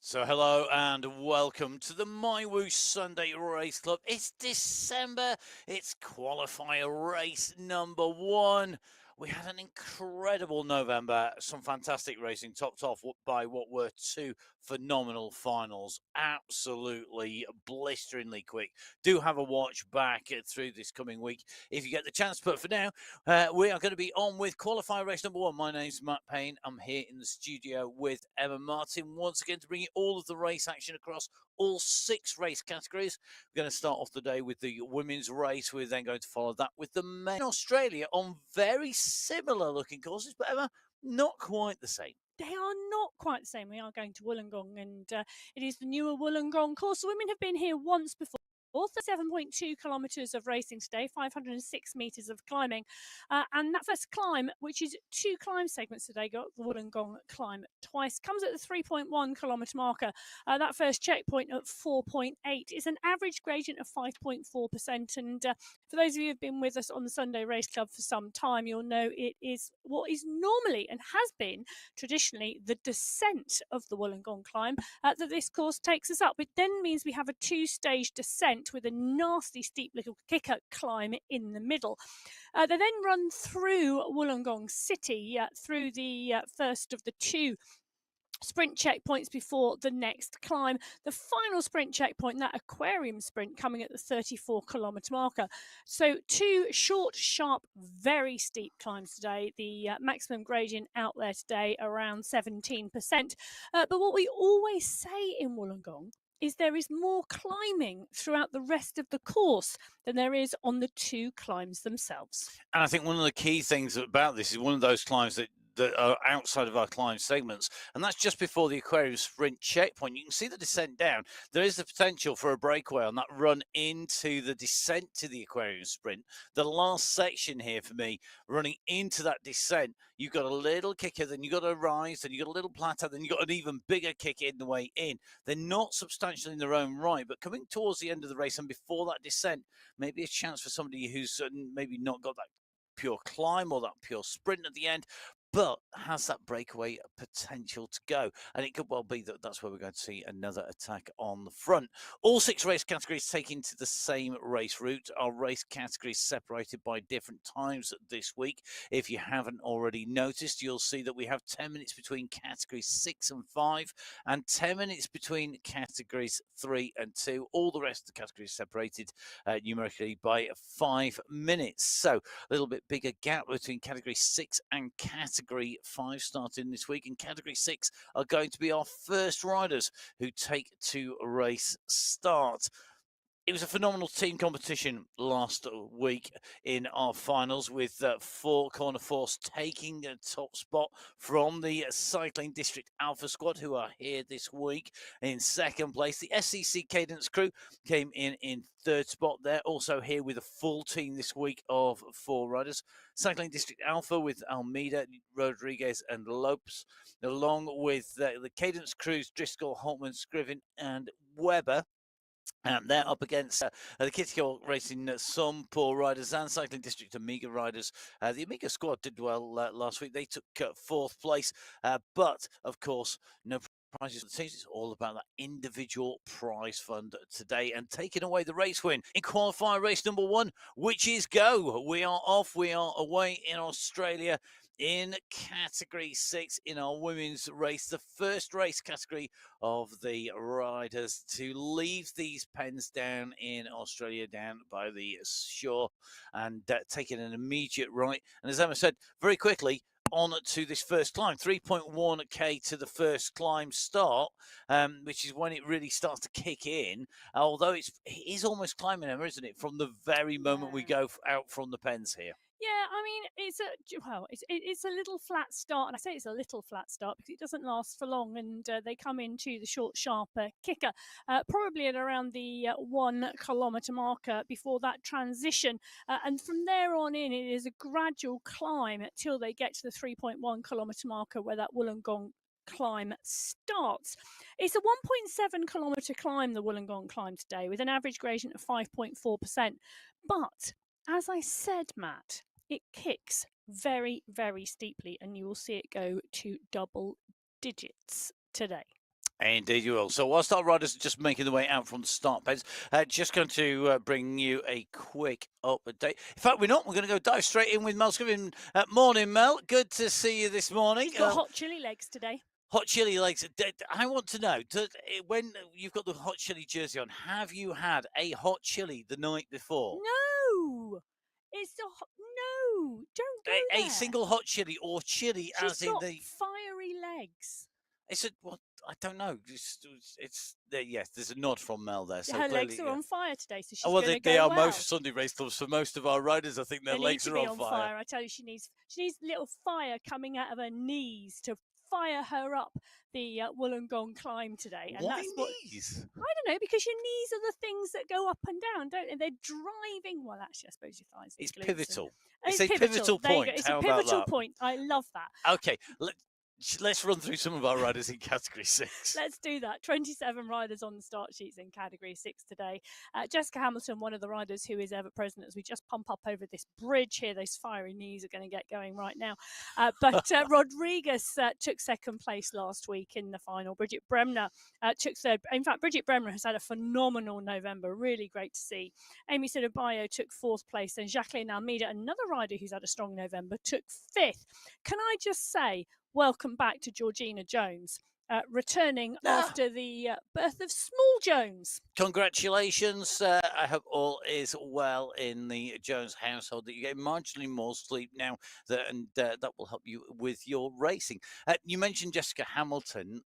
So hello and welcome to the MyWhoosh Sunday Race Club. It's December. It's qualifier race number 1. We had an incredible November, some fantastic racing, topped off by what were 2 phenomenal finals. Absolutely blisteringly quick. Do have a watch back through this coming week if you get the chance. But for now, we are going to be on with qualifier race number 1. My name's Matt Payne. I'm here in the studio with Emma Martin once again to bring you all of the race action across all 6 race categories. We're going to start off the day with the women's race. We're then going to follow that with the men in Australia on very similar looking courses, but Emma, not quite the same. They are not quite the same. We are going to Wollongong, and it is the newer Wollongong course. The women have been here once before. 7.2 kilometres of racing today, 506 metres of climbing. And that first climb, which is 2 climb segments today, got the Wollongong climb twice, comes at the 3.1 kilometre marker. That first checkpoint at 4.8 is an average gradient of 5.4%. And for those of you who have been with us on the Sunday Race Club for some time, you'll know it is what is normally and has been traditionally the descent of the Wollongong climb that this course takes us up. It then means we have a 2-stage descent with a nasty steep little kicker climb in the middle. They then run through Wollongong City through the first of the 2 sprint checkpoints before the next climb. The final sprint checkpoint, that aquarium sprint, coming at the 34 kilometre marker. So 2 short, sharp, very steep climbs today. The maximum gradient out there today around 17%. But what we always say in Wollongong is there is more climbing throughout the rest of the course than there is on the 2 climbs themselves. And I think one of the key things about this is one of those climbs that are outside of our climb segments, and that's just before the aquarium sprint checkpoint. You can see the descent down. There is the potential for a breakaway on that run into the descent to the aquarium sprint. The last section here for me, running into that descent, you've got a little kicker, then you've got a rise, then you've got a little plateau, then you've got an even bigger kick in the way in. They're not substantial in their own right, but coming towards the end of the race and before that descent, maybe a chance for somebody who's maybe not got that pure climb or that pure sprint at the end, but has that breakaway potential to go. And it could well be that that's where we're going to see another attack on the front. All 6 race categories taking to the same race route. Our race categories separated by different times this week. If you haven't already noticed, you'll see that we have 10 minutes between categories 6 and 5 and 10 minutes between categories 3 and 2. All the rest of the categories separated numerically by 5 minutes. So a little bit bigger gap between category 6 and category 5 starting this week. And category 6 are going to be our first riders who take to race start. It was a phenomenal team competition last week in our finals, with 4 Corner Force taking a top spot from the Cycling District Alpha squad, who are here this week. In second place, the SCC Cadence crew came in third spot. They're also here with a full team this week of 4 riders. Cycling District Alpha with Almeida, Rodriguez, and Lopes, along with the Cadence crews Driscoll, Holtman, Scriven, and Weber. They're up against the Kittycourt Racing Some Poor Riders and Cycling District Amiga Riders. The Amiga squad did well last week. They took 4th place, but of course, no prizes for the teams. It's all about that individual prize fund today and taking away the race win in qualifier race number 1, which is go. We are off. We are away in Australia in category 6 in our women's race, the first race category of the riders to leave these pens down in Australia, down by the shore, and taking an immediate right. And as Emma said, very quickly on to this first climb, 3.1k to the first climb start, which is when it really starts to kick in. Although it is almost climbing, Emma, isn't it? From the very moment we go out from the pens here. Yeah, I mean, it's a little flat start, and I say it's a little flat start because it doesn't last for long, and they come into the short, sharper kicker, probably at around the 1 kilometre marker before that transition, and from there on in, it is a gradual climb till they get to the 3.1 kilometre marker where that Wollongong climb starts. It's a 1.7 kilometre climb, the Wollongong climb today, with an average gradient of 5.4%. But as I said, Matt, it kicks very, very steeply, and you will see it go to double digits today. Indeed, you will. So whilst our riders are just making their way out from the start pens, just going to bring you a quick update. In fact, we're not. We're going to go dive straight in with Mel Scriven. Morning, Mel. Good to see you this morning. He's got hot chili legs today. Hot chili legs. I want to know, when you've got the hot chili jersey on, have you had a hot chili the night before? No, no. Don't go there. A single hot chili or chili She's as in got the fiery legs. It's a well, I don't know. It's yes. There's a nod from Mel there. So Her clearly, legs are on fire today, so she's well, going to they go are well. most Sunday race clubs for most of our riders. I think their They legs need are to be on fire. I tell you, she needs little fire coming out of her knees to fire her up the Wollongong climb today. And Why that's knees? I don't know, because your knees are the things that go up and down, don't they? They're driving. Well, actually, I suppose your thighs. It's pivotal. It's a pivotal point. It's How a about pivotal that? point. I love that. Okay, let's run through some of our riders in Category 6. Let's do that. 27 riders on the start sheets in Category 6 today. Jessica Hamilton, one of the riders who is ever present as we just pump up over this bridge here. Those fiery knees are going to get going right now. But Rodriguez took second place last week in the final. Bridget Bremner took third. In fact, Bridget Bremner has had a phenomenal November. Really great to see. Amy Sidibayo took fourth place. And Jacqueline Almeida, another rider who's had a strong November, took fifth. Can I just say, welcome back to Georgina Jones, returning after the birth of Small Jones. Congratulations. I hope all is well in the Jones household, that you get marginally more sleep now, and that will help you with your racing. You mentioned Jessica Hamilton.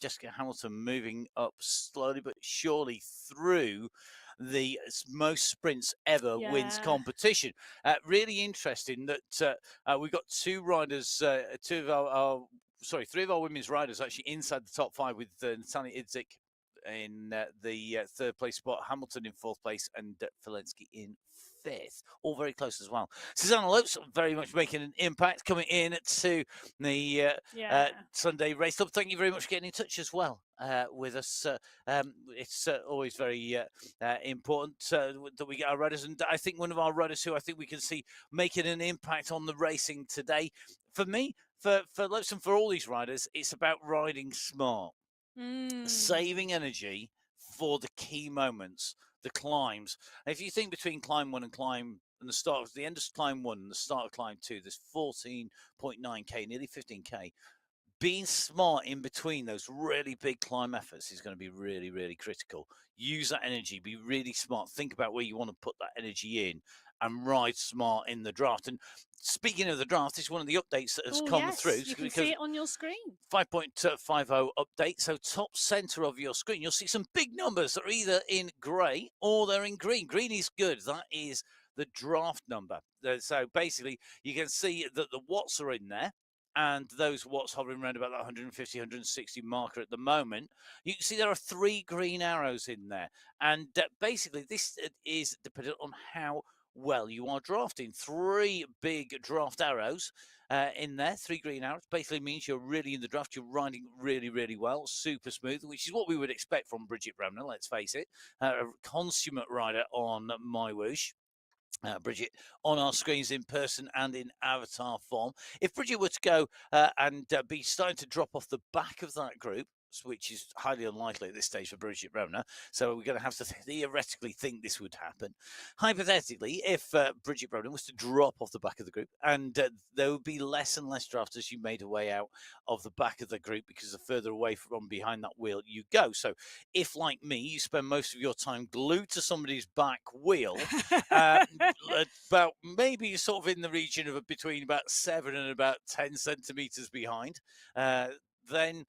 Jessica Hamilton moving up slowly but surely through the most sprints ever wins competition. Really interesting that we've got three of our women's riders actually inside the top five, with Natalia Idzik in the third place spot, Hamilton in fourth place, and Filensky in fifth. All very close as well. Susanna Lopes very much making an impact, coming in to the Sunday Race Club. Thank you very much for getting in touch as well with us. It's always very important that we get our riders, and I think one of our riders who I think we can see making an impact on the racing today, for me, for Lopes and for all these riders, it's about riding smart. Saving energy for the key moments, the climbs. And if you think between climb 1 and the end of climb 1 and the start of climb 2, there's 14.9k, nearly 15k. Being smart in between those really big climb efforts is going to be really, really critical. Use that energy, be really smart, think about where you want to put that energy in, and ride smart in the draft. And speaking of the draft, it's one of the updates that has come through. You can see it on your screen. 5.50 update. So top center of your screen, you'll see some big numbers that are either in grey or they're in green. Green is good. That is the draft number. So basically, you can see that the watts are in there, and those watts hovering around about that 150, 160 marker at the moment. You can see there are 3 green arrows in there. And basically, this is dependent on how well you are drafting. 3 big draft arrows in there, 3 green arrows. Basically means you're really in the draft. You're riding really, really well, super smooth, which is what we would expect from Bridget Bremner, let's face it. A consummate rider on MyWhoosh. Bridget on our screens in person and in avatar form. If Bridget were to go and be starting to drop off the back of that group, which is highly unlikely at this stage for Bridget Bremner, so we're going to have to theoretically think this would happen. Hypothetically, if Bridget Bremner was to drop off the back of the group, and there would be less and less draft as you made a way out of the back of the group, because the further away from behind that wheel you go. So if, like me, you spend most of your time glued to somebody's back wheel, about maybe sort of in the region of between about 7 and about 10 centimeters behind, then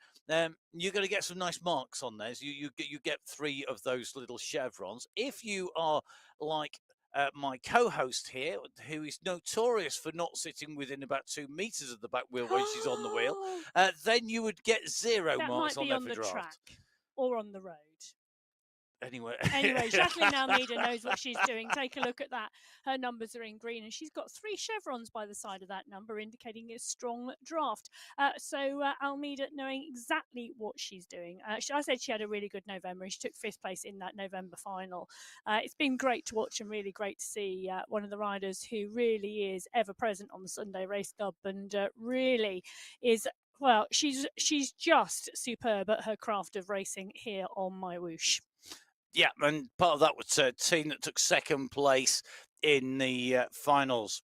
you're going to get some nice marks on there. You get 3 of those little chevrons. If you are like my co-host here, who is notorious for not sitting within about 2 meters of the back wheel when she's on the wheel, then you would get 0 marks on there for draft. That might be on the track or on the road. Anyway, Jacqueline Almeida knows what she's doing. Take a look at that. Her numbers are in green, and she's got 3 chevrons by the side of that number, indicating a strong draft. So Almeida knowing exactly what she's doing. I said she had a really good November, and she took 5th place in that November final. It's been great to watch and really great to see one of the riders who really is ever present on the Sunday Race Club, and really is Well, she's just superb at her craft of racing here on MyWhoosh. Yeah, and part of that was a team that took second place in the finals.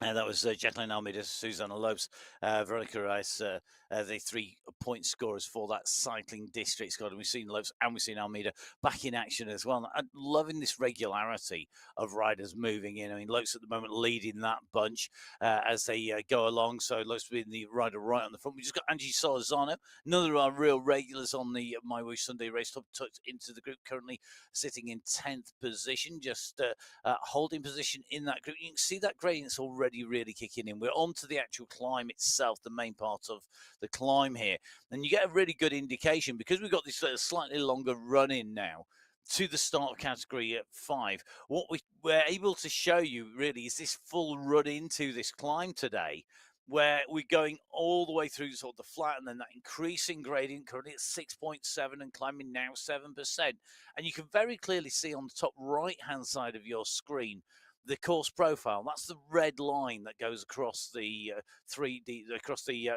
That was Jacqueline Almeida, Susanna Lopes, Veronica Rice, the 3-point scorers for that cycling district squad. And we've seen Lopes and we've seen Almeida back in action as well. I'm loving this regularity of riders moving in. I mean, Lopes at the moment leading that bunch as they go along. So Lopes being the rider right on the front. We just got Angie Solorzano, another of our real regulars on the MyWhoosh Sunday Race Club, tucked into the group, currently sitting in 10th position, just holding position in that group. You can see that gradient's already really kicking in. We're on to the actual climb itself, the main part of the climb here. And you get a really good indication because we've got this slightly longer run in now to the start category at 5. What we're able to show you really is this full run into this climb today, where we're going all the way through sort of the flat and then that increasing gradient, currently at 6.7 and climbing now 7%. And you can very clearly see on the top right-hand side of your screen the course profile. That's the red line that goes across the 3D, across the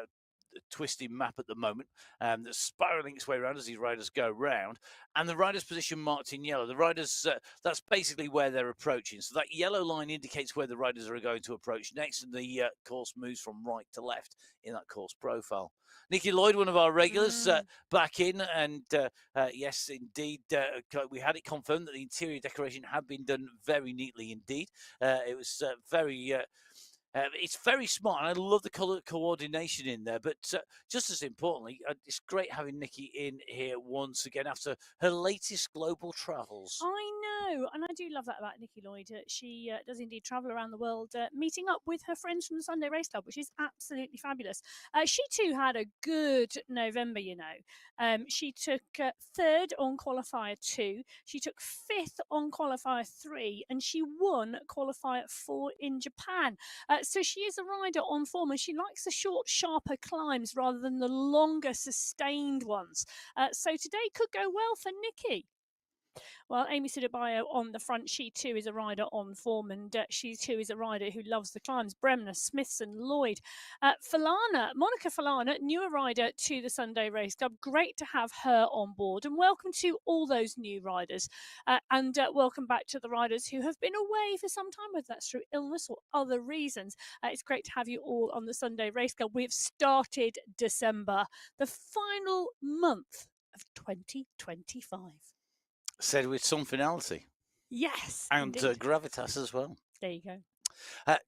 twisting map at the moment, that's spiraling its way around as these riders go round, and the riders' position marked in yellow. The riders, that's basically where they're approaching. So that yellow line indicates where the riders are going to approach next, and the course moves from right to left in that course profile. Nikki Lloyd, one of our regulars, back in, and yes, indeed, we had it confirmed that the interior decoration had been done very neatly indeed. It was very it's very smart, and I love the colour coordination in there. But just as importantly, it's great having Nikki in here once again after her latest global travels. I know, and I do love that about Nikki Lloyd. She does indeed travel around the world, meeting up with her friends from the Sunday Race Club, which is absolutely fabulous. She too had a good November, you know. She took 3rd on Qualifier 2, she took 5th on Qualifier 3, and she won Qualifier 4 in Japan. So she is a rider on form, and she likes the short, sharper climbs rather than the longer, sustained ones. So today could go well for Nikki. Well, Amy Sidibayo on the front, she too is a rider on form, and she too is a rider who loves the climbs. Bremner, Smithson, Lloyd. Monica Falana, newer rider to the Sunday Race Club. Great to have her on board, and welcome to all those new riders. And welcome back to the riders who have been away for some time, whether that's through illness or other reasons. It's great to have you all on the Sunday Race Club. We've started December, the final month of 2025. Said with some finality. Yes. And gravitas as well. There you go.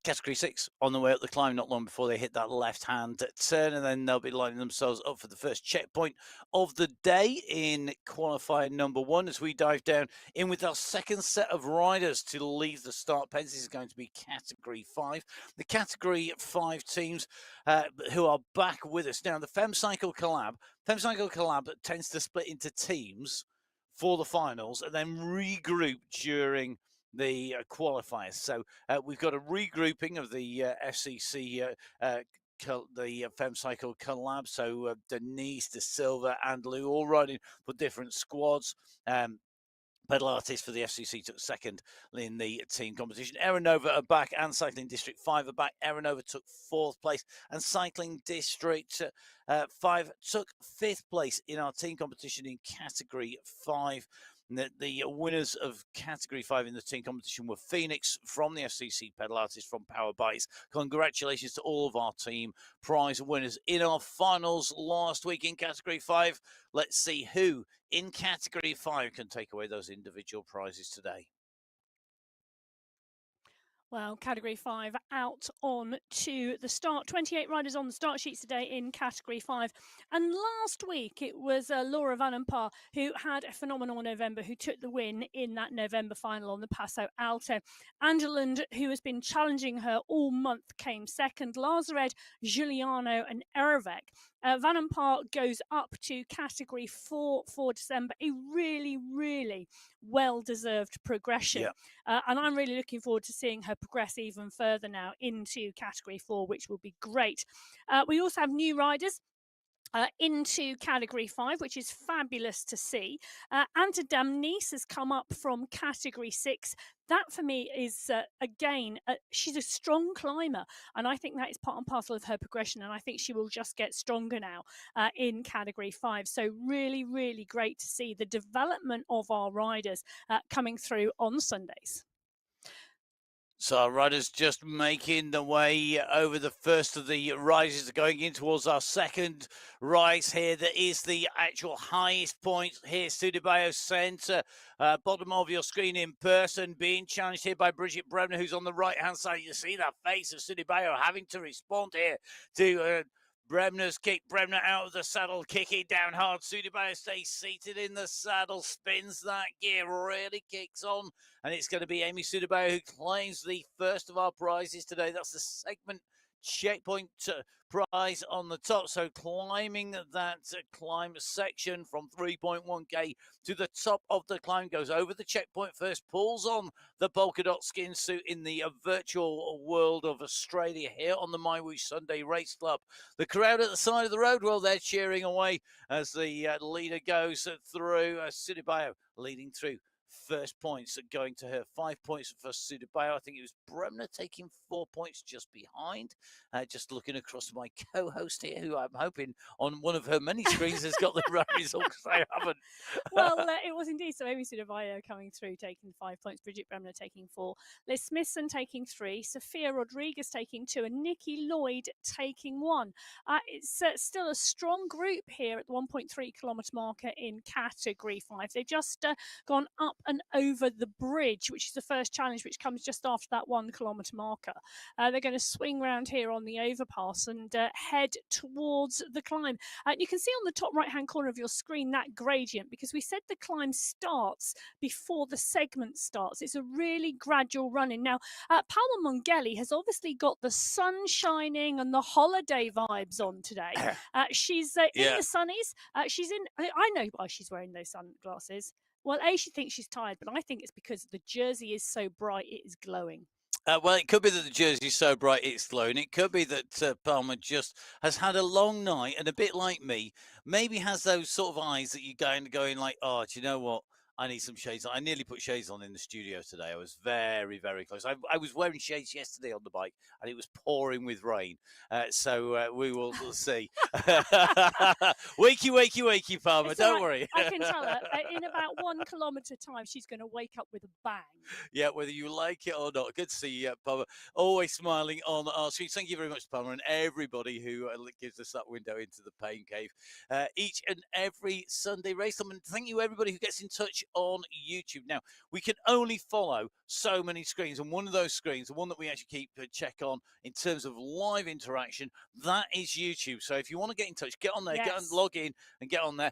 Category 6 on the way up the climb, not long before they hit that left-hand turn, and then they'll be lining themselves up for the first checkpoint of the day in qualifier number 1 as we dive down in with our second set of riders to leave the start pens. This is going to be category 5. The category 5 teams who are back with us. Now, the FemCycle Collab tends to split into teams for the finals and then regroup during the qualifiers. So we've got a regrouping of the FCC, the FemCycle Collab. So Denise, De Silva, and Lou all riding for different squads. Pedal Artist for the FCC took second in the team competition. Aeronova are back, and Cycling District 5 are back. Aeronova took 4th place, and Cycling District 5 took 5th place in our team competition in Category 5. The winners of Category 5 in the team competition were Phoenix from the FCC, Pedal Artist from Power Bikes. Congratulations to all of our team prize winners in our finals last week in Category 5. Let's see who in Category 5 can take away those individual prizes today. Well, Category 5 out on to the start. 28 riders on the start sheets today in Category 5. And last week, it was Laura Van Paar who had a phenomenal November, who took the win in that November final on the Passo Alto. Angeland, who has been challenging her all month, came second. Lazared, Giuliano and Erevek. Van Paar goes up to Category 4 for December. A really, really well-deserved progression. And I'm really looking forward to seeing her progress even further now into Category 4, which will be great. We also have new riders. into Category 5, which is fabulous to see. Anta Damnis has come up from Category 6. That for me is, again, she's a strong climber, and I think that is part and parcel of her progression, and I think she will just get stronger now in Category 5. So really, really great to see the development of our riders coming through on Sundays. So our riders just making the way over the first of the rises, going in towards our second rise here. That is the actual highest point here, Sudibayo Centre, bottom of your screen in person, being challenged here by Bridget Bremner, who's on the right-hand side. You see that face of Sudibayo having to respond here to Bremner's kick. Bremner out of the saddle, kicking down hard. Sudibayo stays seated in the saddle, spins that gear, really kicks on. And it's going to be Amy Sudibayo who claims the first of our prizes today. That's the segment checkpoint prize on the top. So climbing that climb section from 3.1k to the top of the climb, goes over the checkpoint first, pulls on the polka dot skin suit in the virtual world of Australia here on the MyWhoosh Sunday Race Club. The crowd at the side of the road, well, they're cheering away as the leader goes through. Sudibayo leading through. First points going to her. 5 points for Sudibayo. I think it was Bremner taking 4 points just behind. Just looking across my co-host here, who I'm hoping on one of her many screens has got the right result, because I haven't. Well, it was indeed. So Amy Sudibayo coming through, taking 5 points. Bridget Bremner taking 4. Liz Smithson taking 3. Sophia Rodriguez taking 2. And Nikki Lloyd taking 1. It's still a strong group here at the 1.3 kilometre marker in Category 5. They've just gone up and over the bridge, which is the first challenge, which comes just after that 1 kilometre marker. They're going to swing round here on the overpass and head towards the climb. You can see on the top right-hand corner of your screen that gradient, because we said the climb starts before the segment starts. It's a really gradual run-in. Now, Palma Mongeli has obviously got the sun shining and the holiday vibes on today. She's in the sunnies. She's in. I know why she's wearing those sunglasses. Well, she thinks she's tired, but I think it's because the jersey is so bright it is glowing. Well, it could be that the jersey is so bright it's glowing. It could be that Palmer just has had a long night, and a bit like me, maybe has those sort of eyes that you going like, oh, do you know what? I need some shades on. I nearly put shades on in the studio today. I was very, very close. I was wearing shades yesterday on the bike, and it was pouring with rain. So we will see. wakey, Palmer. Don't worry. I can tell her in about 1 kilometre time, she's going to wake up with a bang. Yeah, whether you like it or not. Good to see you, Palmer. Always smiling on our screen. Thank you very much, Palmer, and everybody who gives us that window into the pain cave each and every Sunday race. And thank you, everybody who gets in touch on YouTube. Now, we can only follow so many screens, and one of those screens, the one that we actually keep check on in terms of live interaction, that is YouTube. So if you want to get in touch, get on there, get on, log in and get on there.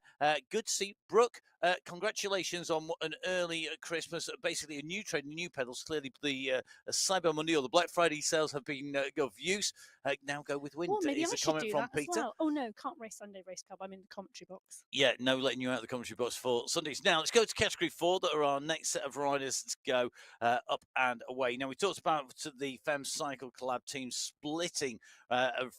Good to see Brooke. Congratulations on an early Christmas, basically a new trade, new pedals. Clearly the Cyber Monday or the Black Friday sales have been of use. Now go with wind. Well, maybe is I a should comment do from that Peter. as well. Oh no, can't race Sunday Race Club. I'm in the commentary box. Yeah, no letting you out of the commentary box for Sundays. Now let's go to Category 4, that are our next set of riders to go up and away. Now we talked about the Fem Cycle Collab team splitting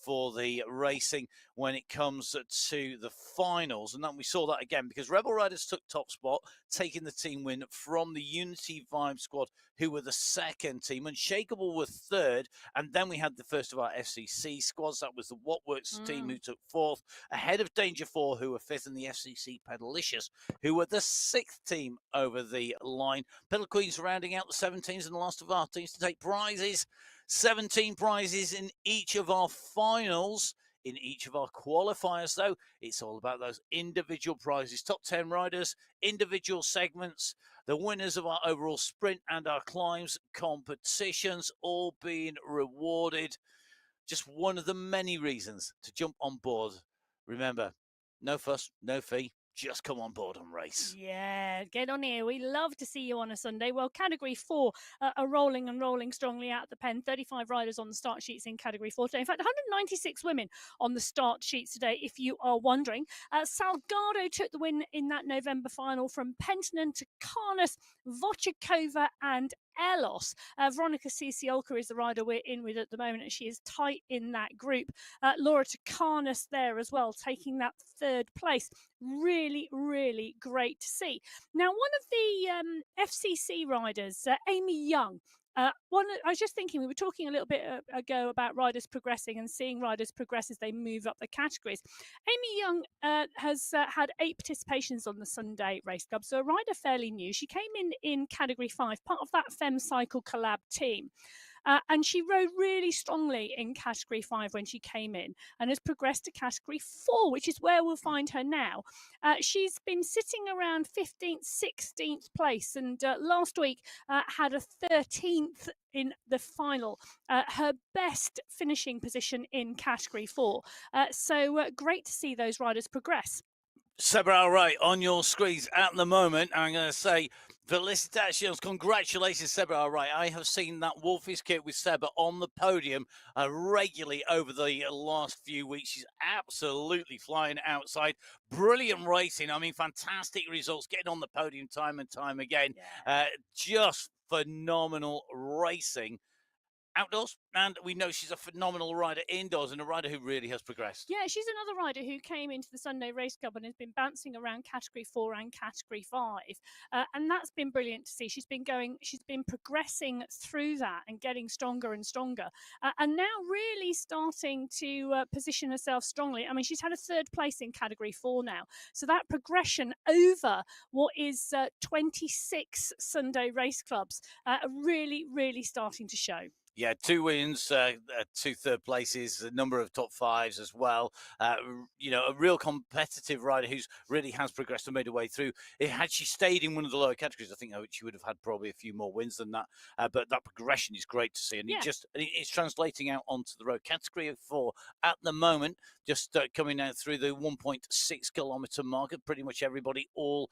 for the racing when it comes to the finals, and then we saw that again because Rebel Riders took top spot, taking the team win from the Unity Vibe squad, who were the second team. Unshakable were third, and then we had the first of our FCC squads. That was the Whatworks team, who took fourth, ahead of Danger 4, who were fifth, and the FCC Pedalicious, who were the sixth team over the line. Pedal Queens rounding out the 17s, and the last of our teams to take prizes. 17 prizes in each of our finals. In each of our qualifiers, though, it's all about those individual prizes. Top 10 riders, individual segments, the winners of our overall sprint and our climbs competitions, all being rewarded. Just one of the many reasons to jump on board. Remember, no fuss, no fee. Just come on board and race. Yeah, get on here. We love to see you on a Sunday. Well, Category 4 are rolling and rolling strongly out the pen. 35 riders on the start sheets in Category 4 today. In fact, 196 women on the start sheets today, if you are wondering. Salgado took the win in that November final from Pentinen to Karnas, Vochakova and Elos. Veronica Ciciolka is the rider we're in with at the moment, and she is tight in that group. Laura Takanis there as well, taking that third place. Really, really great to see. Now, one of the FCC riders, Amy Young, I was just thinking, we were talking a little bit ago about riders progressing and seeing riders progress as they move up the categories. Amy Young has had 8 participations on the Sunday Race Club, so a rider fairly new. She came in Category 5, part of that Fem Cycle Collab team. And she rode really strongly in Category 5 when she came in, and has progressed to Category 4, which is where we'll find her now. She's been sitting around 15th, 16th place, and last week had a 13th in the final, her best finishing position in Category 4. So great to see those riders progress. Seba Al-Rai on your screens at the moment. I'm going to say, felicitations, congratulations, Seba Al-Rai. I have seen that Wolfies kit with Seba on the podium regularly over the last few weeks. She's absolutely flying outside. Brilliant racing. I mean, fantastic results, getting on the podium time and time again. Yeah. Just phenomenal racing outdoors, and we know she's a phenomenal rider indoors and a rider who really has progressed. Yeah, she's another rider who came into the Sunday Race Club and has been bouncing around Category 4 and Category 5, and that's been brilliant to see. She's been progressing through that and getting stronger and stronger, and now really starting to position herself strongly. I mean, she's had a 3rd place in Category 4 now, so that progression over what is 26 Sunday Race Clubs really, really starting to show. Yeah, 2 wins, 2 third places, a number of top 5s as well. A real competitive rider who's really has progressed and made her way through. Had she stayed in one of the lower categories, I think she would have had probably a few more wins than that. But that progression is great to see, and it's translating out onto the road. Category 4 at the moment, just coming out through the 1.6 kilometre mark. Pretty much everybody all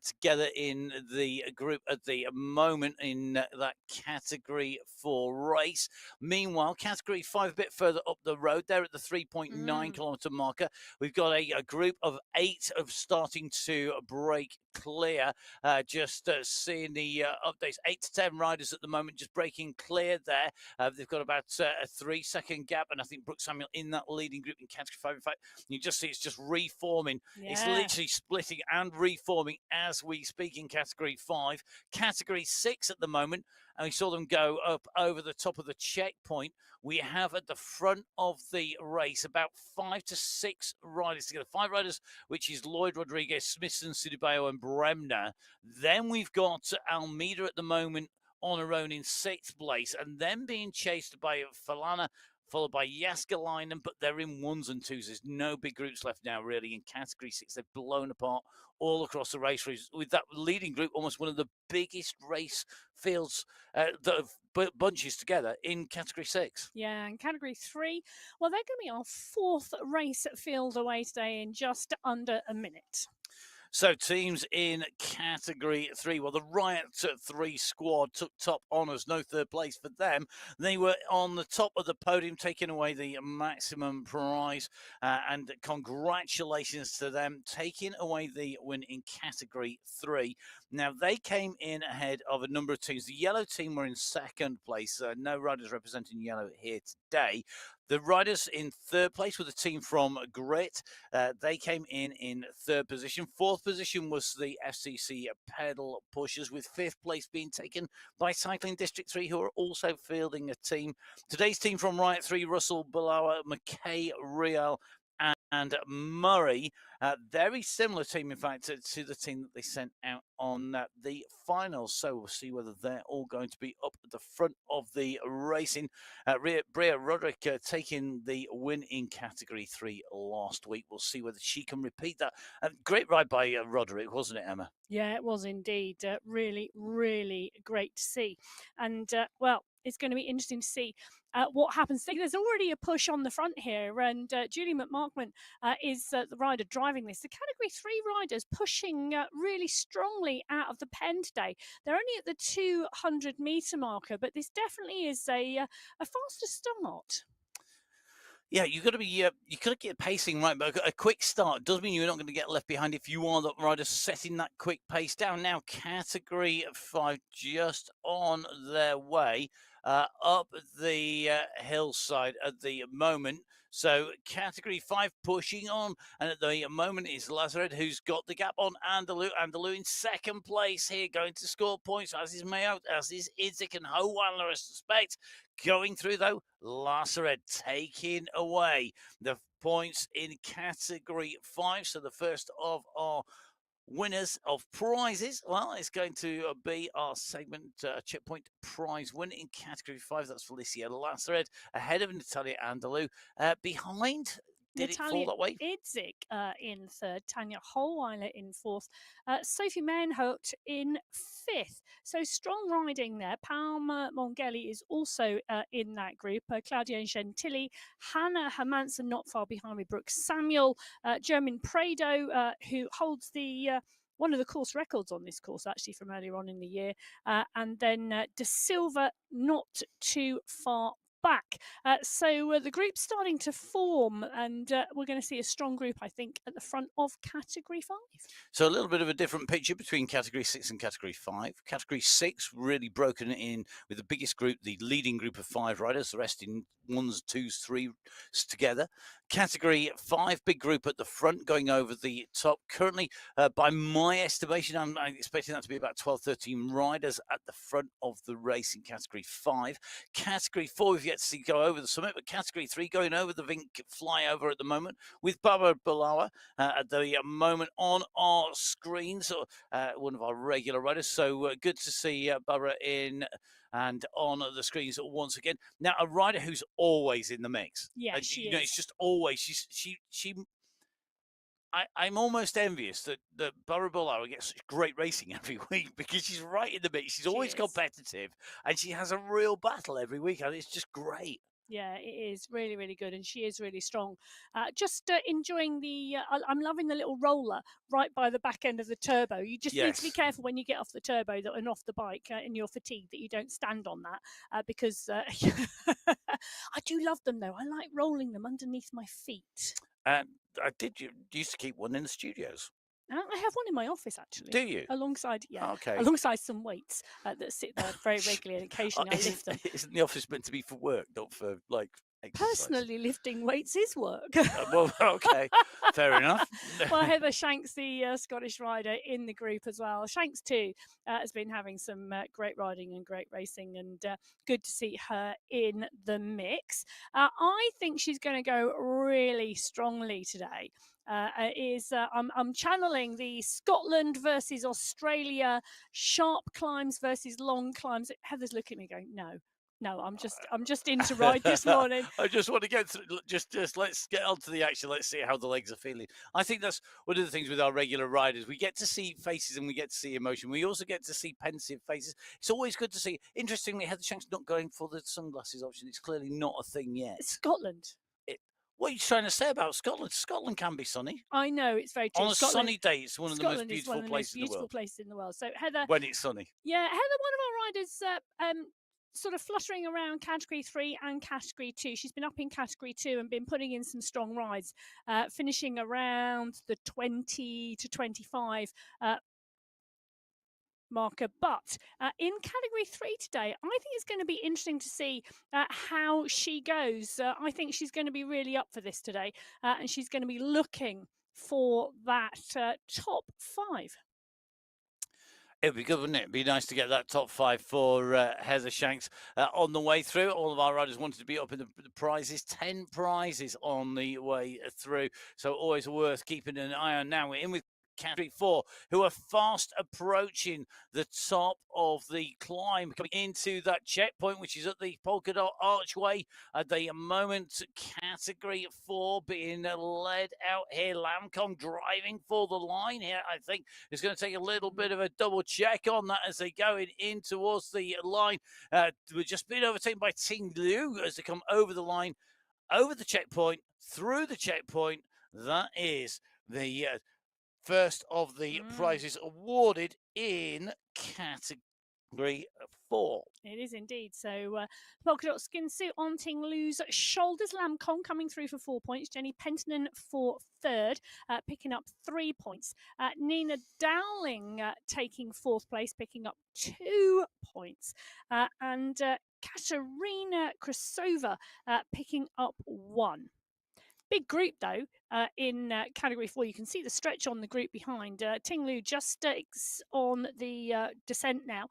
together in the group at the moment in that Category 4 race. Meanwhile, Category 5 a bit further up the road there at the 3.9 kilometre marker. We've got a group of 8 of starting to break clear. Just seeing the updates, 8 to 10 riders at the moment just breaking clear there. They've got about a 3-second gap, and I think Brooke Samuel in that leading group in Category 5. In fact, you just see it's just reforming. Yeah. It's literally splitting and reforming as we speak in Category 5. Category 6 at the moment, and we saw them go up over the top of the checkpoint. We have at the front of the race about 5 to 6 riders together. 5 riders, which is Lloyd Rodriguez, Smithson, Sudibayo, and Bremner. Then we've got Almeida at the moment on her own in 6th place, and then being chased by Falana, followed by Jaskalainen, but they're in 1s and 2s. There's no big groups left now, really, in Category 6. They've blown apart all across the race with that leading group, almost one of the biggest race fields that have bunches together in Category 6. Yeah, and Category 3, well, they're going to be our 4th race field away today in just under a minute. So teams in Category 3, well, the Riot 3 squad took top honours, no 3rd place for them. They were on the top of the podium, taking away the maximum prize, and congratulations to them, taking away the win in Category 3. Now, they came in ahead of a number of teams. The yellow team were in 2nd place. No riders representing yellow here today. The riders in 3rd place were the team from Grit. They came in 3rd position. 4th position was the FCC pedal pushers, with 5th place being taken by Cycling District 3, who are also fielding a team. Today's team from Riot 3, Russell, Balawa, McKay, Real, and Murray. Very similar team, in fact, to the team that they sent out on the finals. So we'll see whether they're all going to be up at the front of the racing. Brea Roderick taking the win in Category 3 last week. We'll see whether she can repeat that. Great ride by Roderick, wasn't it, Emma? Yeah, it was indeed. Really, really great to see. And, well, it's going to be interesting to see what happens. There's already a push on the front here, and Julie McMarkman is the rider driving this. The Category 3 riders pushing really strongly out of the pen today. They're only at the 200-metre marker, but this definitely is a faster start. Yeah, you got to be you got to get pacing right, but a quick start does mean you're not going to get left behind if you are the rider setting that quick pace down. Now, category 5 just on their way up the hillside at the moment. So category 5 pushing on, and at the moment is Lazaret who's got the gap on Andalou. Andalou in second place here, going to score points, as is Mayotte, as is Idzik and Howandler, I suspect. Going through though, Lazaret taking away the points in category 5. So the first of our winners of prizes. Well, it's going to be our segment checkpoint prize winner in category 5. That's Felicia Lazaret ahead of Natalia Andalou. Behind, did it fall Natalia that way? Idzik in third, Tanya Holweiler in fourth, Sophie Manholt in fifth. So strong riding there. Palma Mongeli is also in that group. Claudia Gentili, Hannah Hermansen not far behind with Brooke Samuel, German Prado, who holds the one of the course records on this course, actually, from earlier on in the year. And then De Silva not too far back. So the group's starting to form, and we're going to see a strong group, I think, at the front of Category 5. So a little bit of a different picture between Category 6 and Category 5. Category 6 really broken in with the biggest group, the leading group of 5 riders, the rest in 1s, 2s, 3s together. Category 5, big group at the front going over the top. Currently, by my estimation, I'm expecting that to be about 12, 13 riders at the front of the race in Category 5. Category 4, we've yet to see go over the summit, but Category 3 going over the Vink flyover at the moment with Baba Balawa at the moment on our screens, one of our regular riders. So good to see Barbara in and on the screens once again. Now, a rider who's always in the mix. Yeah, she you know, is. it's just always she. I'm almost envious that Barbara Bulawa gets such great racing every week because she's right in the mix. She's always competitive and she has a real battle every week, and it's just great. Yeah, it is really, really good, and she is really strong. Just enjoying the. I'm loving the little roller right by the back end of the turbo. You just need to be careful when you get off the turbo and off the bike in your fatigue that you don't stand on that because I do love them though. I like rolling them underneath my feet. And I used to keep one in the studios. I have one in my office actually. Do you? Alongside, Okay. alongside some weights that sit there very regularly, and occasionally I lift them. Isn't the office meant to be for work, not for like exercise? Personally, lifting weights is work. Well, okay, fair enough. Well, Heather Shanks, the Scottish rider in the group as well. Shanks too has been having some great riding and great racing, and good to see her in the mix. I think she's going to go really strongly today. I'm channeling the Scotland versus Australia, sharp climbs versus long climbs. Heather's looking at me going, no, I'm just in to ride this morning. I just want to get through. Just let's get on to the action. Let's see how the legs are feeling. I think that's one of the things with our regular riders. We get to see faces and we get to see emotion. We also get to see pensive faces. It's always good to see. Interestingly, Heather Shank's not going for the sunglasses option. It's clearly not a thing yet. Scotland. What are you trying to say about Scotland? Scotland can be sunny. I know, it's very true. On a sunny day, it's one of the most Scotland is one beautiful of the most places in the beautiful world. places in the world. So Heather, When it's sunny. yeah, Heather, one of our riders, sort of fluttering around Category 3 and Category 2. She's been up in Category 2 and been putting in some strong rides, finishing around the 20 to 25 marker. But in Category 3 today, I think it's going to be interesting to see how she goes. I think she's going to be really up for this today, and she's going to be looking for that top 5. It'd be good, wouldn't it? It'd be nice to get that top 5 for Heather Shanks on the way through. All of our riders wanted to be up in the prizes. 10 prizes on the way through. So always worth keeping an eye on. Now we're in with Category 4, who are fast approaching the top of the climb, coming into that checkpoint, which is at the polka dot archway at the moment. Category 4 being led out here. Lamcom driving for the line here. I think it's going to take a little bit of a double check on that as they go in towards the line. We're just being overtaken by Ting Liu as they come over the line, over the checkpoint, through the checkpoint. That is the first of the prizes awarded in category Category 4. It is indeed. So, polka dot skin suit on Ting Lu's shoulders. Lam Kong coming through for 4 points. Jenny Pentonen for third, picking up 3 points. Nina Dowling taking fourth place, picking up 2 points. And Katerina Krasova picking up 1. Big group, though, in Category 4. You can see the stretch on the group behind. Ting Lu just on the descent now,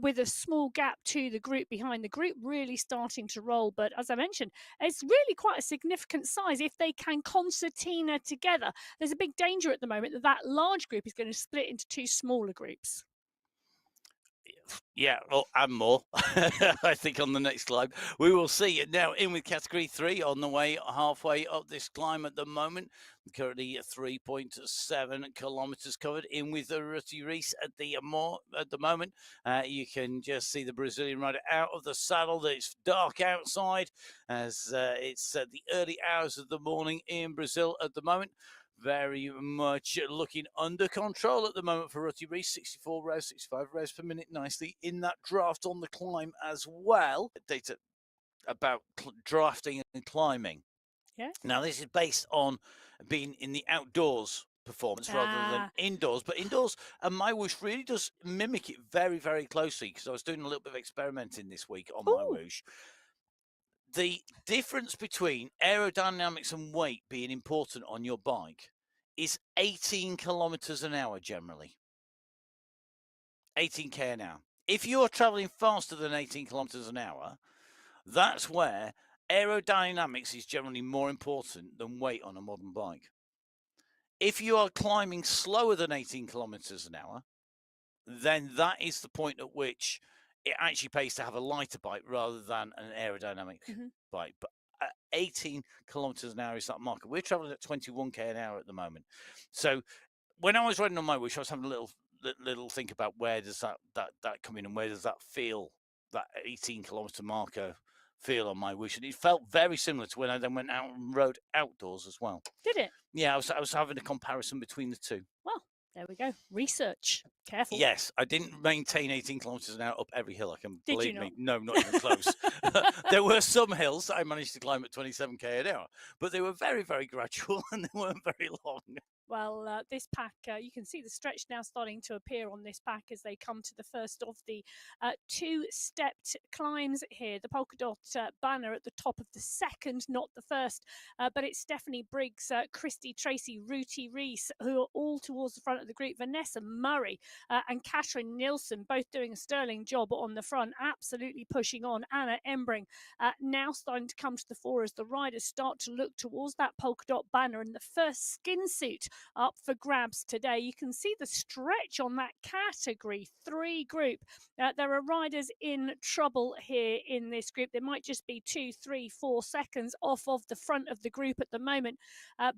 with a small gap to the group behind. The group really starting to roll. But as I mentioned, it's really quite a significant size if they can concertina together. There's a big danger at the moment that that large group is going to split into 2 smaller groups. Yeah, well, and more, I think, on the next climb. We will see. Now, in with Category 3, on the way halfway up this climb at the moment. Currently 3.7 kilometres covered. In with the Rutty Reese at the moment. You can just see the Brazilian rider out of the saddle. It's dark outside as it's the early hours of the morning in Brazil at the moment. Very much looking under control at the moment for Rutty Reese. 64 revs, 65 revs per minute, nicely in that draft on the climb as well. Data about drafting and climbing. Yeah. Now, this is based on being in the outdoors performance rather than indoors. But indoors, and MyWhoosh really does mimic it very, very closely, because I was doing a little bit of experimenting this week on MyWhoosh. The difference between aerodynamics and weight being important on your bike is 18 kilometers an hour generally. 18k an hour. If you're traveling faster than 18 kilometers an hour, that's where aerodynamics is generally more important than weight on a modern bike. If you are climbing slower than 18 kilometers an hour, then that is the point at which it actually pays to have a lighter bike rather than an aerodynamic bike. But 18 kilometers an hour is that marker. We're traveling at 21k an hour at the moment. So when I was riding on MyWhoosh, I was having a little think about where does that come in, and where does that feel, that 18 kilometer marker feel on MyWhoosh. And it felt very similar to when I then went out and rode outdoors as well. Did it? Yeah, I was having a comparison between the two. Well, there we go. Research. Careful. Yes, I didn't maintain 18 kilometers an hour up every hill. I can believe me. Not? No, not even close. There were some hills that I managed to climb at 27k an hour, but they were very, very gradual and they weren't very long. Well, this pack, you can see the stretch now starting to appear on this pack as they come to the first of the 2-stepped climbs here. The polka dot banner at the top of the second, not the first, but it's Stephanie Briggs, Christy Tracy, Rutty Reese, who are all towards the front of the group. Vanessa Murray and Katrin Nielsen both doing a sterling job on the front, absolutely pushing on. Anna Embring now starting to come to the fore as the riders start to look towards that polka dot banner, and the first skin suit up for grabs today. You can see the stretch on that Category 3 group. There are riders in trouble here in this group. There might just be 2, 3, 4 seconds off of the front of the group at the moment,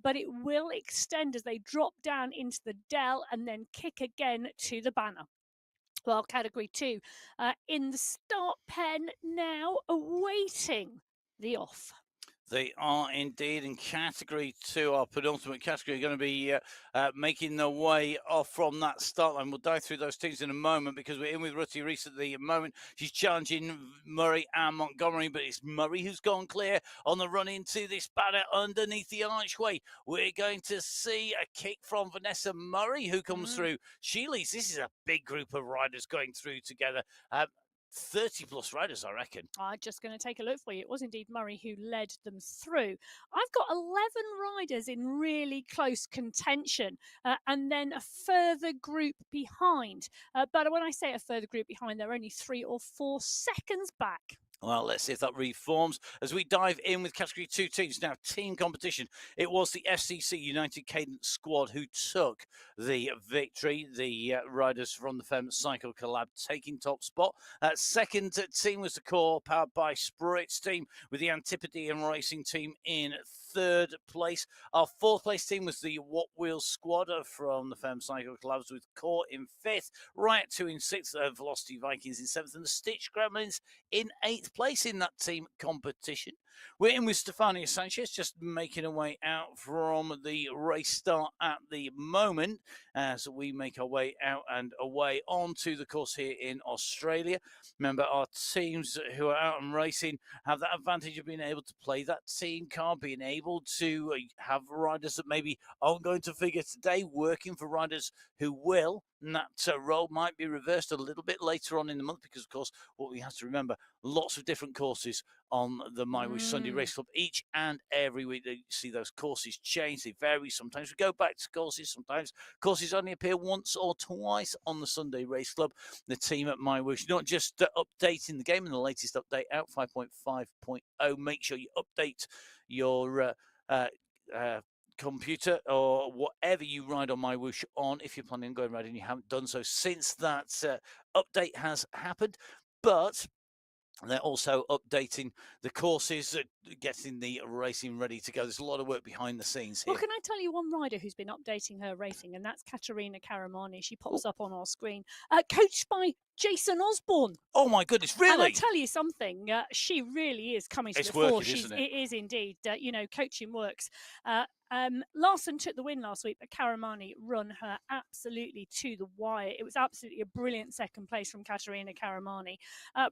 but it will extend as they drop down into the dell and then kick again to the banner. Well, Category 2 in the start pen now, awaiting the off. They are indeed in Category 2, our penultimate category, going to be making their way off from that start line. We'll dive through those teams in a moment because we're in with Rutty Reese at the moment. She's challenging Murray and Montgomery, but it's Murray who's gone clear on the run into this banner underneath the archway. We're going to see a kick from Vanessa Murray who comes through. She leads. This is a big group of riders going through together. 30 plus riders, I reckon. I'm just going to take a look for you. It was indeed Murray who led them through. I've got 11 riders in really close contention and then a further group behind. But when I say a further group behind, they're only 3 or 4 seconds back. Well, let's see if that reforms as we dive in with Category 2 teams. Now, team competition. It was the FCC United Cadence squad who took the victory. The riders from the Fem Cycle Collab taking top spot. Second team was the core, powered by Spritz team, with the Antipodean Racing team in third place. Our fourth place team was the What Wheels squad from the Fem Cycle Collabs, with Core in fifth, Riot 2 in sixth, Velocity Vikings in seventh, and the Stitch Gremlins in eighth 8th place in that team competition. We're in with Stefania Sanchez, just making her way out from the race start at the moment as we make our way out and away onto the course here in Australia. Remember, our teams who are out and racing have that advantage of being able to play that team card, being able to have riders that maybe aren't going to figure today, working for riders who will. And that role might be reversed a little bit later on in the month because, of course, what we have to remember, lots of different courses on the MyWhoosh Sunday Race Club. Each and every week, you see those courses change. They vary. Sometimes we go back to courses. Sometimes courses only appear once or twice on the Sunday Race Club. The team at MyWhoosh, not just updating the game in the latest update out 5.5.0. Make sure you update your computer or whatever you ride on MyWhoosh on if you're planning on going riding and you haven't done so since that update has happened. But they're also updating the courses, getting the racing ready to go. There's a lot of work behind the scenes here. Well, can I tell you one rider who's been updating her racing, and that's Katerina Karamani. She pops up on our screen, coached by Jason Osborne. Oh my goodness, really? And I'll tell you something, she really is coming to the fore. Working, isn't it? It is indeed. Coaching works. Larson took the win last week, but Karamani run her absolutely to the wire. It was absolutely a brilliant second place from Katerina Karamani.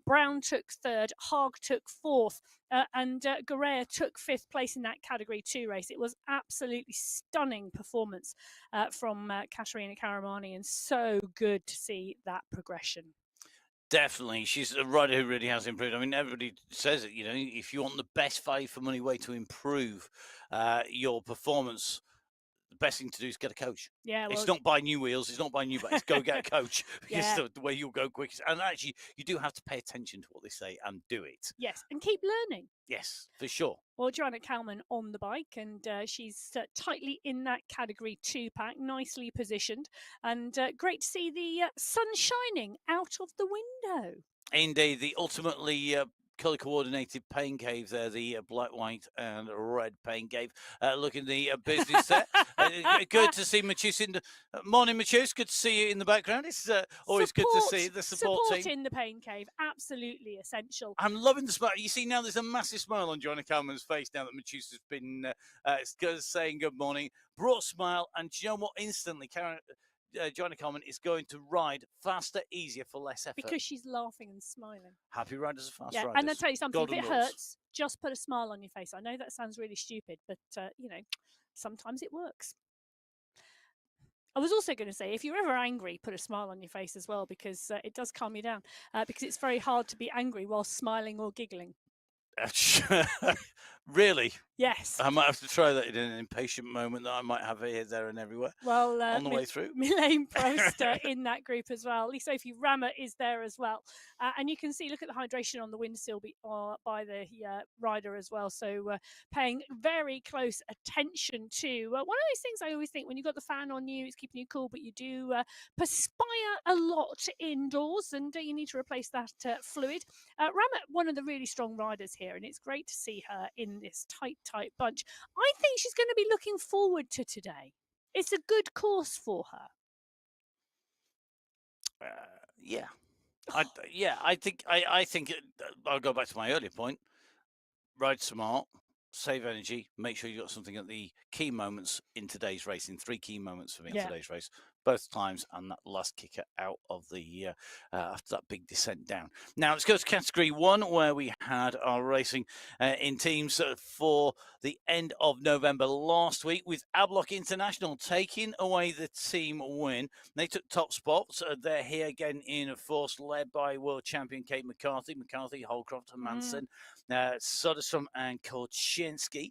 Brown took third, Haag took fourth, and Guerrero took fifth place in that Category 2 race. It was absolutely stunning performance from Katerina Karamani, and so good to see that progression. Definitely. She's a rider who really has improved. I mean, everybody says it, if you want the best value for money way to improve your performance, the best thing to do is get a coach. Yeah, it's not buy new wheels. It's not buy new bikes. Go get a coach because the way you'll go quickest. And actually, you do have to pay attention to what they say and do it. Yes, and keep learning. Yes, for sure. Well, Joanna Kalman on the bike, and she's tightly in that Category 2 pack, nicely positioned, and great to see the sun shining out of the window. Indeed, the ultimately colour coordinated pain cave there, the black, white, and red pain cave. Looking the business there. Good to see MyWhoosh in the morning, MyWhoosh. Good to see you in the background. It's always good to see the support team in the pain cave. Absolutely essential. I'm loving the smile. You see now, there's a massive smile on Joanna Kalman's face now that MyWhoosh has been saying good morning. Brought a smile, and do you know what? Instantly, Joanna Kalman is going to ride faster, easier, for less effort. Because she's laughing and smiling. Happy riders are fast riders. And I'll tell you something, if it hurts, just put a smile on your face. I know that sounds really stupid, but, sometimes it works. I was also going to say, if you're ever angry, put a smile on your face as well, because it does calm you down, because it's very hard to be angry while smiling or giggling. Really? Yes. I might have to try that in an impatient moment that I might have here, there, and everywhere. Well, on the way through. Milane Prost in that group as well. Sophie Rammer is there as well. And you can see, look at the hydration on the windsill by the rider as well. So paying very close attention to one of those things I always think when you've got the fan on you, it's keeping you cool, but you do perspire a lot indoors, and you need to replace that fluid. Rammer, one of the really strong riders here, and it's great to see her in this tight bunch. I think she's going to be looking forward to today. It's a good course for her. Yeah. I think I'll go back to my earlier point. Ride smart, save energy, make sure you got something at the key moments in today's race. In 3 key moments for me in today's race, both times, and that last kicker out of the after that big descent down. Now let's go to Category 1, where we had our racing in teams for the end of November last week, with Ablock International taking away the team win. They took top spots. They're here again in a force led by world champion Kate McCarthy, Holcroft, and Manson, Soderstrom, and Kolczynski.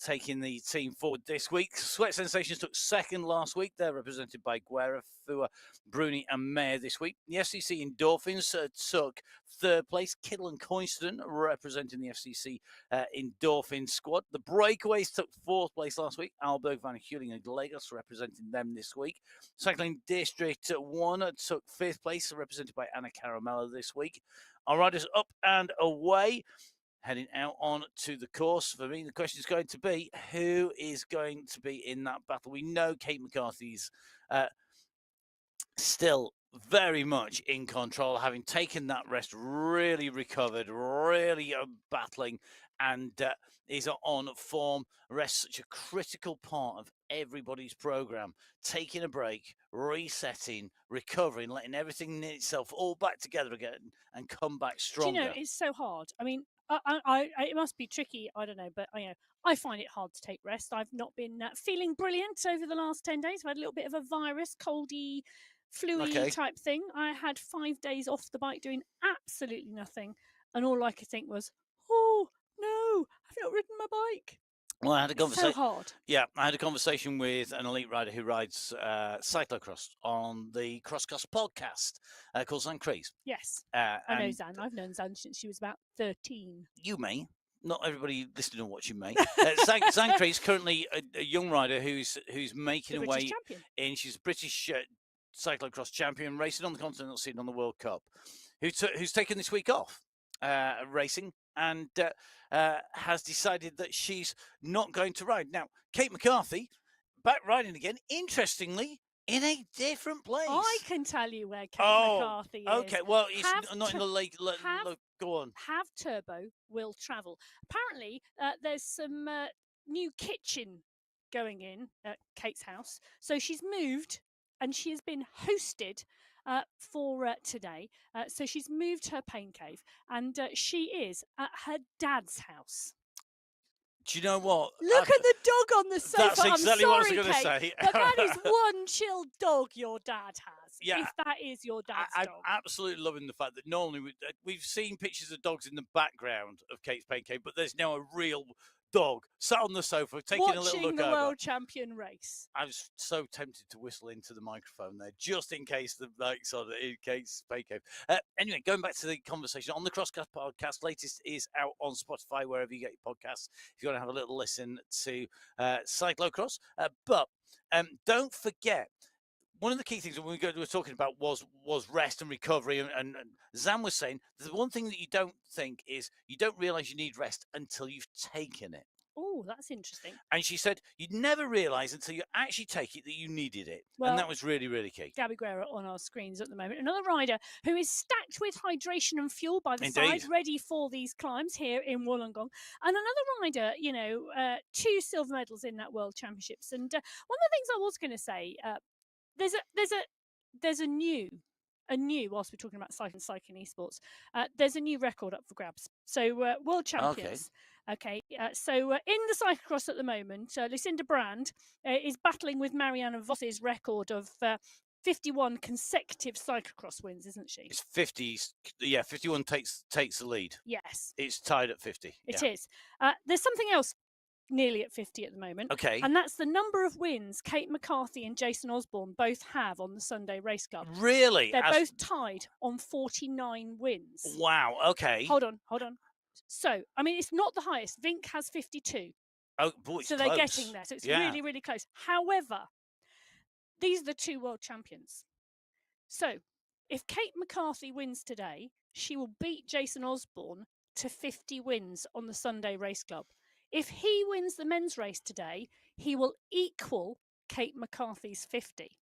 Taking the team forward this week. Sweat Sensations took second last week. They're represented by Guerra, Fua, Bruni, and Mayer this week. The FCC Endorphins took third place. Kittle and Coinston representing the FCC Endorphin squad. The Breakaways took fourth place last week. Alberg, Van Heuling, and Gallegos representing them this week. Cycling District 1 took fifth place, represented by Anna Caramella this week. Our riders up and away, heading out on to the course. For me, the question is going to be, who is going to be in that battle? We know Kate McCarthy's still very much in control, having taken that rest, really recovered, really battling, and is on form. Rest such a critical part of everybody's program. Taking a break, resetting, recovering, letting everything knit itself all back together again, and come back Do you know, stronger. it's so hard. I mean, it must be tricky. I don't know, but I find it hard to take rest. I've not been feeling brilliant over the last 10 days. I've had a little bit of a virus, coldy, flu-y Okay. type thing. I had 5 days off the bike doing absolutely nothing, and all I could think was, "Oh no, I've not ridden my bike." Well, I had a It's so conversation. hard. Yeah, I had a conversation with an elite rider who rides cyclocross on the CrossCross podcast called Zan Crees. Yes, I know And Zan. I've known Zan since she was about 13. you may, not everybody listening and watching may. Zan Crees currently a young rider who's making The a British way champion. in. She's a British cyclocross champion, racing on the continental scene on the World Cup. Who's taken this week off racing and has decided that she's not going to ride. Now, Kate McCarthy, back riding again, interestingly, in a different place. I can tell you where Kate McCarthy is. Okay, well, it's not in the lake. Go on. Have Turbo will travel. Apparently, there's some new kitchen going in at Kate's house. So she's moved and she has been hosted for today. So she's moved her pain cave and she is at her dad's house. Do you know what? Look at the dog on the sofa. That's exactly I'm what I was sorry, going to Kate, say. but that is one chill dog your dad has. Yeah. If that is your dad's I'm dog. absolutely loving the fact that normally we've seen pictures of dogs in the background of Kate's Pain Cave, but there's now a real dog sat on the sofa taking a little Watching look the over. world champion race. I was so tempted to whistle into the microphone there, just in case the mic's on, in case Pain Cave. Anyway, going back to the conversation on the CrossCast podcast, latest is out on Spotify, wherever you get your podcasts. If you want to have a little listen to cyclocross, but don't forget. One of the key things that we were talking about was rest and recovery, and Zan was saying the one thing that you don't think is you don't realise you need rest until you've taken it. Oh, that's interesting. And she said you'd never realise until you actually take it that you needed it, Well, and that was really, really key. Gabby Guerra on our screens at the moment. Another rider who is stacked with hydration and fuel by the Indeed. side, ready for these climbs here in Wollongong. And another rider, 2 silver medals in that World Championships. And one of the things I was going to say, there's a new, whilst we're talking about cycling esports, there's a new record up for grabs. So world champions. Okay. So in the cyclocross at the moment, Lucinda Brand is battling with Marianne Voss's record of 51 consecutive cyclocross wins, isn't she? It's 50. Yeah, 51 takes the lead. Yes. It's tied at 50. It is. There's something else nearly at 50 at the moment. Okay. And that's the number of wins Kate McCarthy and Jason Osborne both have on the Sunday Race Club. Really? They're both tied on 49 wins. Wow. Okay. Hold on. So, I mean, it's not the highest. Vink has 52. Oh, boy, it's so close. They're getting there. So it's really, really close. However, these are the 2 world champions. So if Kate McCarthy wins today, she will beat Jason Osborne to 50 wins on the Sunday Race Club. If he wins the men's race today, he will equal Kate McCarthy's 50.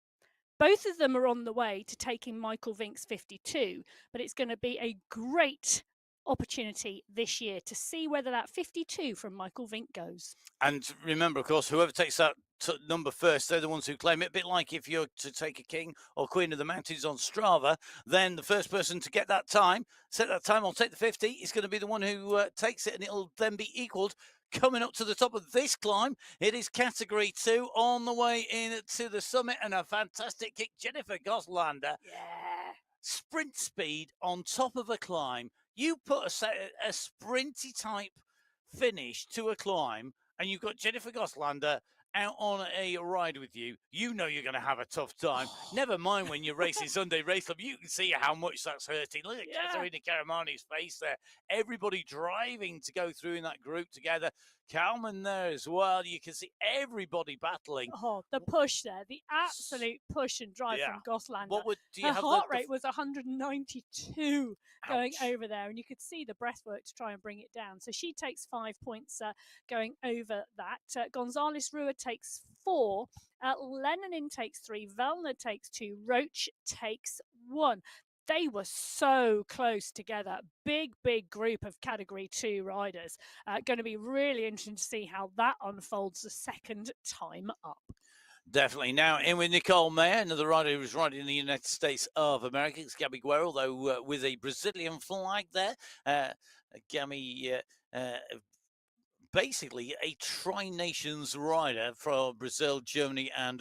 Both of them are on the way to taking Michael Vink's 52, but it's going to be a great opportunity this year to see whether that 52 from Michael Vink goes. And remember, of course, whoever takes that number first, they're the ones who claim it. A bit like if you're to take a king or queen of the mountains on Strava, then the first person to get that time, set that time, I'll take the 50, is going to be the one who takes it, and it'll then be equaled. Coming up to the top of this climb, it is category 2 on the way in to the summit, and a fantastic kick, Jennifer Goslander. Yeah. Sprint speed on top of a climb. You put a sprinty type finish to a climb, and you've got Jennifer Goslander out on a ride with you. You know you're going to have a tough time. Never mind when you're racing Sunday Race Club. You can see how much that's hurting. Look at Katerina Karamani's face there. Everybody driving to go through in that group together. Kalman there as well. You can see everybody battling. Oh, the push there. The absolute push and drive from Goslander. Her heart rate was 192 going over there, and you could see the breathwork to try and bring it down. So she takes 5 points going over that. Gonzalez Rua takes 4. Lenanin takes 3. Vellner takes 2. Roach takes 1. They were so close together. Big group of Category 2 riders. Going to be really interesting to see how that unfolds the second time up. Definitely. Now in with Nicole Mayer, another rider who was riding in the United States of America. It's Gabby Guerrero, though with a Brazilian flag there. Gabby basically a tri-nations rider from Brazil, Germany, and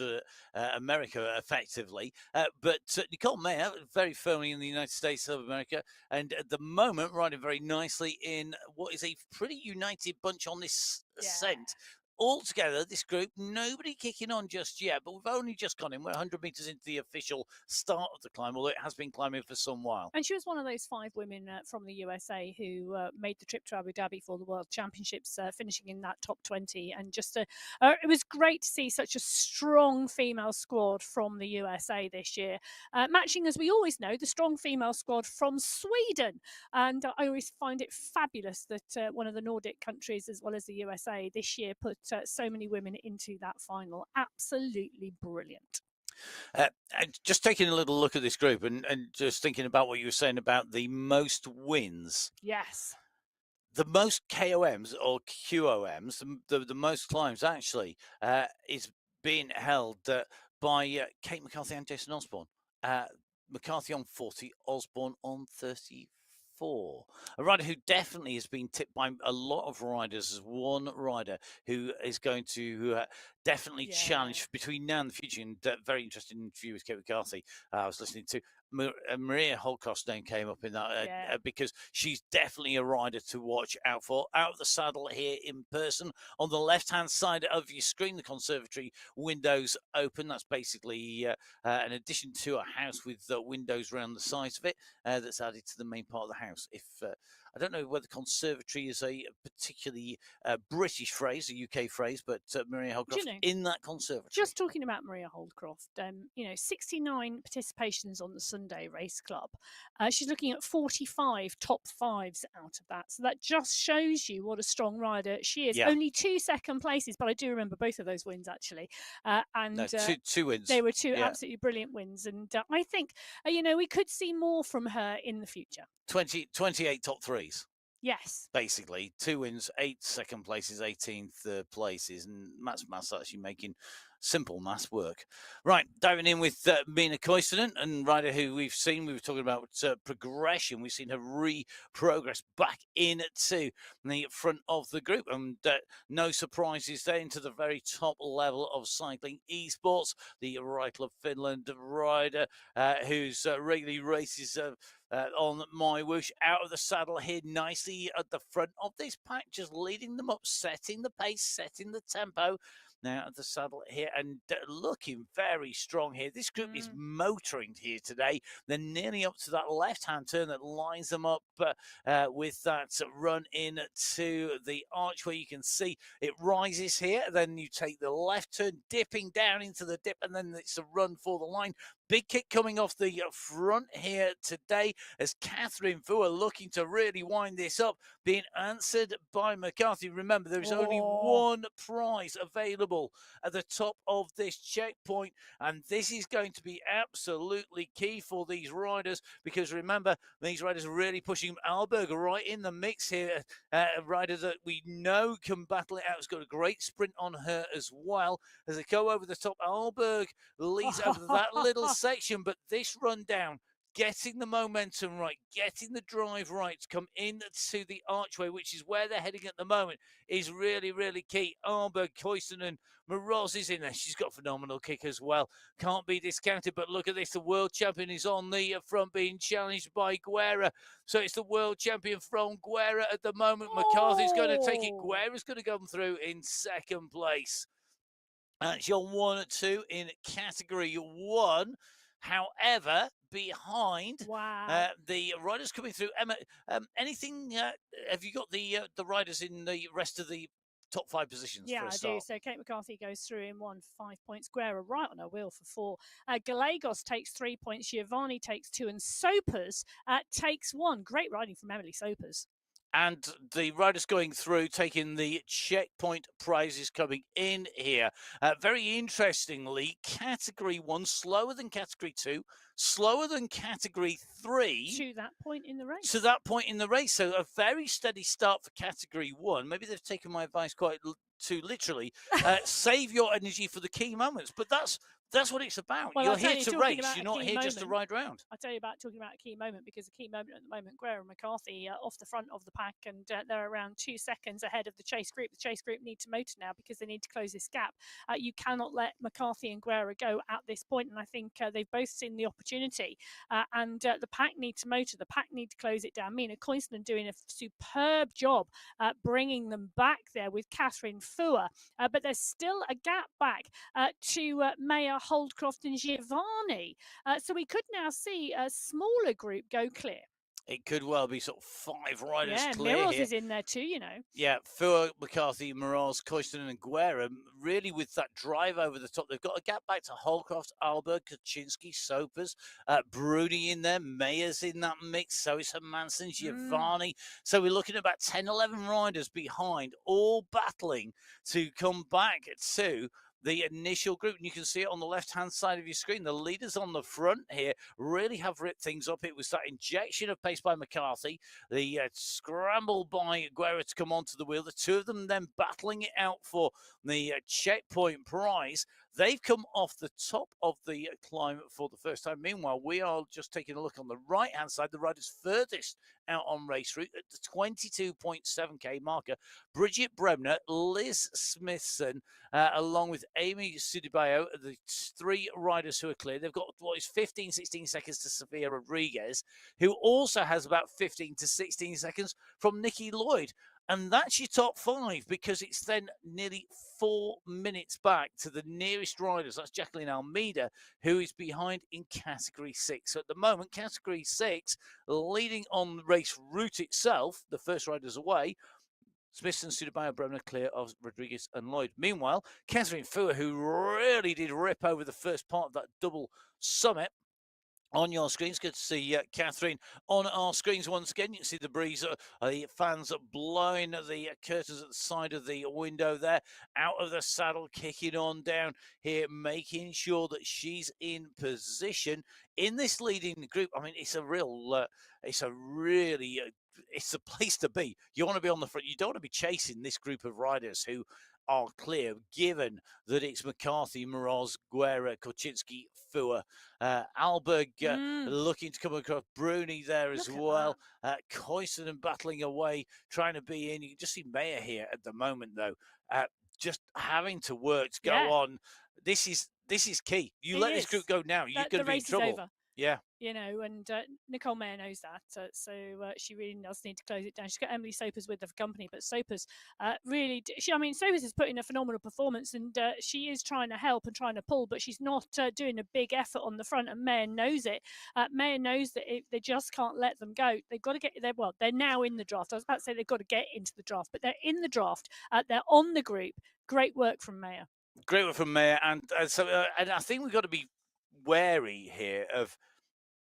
America, effectively. But Nicole Mayer, very firmly in the United States of America, and at the moment riding very nicely in what is a pretty united bunch on this ascent. All together, this group, nobody kicking on just yet, but we've only just gone in. We're 100 meters into the official start of the climb, although it has been climbing for some while. And she was one of those 5 women from the USA who made the trip to Abu Dhabi for the World Championships, finishing in that top 20. And just it was great to see such a strong female squad from the USA this year, matching, as we always know, the strong female squad from Sweden. And I always find it fabulous that one of the Nordic countries, as well as the USA, this year put so many women into that final. Absolutely brilliant. Just taking a little look at this group and just thinking about what you were saying about the most wins. Yes. The most KOMs or QOMs, the most climbs actually, is being held by Kate McCarthy and Jason Osborne. McCarthy on 40, Osborne on 34. A rider who definitely has been tipped by a lot of riders as one rider who is going to definitely challenge between now and the future. And very interesting interview with Kate McCarthy I was listening to. Maria Holcost's name came up in that because she's definitely a rider to watch out for. Out of the saddle here in person on the left-hand side of your screen, the conservatory windows open. That's basically an addition to a house with windows around the sides of it that's added to the main part of the house. If I don't know whether conservatory is a particularly British phrase, a UK phrase, but Maria Holcroft in that conservatory. Just talking about Maria Holdcroft, 69 participations on the Sunday Race Club. She's looking at 45 top 5s out of that. So that just shows you what a strong rider she is. Only 2 second places, but I do remember both of those wins, actually. Two wins. They were 2 absolutely brilliant wins. And I think, we could see more from her in the future. 28 top 3s. Yes. Basically, 2 wins, 8 second places, 18 third places, and maths actually making simple maths work. Right, diving in with Mina Koivunen, and rider who we were talking about progression. We've seen her progress back into the front of the group, and no surprises there into the very top level of cycling esports. The Ride Club Finland rider who's regularly races on MyWhoosh, out of the saddle here nicely at the front of this pack, just leading them up, setting the pace, setting the tempo. Now at the saddle here and looking very strong here. This group is motoring here today. They're nearly up to that left-hand turn that lines them up with that run into the archway. You can see it rises here. Then you take the left turn, dipping down into the dip, and then it's a run for the line. Big kick coming off the front here today as Catherine Fua looking to really wind this up, being answered by McCarthy. Remember, there is only one prize available at the top of this checkpoint, and this is going to be absolutely key for these riders because remember, these riders are really pushing Alberg right in the mix here. A rider that we know can battle it out. Has got a great sprint on her as well. As they go over the top, Alberg leads over that little section, but this rundown, getting the momentum right, getting the drive right to come into the archway, which is where they're heading at the moment, is really, really key. Alberg, Koivunen, Moroz is in there. She's got a phenomenal kick as well. Can't be discounted, but look at this. The world champion is on the front being challenged by Guerra. So it's the world champion from Guerra at the moment. McCarthy's going to take it. Guerra's going to come through in second place. She's on 1 and 2 in category 1. However, behind the riders coming through. Emma, anything? Have you got the riders in the rest of the top 5 positions? Yeah, I do. So Kate McCarthy goes through in 1 for 5 points. Guerra right on her wheel for 4. Gallegos takes 3 points. Giovanni takes 2, and Sopers takes 1. Great riding from Emily Sopers. And the riders going through, taking the checkpoint prizes coming in here. Very interestingly, category 1, slower than category 2. slower than Category 3. To that point in the race. To that point in the race. So a very steady start for Category 1. Maybe they've taken my advice quite too literally. Save your energy for the key moments. But that's what it's about. Well, You're here to race. You're not here just to ride around. I'll tell you about talking about a key moment, because the key moment at the moment, Guerra and McCarthy off the front of the pack, and they're around 2 seconds ahead of the chase group. The chase group need to motor now because they need to close this gap. You cannot let McCarthy and Guerra go at this point, and I think they've both seen the opportunity. And the pack need to motor. The pack need to close it down. Mina Coiston doing a superb job bringing them back there with Catherine Fua. But there's still a gap back to Maya, Holdcroft and Giovanni. So we could now see a smaller group go clear. It could well be sort of 5 riders yeah, clear Miros here. is in there too, you know. Yeah, Fua, McCarthy, Moroz, Coiston and Guerra, really with that drive over the top. They've got a gap back to Holcroft, Alberg, Kaczynski, Sopers, Bruni in there, Mayer's in that mix, so is Hermansen, Giovanni. So we're looking at about 10, 11 riders behind, all battling to come back to the initial group, and you can see it on the left-hand side of your screen. The leaders on the front here really have ripped things up. It was that injection of pace by McCarthy, the scramble by Guerra to come onto the wheel, the two of them then battling it out for the checkpoint prize. They've come off the top of the climb for the first time. Meanwhile, we are just taking a look on the right-hand side. The riders furthest out on race route at the 22.7k marker. Bridget Bremner, Liz Smithson, along with Amy Sudibayo, the 3 riders who are clear. They've got what is 15, 16 seconds to Sofia Rodriguez, who also has about 15 to 16 seconds from Nikki Lloyd. And that's your top 5, because it's then nearly 4 minutes back to the nearest riders. That's Jacqueline Almeida, who is behind in Category 6. So at the moment, Category 6 leading on the race route itself. The first riders away. Smithson, Sudabayo, Bremner clear of Rodriguez and Lloyd. Meanwhile, Catherine Fua, who really did rip over the first part of that double summit, on your screens. Good to see Catherine on our screens once again. You can see the breeze, the fans blowing the curtains at the side of the window there, out of the saddle, kicking on down here, making sure that she's in position in this leading group. I mean, it's a really, it's a place to be. You want to be on the front. You don't want to be chasing this group of riders who are clear, given that it's McCarthy, Moroz, Guerra, Kaczynski, Fua, Alberg looking to come across, Bruni there as well, Coiston and battling away, trying to be in. You can just see Mayer here at the moment, though, just having to work to go on. This is key. You let this group go now, you're going to be in trouble. Over. Yeah. You know, and Nicole Mayer knows that, so she really does need to close it down. She's got Emily Sopers with the company, but Sopers really, Sopers is putting a phenomenal performance, and she is trying to help and trying to pull, but she's not doing a big effort on the front, and Mayer knows it. Mayer knows that they just can't let them go. They've got to get there. Well, they're now in the draft. I was about to say they've got to get into the draft, but they're in the draft. They're on the group. Great work from Mayer. Great work from Mayer, and and I think we've got to be wary here of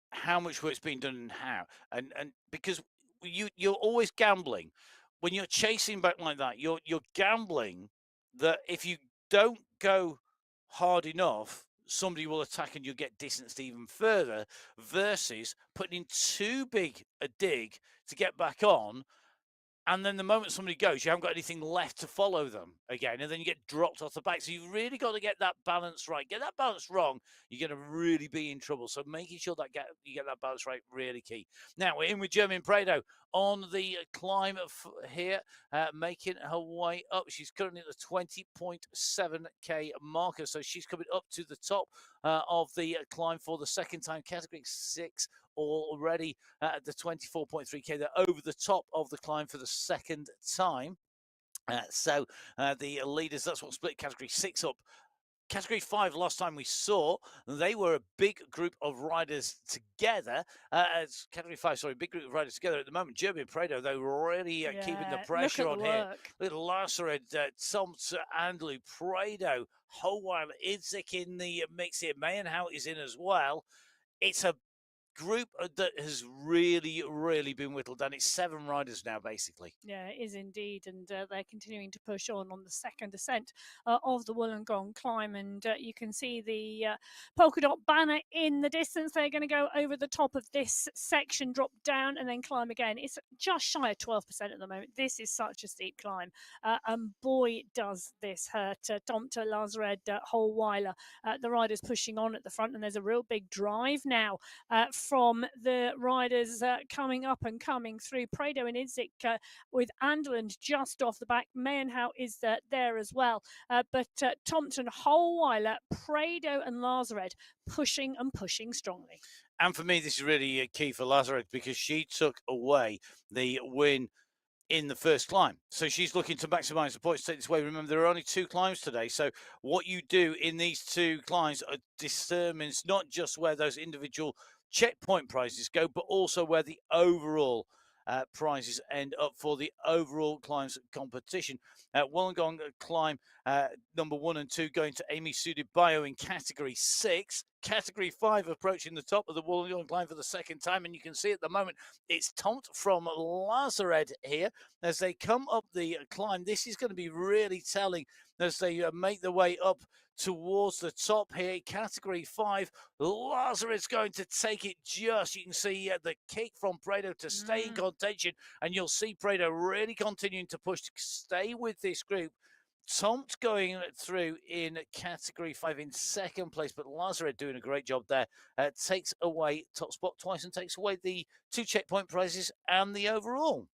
how much work's being done and how, and because you're always gambling when you're chasing back like that. You're gambling that if you don't go hard enough, somebody will attack and you'll get distanced even further, versus putting in too big a dig to get back on. And then the moment somebody goes, you haven't got anything left to follow them again, and then you get dropped off the back. So you've really got to get that balance right. Get that balance wrong, you're going to really be in trouble. So making sure that you get that balance right, really key. Now we're in with German Prado on the climb here, making her way up. She's currently at the 20.7k marker, so she's coming up to the top of the climb for the second time. Category 6 already at the 24.3k. They're over the top of the climb for the second time. So the leaders, that's what split Category 6 up. Category 5, last time we saw, they were a big group of riders together. Category 5, sorry, big group of riders together. At the moment, German Prado, though, really keeping the pressure on here. Little Larsered, Thompson, Andrew, Prado, Howell, Idzik in the mix here. Mayenhout is in as well. It's a group that has really been whittled down. It's 7 riders now, basically. Yeah, it is indeed, and they're continuing to push on the second ascent of the Wollongong climb, and you can see the polka dot banner in the distance. They're going to go over the top of this section, drop down, and then climb again. It's just shy of 12% at the moment. This is such a steep climb, and boy, does this hurt. Tomte, Lazared, Holweiler, the riders pushing on at the front, and there's a real big drive now from the riders coming up and coming through. Prado and Idzik with Anderland just off the back. Mayenhout is there as well. But Thompson, Holweiler, Prado and Lazared pushing and pushing strongly. And for me, this is really key for Lazared because she took away the win in the first climb. So she's looking to maximise the points, take this away. Remember, there are only 2 climbs today. So what you do in these 2 climbs determines not just where those individual checkpoint prizes go, but also where the overall prizes end up for the overall climbs competition. Wollongong climb number 1 and 2 going to Amy Sudibayo in category 6. Category 5 approaching the top of the Wollongong climb for the second time, and you can see at the moment it's Tomt from Lazared here as they come up the climb. This is going to be really telling as they make their way up towards the top here. Category 5, Lazared's going to take it just. You can see the kick from Prado to stay in contention, and you'll see Prado really continuing to push to stay with this group. Tomt going through in category 5 in second place, but Lazared doing a great job there. Takes away top spot twice and takes away the 2 checkpoint prizes and the overall.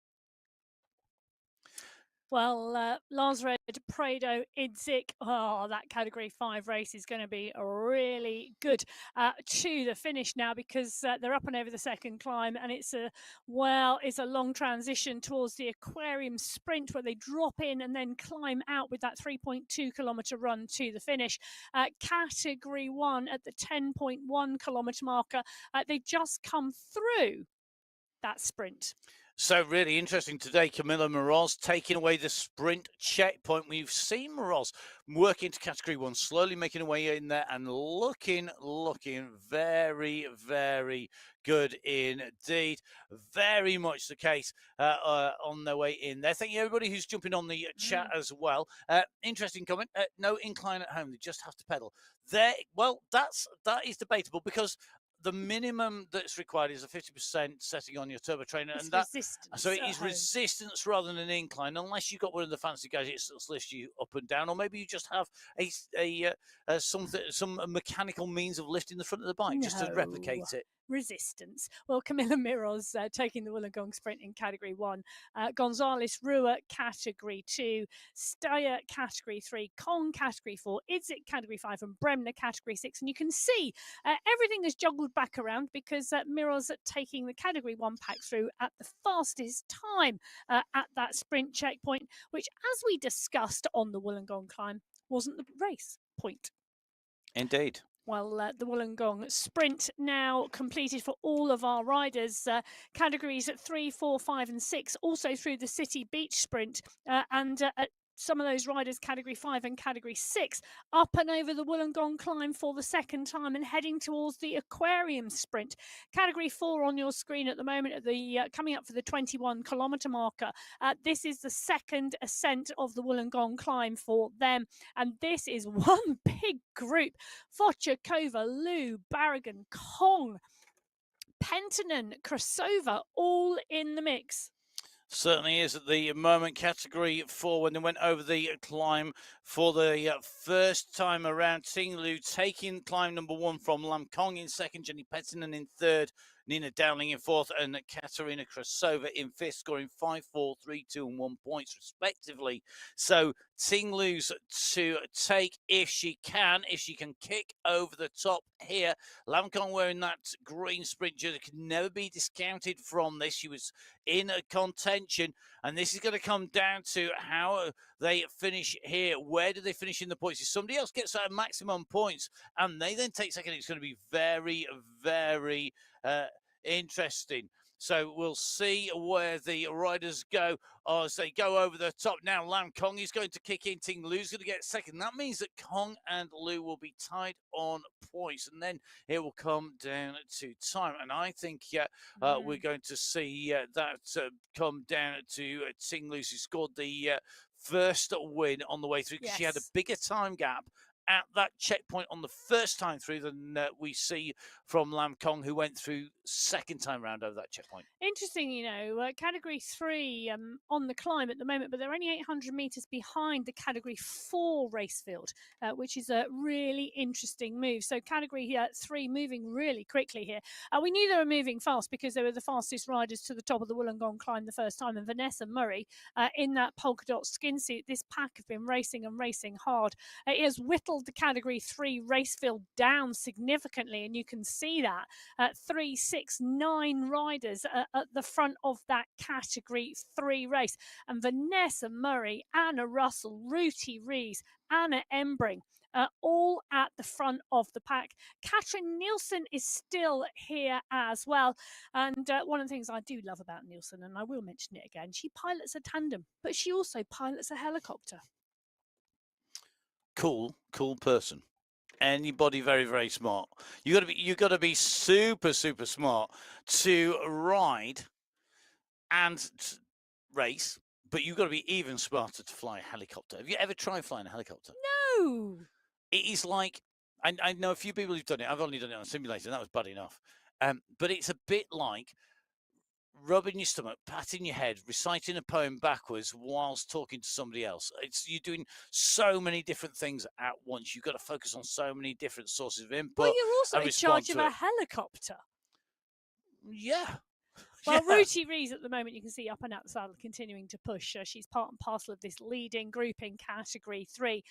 Well, Lazared, Prado, Idzik, that category 5 race is going to be really good to the finish now because they're up and over the second climb, and it's a long transition towards the aquarium sprint where they drop in and then climb out with that 3.2 kilometre run to the finish. Category 1 at the 10.1 kilometre marker, they've just come through that sprint. So really interesting today, Camilla Moroz taking away the sprint checkpoint. We've seen Moroz work into category 1, slowly making her way in there and looking very, very good indeed. Very much the case on their way in there. Thank you everybody who's jumping on the chat as well. Interesting comment. No incline at home. They just have to pedal. Well, that is debatable because the minimum that's required is a 50% setting on your turbo trainer, it's and that resistance so it is home. resistance rather than an incline, unless you've got one of the fancy gadgets that lifts you up and down, or maybe you just have some mechanical means of lifting the front of the bike just to replicate it. Resistance. Well, Camilla Miros taking the Wollongong sprint in category 1, Gonzalez Rua category 2, Steyer category 3, Kong category 4, Idzik category 5, and Bremner category 6. And you can see everything is juggled back around because Miros taking the category 1 pack through at the fastest time at that sprint checkpoint, which, as we discussed on the Wollongong climb, wasn't the race point. Indeed. Well, the Wollongong sprint now completed for all of our riders. Categories 3, 4, 5 and 6 also through the City Beach sprint. And some of those riders, category 5 and category 6, up and over the Wollongong climb for the second time and heading towards the aquarium sprint. Category 4 on your screen at the moment, at the coming up for the 21 kilometre marker. This is the second ascent of the Wollongong climb for them. And this is one big group. Fochakova, Liu, Barragan, Kong, Penttinen, Krasova, all in the mix. Certainly is at the moment. Category 4, when they went over the climb for the first time around, Ting Liu taking climb number 1 from Lam Kong in second, Jenny Penttinen in third, Nina Dowling in fourth, and Katerina Krasova in fifth, scoring 5, 4, 3, 2, and 1 points respectively. So Ting Liu's to take if she can kick over the top here. Lam Kong wearing that green sprint jersey can never be discounted from this. She was in a contention, and this is going to come down to how they finish here. Where do they finish in the points? If somebody else gets that maximum points and they then take second, it's going to be very, very interesting. So we'll see where the riders go as they go over the top. Now Lam Kong is going to kick in. Ting Lu's going to get second. That means that Kong and Lu will be tied on points. And then it will come down to time. And I think we're going to see that come down to Ting Lu, who scored the first win on the way through because she had a bigger time gap at that checkpoint on the first time through than we see from Lam Kong, who went through second time round over that checkpoint. Interesting, category 3 on the climb at the moment, but they're only 800 metres behind the category 4 race field, which is a really interesting move. So category 3 moving really quickly here. We knew they were moving fast because they were the fastest riders to the top of the Wollongong climb the first time, and Vanessa Murray in that polka dot skin suit. This pack have been racing and racing hard. It has whittled the category 3 race field down significantly, and you can see that 3, 6, 9 riders at the front of that category 3 race. And Vanessa Murray, Anna Russell, Ruti Rees, Anna Embring, all at the front of the pack. Katrin Nielsen is still here as well. And one of the things I do love about Nielsen, and I will mention it again, she pilots a tandem, but she also pilots a helicopter. Cool person. Anybody very, very smart. You got to be super, super smart to ride and race, but you've got to be even smarter to fly a helicopter. Have you ever tried flying a helicopter? No. It is like, I know a few people who've done it. I've only done it on a simulator, and that was bad enough. But it's a bit like rubbing your stomach, patting your head, reciting a poem backwards whilst talking to somebody else. You're doing so many different things at once. You've got to focus on so many different sources of input. Well, you're also in charge of a helicopter. Yeah. Well, Ruti Rees at the moment, you can see up and out the saddle continuing to push. She's part and parcel of this leading group in category 3.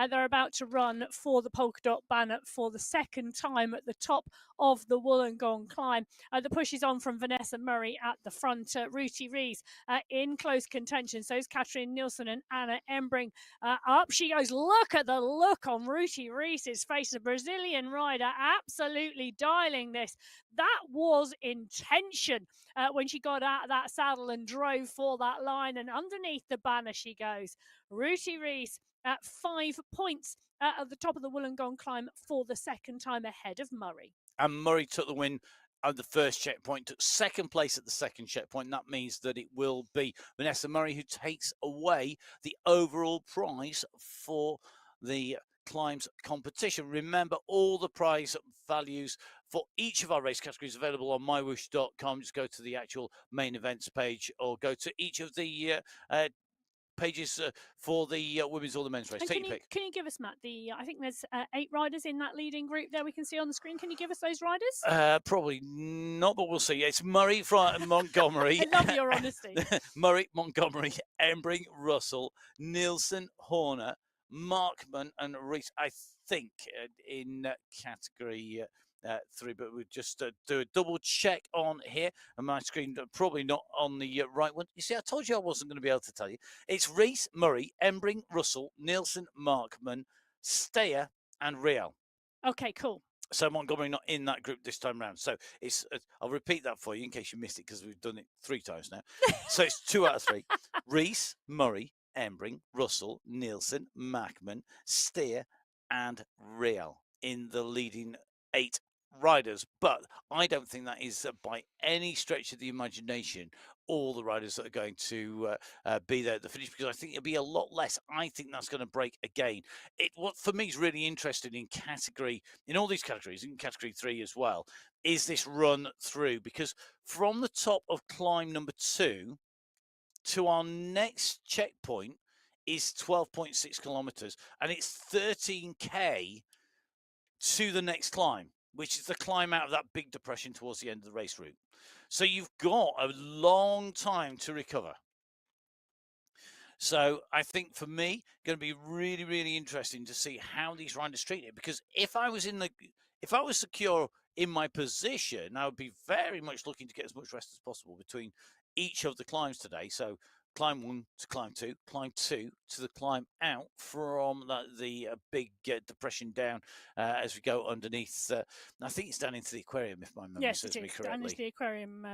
They're about to run for the polka dot banner for the second time at the top of the Wollongong climb. The push is on from Vanessa Murray at the front. Ruti Rees in close contention. So is Katrin Nielsen and Anna Embring. Up she goes. Look at the look on Ruti Rees' face. A Brazilian rider absolutely dialing this. That was intention. When she got out of that saddle and drove for that line, and underneath the banner she goes. Ruti Rees at 5 points at the top of the Wollongong climb for the second time ahead of Murray. And Murray took the win at the first checkpoint, took second place at the second checkpoint. That means that it will be Vanessa Murray who takes away the overall prize for the climbs competition. Remember, all the prize values for each of our race categories available on MyWhoosh.com. Just go to the actual main events page or go to each of the pages for the women's or the men's race. And Take your pick. Can you give us, Matt, I think there's 8 riders in that leading group there we can see on the screen. Can you give us those riders? Probably not, but we'll see. It's Murray from Montgomery. I love your honesty. Murray, Montgomery, Embring, Russell, Nielsen, Horner, Markman, and Rees, I think, in category 3, but we'll just do a double check on here. And my screen probably not on the right one. You see, I told you I wasn't going to be able to tell you. It's Rees, Murray, Embring, Russell, Nielsen, Markman, Steyer, and Riel. Okay, cool. So Montgomery not in that group this time round. So it's I'll repeat that for you in case you missed it because we've done it 3 times now. So it's 2 out of 3. Rees, Murray, Embring, Russell, Nielsen, Markman, Steer, and Riel in the leading 8 riders. But I don't think that is by any stretch of the imagination all the riders that are going to be there at the finish, because I think it'll be a lot less. I think that's going to break again. What for me is really interesting in all these categories, in category 3 as well, is this run through, because from the top of climb number 2 to our next checkpoint is 12.6 kilometers, and it's 13k to the next climb, which is the climb out of that big depression towards the end of the race route. So you've got a long time to recover. So I think for me, going to be really, really interesting to see how these riders treat it. Because if I was secure in my position, I would be very much looking to get as much rest as possible between each of the climbs today. So climb 1 to climb 2 to the climb out from the big depression down as we go underneath. I think it's down into the aquarium, if my memory serves me correctly. Down into the aquarium.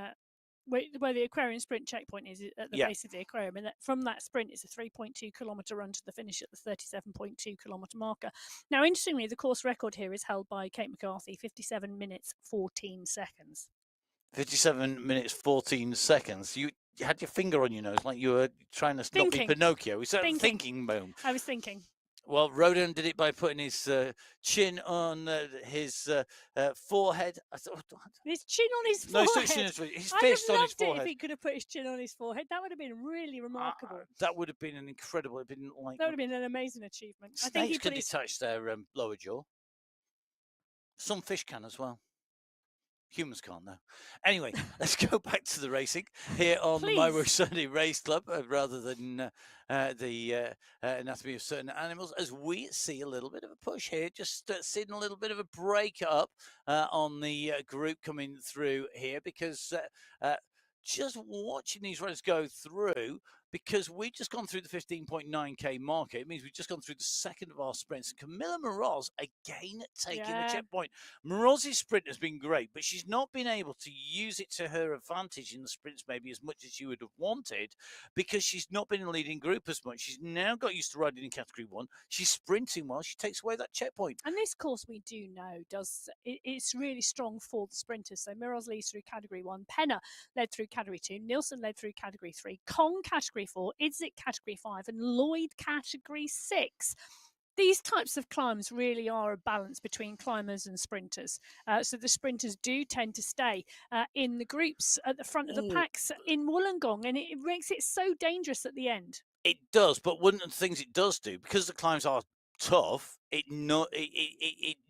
where the aquarium sprint checkpoint is at the Yeah. base of the aquarium, and from that sprint it's a 3.2 kilometre run to the finish at the 37.2 kilometre marker. Now, interestingly, the course record here is held by Kate McCarthy, 57 minutes 14 seconds. 57 minutes 14 seconds. You had your finger on your nose like you were trying to not be Pinocchio. Is that a thinking moment? I was thinking. Well, Rodan did it by putting his chin on his forehead. His chin on his forehead. No, his fist on his forehead. If he could have put his chin on his forehead, that would have been really remarkable. That would have been an incredible. That would have been an amazing achievement. Snakes, I think he could detach their lower jaw. Some fish can as well. Humans can't, though. Anyway, let's go back to the racing here on the MyWhoosh Sunday Race Club, rather than the anatomy of certain animals, as we see a little bit of a push here, just seeing a little bit of a break up on the group coming through here, because just watching these runners go through, because we've just gone through the 15.9k marker. It means we've just gone through the second of our sprints. Camilla Moroz again taking the checkpoint. Moroz's sprint has been great, but she's not been able to use it to her advantage in the sprints maybe as much as she would have wanted, because she's not been in the leading group as much. She's now got used to riding in category 1. She's sprinting well. She takes away that checkpoint. And this course, we do know, it's really strong for the sprinters. So Moroz leads through category 1. Penna led through category 2. Nielsen led through category 3. Kong category 4. Idzik category 5. And Lloyd category 6. These types of climbs really are a balance between climbers and sprinters. So the sprinters do tend to stay in the groups at the front of the packs in Wollongong, and it makes it so dangerous at the end. It does, but one of the things it does do, because the climbs are tough, it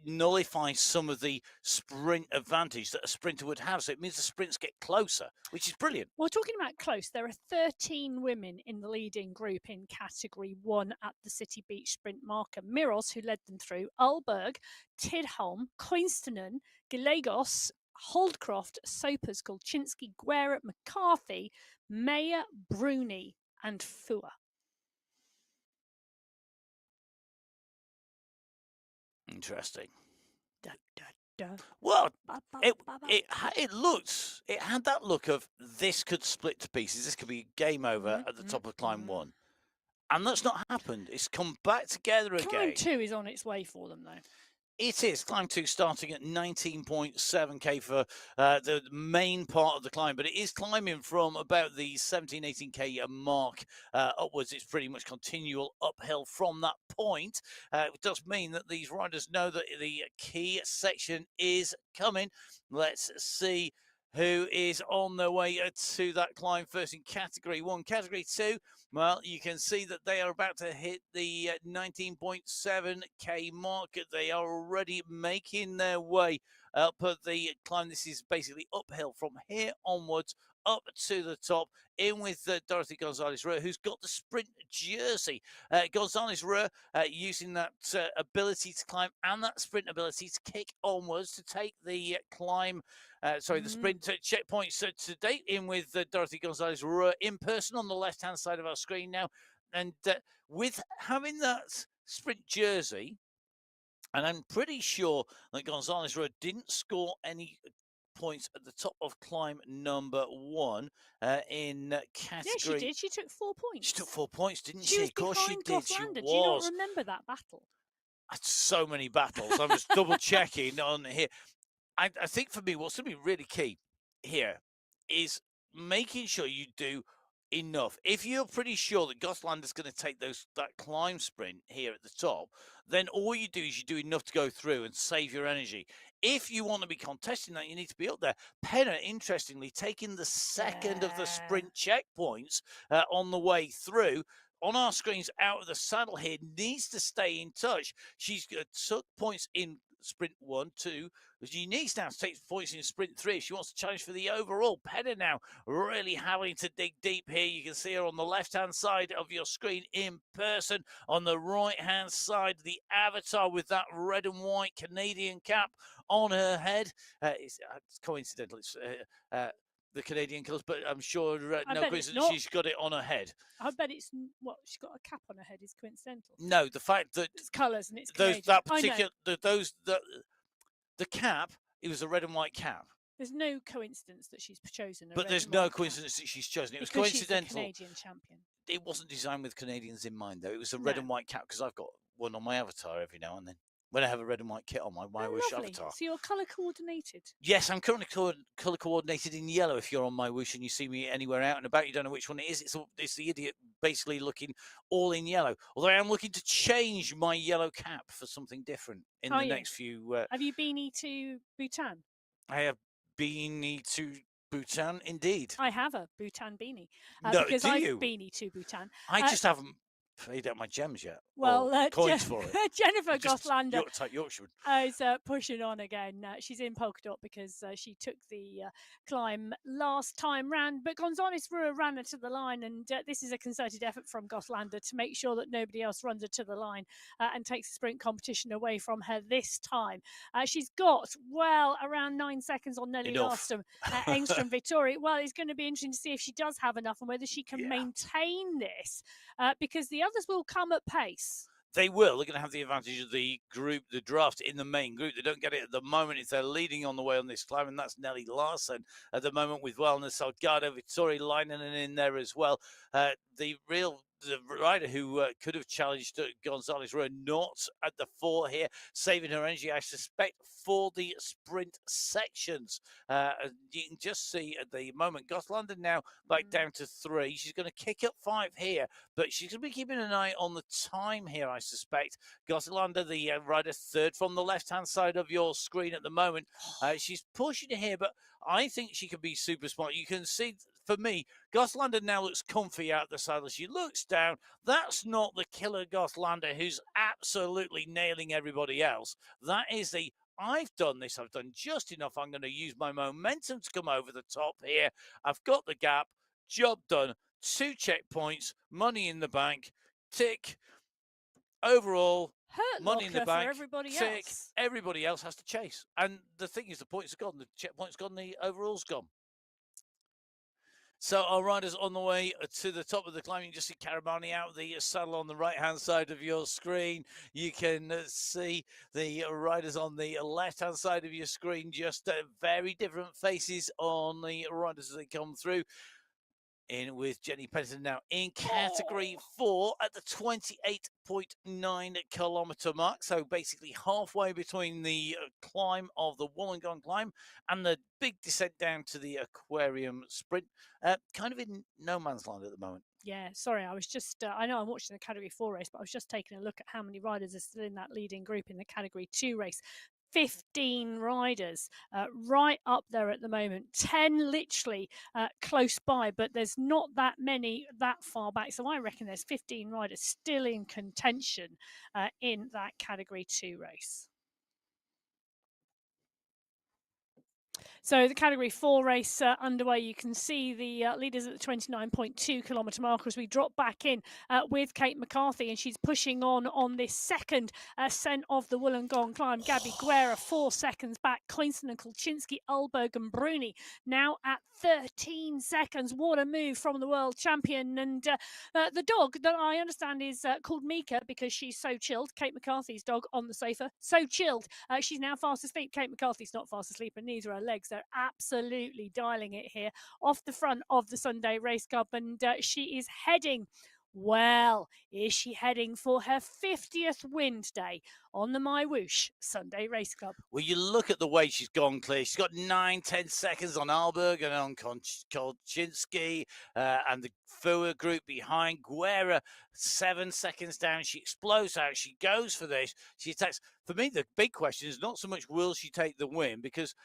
nullifies some of the sprint advantage that a sprinter would have. So it means the sprints get closer, which is brilliant. Well, talking about close, there are 13 women in the leading group in category 1 at the City Beach sprint marker. Miros, who led them through, Ulberg, Tidholm, Koinstonen, Gallegos, Holdcroft, Sopers, Kolchinsky, Guerra, McCarthy, Mayer, Bruni, and Fua. Interesting. Da, da, da. Well, it had that look of this could split to pieces. This could be game over at the top of climb 1. And that's not happened. It's come back together again. Climb 2 is on its way for them, though. It is. Climb 2 starting at 19.7k for the main part of the climb, but it is climbing from about the 17, 18k mark upwards. It's pretty much continual uphill from that point. It does mean that these riders know that the key section is coming. Let's see who is on their way to that climb first in category 1. Category 2, well, you can see that they are about to hit the 19.7k mark. They are already making their way up the climb. This is basically uphill from here onwards up to the top, in with Dorothy Gonzalez-Rur, who's got the sprint jersey. Gonzalez-Rur using that ability to climb and that sprint ability to kick onwards to take the climb, the sprint checkpoints to date, in with Dorothy Gonzalez-Rur in person on the left-hand side of our screen now. And with having that sprint jersey, and I'm pretty sure that Gonzalez-Rur didn't score any points at the top of climb number 1 in category. Yeah, she did. She took 4 points. She took 4 points, didn't she? She was of course she did. She was. Do you not remember that battle? So many battles. I was double checking on here. I think for me, what's going to be really key here is making sure you do enough. If you're pretty sure that Gotland is going to take that climb sprint here at the top, then all you do is you do enough to go through and save your energy. If you want to be contesting that, you need to be up there. Penna, interestingly, taking the second of the sprint checkpoints on the way through. On our screens, out of the saddle here, needs to stay in touch. She's took points in sprint 1, 2. She needs now to take points in sprint 3 if she wants to challenge for the overall. Penna now really having to dig deep here. You can see her on the left-hand side of your screen in person. On the right-hand side, the avatar with that red and white Canadian cap on her head. It's coincidental. It's the Canadian colours, but I'm sure no coincidence she's got it on her head. I bet it's what she's got a cap on her head is coincidental. No, the fact that it's colours and it's the cap, it was a red and white cap. There's no coincidence that she's chosen a But red there's and no white cap coincidence that she's chosen. It was because she's the coincidental. Canadian champion. It wasn't designed with Canadians in mind, though. It was a No. red and white cap because I've got one on my avatar every now and then. When I have a red and white kit on my Oh, MyWhoosh lovely. avatar. So you're colour coordinated. Yes, I'm currently colour coordinated in yellow. If you're on MyWhoosh and you see me anywhere out and about, you don't know which one it is. It's the idiot basically looking all in yellow. Although I am looking to change my yellow cap for something different in the next few. Have you been to Bhutan? I have beanie to Bhutan, indeed. I have a Bhutan beanie No, because do I've you? beanie to Bhutan. I just haven't paid out my gems yet. Well, or coins for it. Jennifer Just Gothlander type Yorkshireman. is pushing on again. She's in polka dot because she took the climb last time round, but Gonzalez ran her to the line, and this is a concerted effort from Gothlander to make sure that nobody else runs her to the line and takes the sprint competition away from her this time. She's got, well, around 9 seconds on Nelly Larstrom, Engstrom Vittori. Well, it's going to be interesting to see if she does have enough and whether she can maintain this because the others will come at pace. They will. They're going to have the advantage of the group, the draft in the main group. They don't get it at the moment if they're leading on the way on this climb, and that's Nelly Larsen at the moment with Wellness Salgado, Vittori Leinen in there as well. The rider who could have challenged Gonzalez were not at the fore here, saving her energy, I suspect, for the sprint sections. You can just see at the moment, Gothlander now back down to 3. She's going to kick up 5 here, but she's going to be keeping an eye on the time here, I suspect. Gothlander, the rider, 3rd from the left-hand side of your screen at the moment. She's pushing here, but I think she can be super smart. You can see, for me, Gothlander now looks comfy out the saddle. She looks down. That's not the killer Gothlander who's absolutely nailing everybody else. That is the, I've done this. I've done just enough. I'm going to use my momentum to come over the top here. I've got the gap. Job done. 2 checkpoints. Money in the bank. Tick. Overall, Hurt money in the bank. For everybody tick. else. Everybody else has to chase. And the thing is, the points are gone. The checkpoint's gone. The overall's gone. So our riders on the way to the top of the climb. You can just see Caramani out the saddle on the right-hand side of your screen. You can see the riders on the left-hand side of your screen. Just very different faces on the riders as they come through. In with Jenny Pennington now in category 4 at the 28.9 kilometre mark. So basically halfway between the climb of the Wollongong climb and the big descent down to the aquarium sprint. Kind of in no man's land at the moment. Yeah, sorry, I was just, I know I'm watching the Category 4 race, but I was just taking a look at how many riders are still in that leading group in the Category 2 race. 15 riders right up there at the moment, 10 literally close by, but there's not that many that far back. So I reckon there's 15 riders still in contention in that Category 2 race. So the Category 4 race underway. You can see the leaders at the 29.2 kilometre mark as we drop back in with Kate McCarthy, and she's pushing on this second ascent of the Wollongong climb. Gabby Guerra 4 seconds back. Kleinson and Kulczynski, Ulberg and Bruni now at 13 seconds. What a move from the world champion. And the dog that I understand is called Mika because she's so chilled. Kate McCarthy's dog on the sofa, so chilled. She's now fast asleep. Kate McCarthy's not fast asleep, and neither are her legs. They're absolutely dialing it here off the front of the Sunday Race Club, and she is heading. Well, is she heading for her 50th win today on the MyWhoosh Sunday Race Club? Well, you look at the way she's gone clear. She's got 9-10 seconds on Alberg and on Kolczynski and the Fua group behind. Guerra, 7 seconds down. She explodes out. She goes for this. She attacks. For me, the big question is not so much will she take the win, because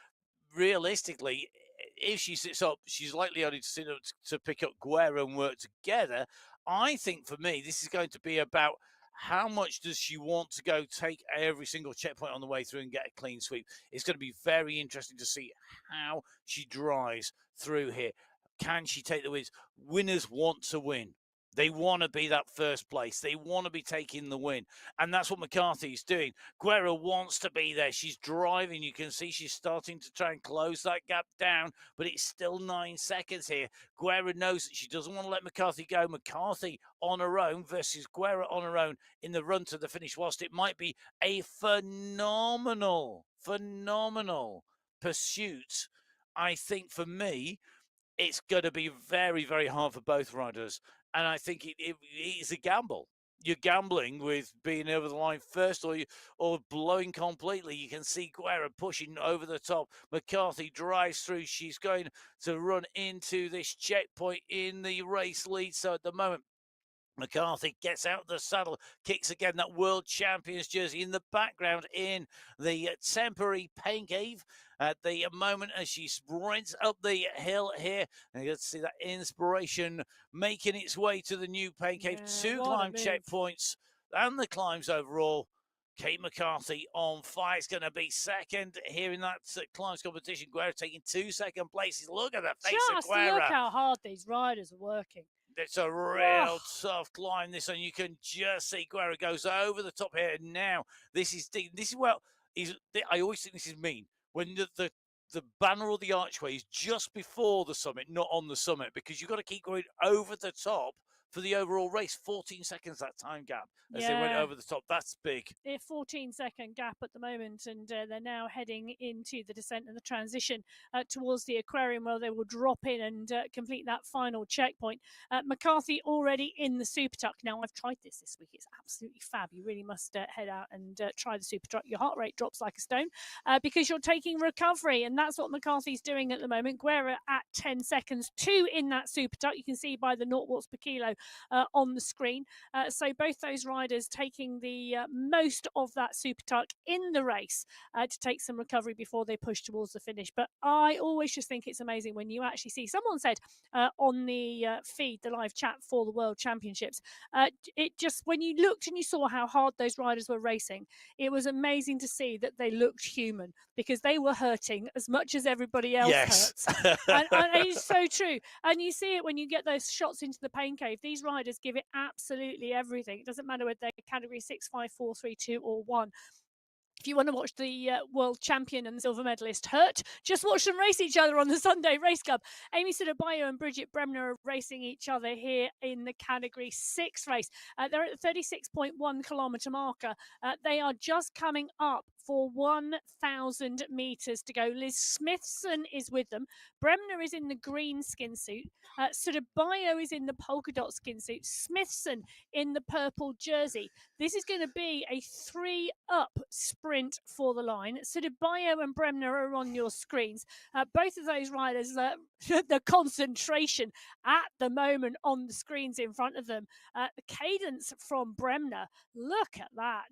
realistically, if she sits up, she's likely only to sit up to pick up Guerra and work together. I think for me, this is going to be about how much does she want to go take every single checkpoint on the way through and get a clean sweep. It's going to be very interesting to see how she drives through here. Can she take the wins? Winners want to win. They want to be that first place. They want to be taking the win. And that's what McCarthy's doing. Guerra wants to be there. She's driving. You can see she's starting to try and close that gap down, but it's still 9 seconds here. Guerra knows that she doesn't want to let McCarthy go. McCarthy on her own versus Guerra on her own in the run to the finish, whilst it might be a phenomenal pursuit I think for me, it's going to be very, very hard for both riders. And I think it's a gamble. You're gambling with being over the line first, or blowing completely. You can see Guerra pushing over the top. McCarthy drives through. She's going to run into this checkpoint in the race lead. So at the moment, McCarthy gets out of the saddle, kicks again that world champions jersey in the background in the temporary pain cave at the moment as she sprints up the hill here. And you can see that inspiration making its way to the new pain cave. Two climb checkpoints and the climbs overall. Kate McCarthy on fire. It's going to be second here in that climbs competition. Guerra taking 2 second places. Look at the face of Guerra. Look how hard these riders are working. It's a real tough climb, this, and you can just see Guerra goes over the top here. Now, this is well, I always think this is mean. When the banner or the archway is just before the summit, not on the summit, because you've got to keep going over the top for the overall race. 14 seconds, that time gap, as they went over the top. That's big. A 14-second gap at the moment, and they're now heading into the descent and the transition towards the aquarium, where they will drop in and complete that final checkpoint. McCarthy already in the Super Tuck. Now, I've tried this week. It's absolutely fab. You really must head out and try the Super Tuck. Your heart rate drops like a stone because you're taking recovery, and that's what McCarthy's doing at the moment. Guerra at 10 seconds, 2 in that Super Tuck. You can see by the 0 watts per kilo on the screen. So both those riders taking the most of that Super Tuck in the race to take some recovery before they push towards the finish. But I always just think it's amazing when you actually see, someone said on the feed, the live chat for the World Championships, it just, when you looked and you saw how hard those riders were racing, it was amazing to see that they looked human, because they were hurting as much as everybody else hurts. and it's so true. And you see it when you get those shots into the pain cave. These riders give it absolutely everything. It doesn't matter whether they're category 6, 5, 4, 3, 2 or 1. If you want to watch the world champion and the silver medalist hurt, just watch them race each other on the Sunday Race Club. Amy Sudabayo and Bridget Bremner are racing each other here in the category 6 race. They're at the 36.1 kilometre marker. They are just coming up for 1,000 metres to go. Liz Smithson is with them. Bremner is in the green skin suit. Sudabayo is in the polka dot skin suit. Smithson in the purple jersey. This is going to be a 3-up sprint for the line. Sudabayo and Bremner are on your screens. Both of those riders, the concentration at the moment on the screens in front of them. The cadence from Bremner, look at that.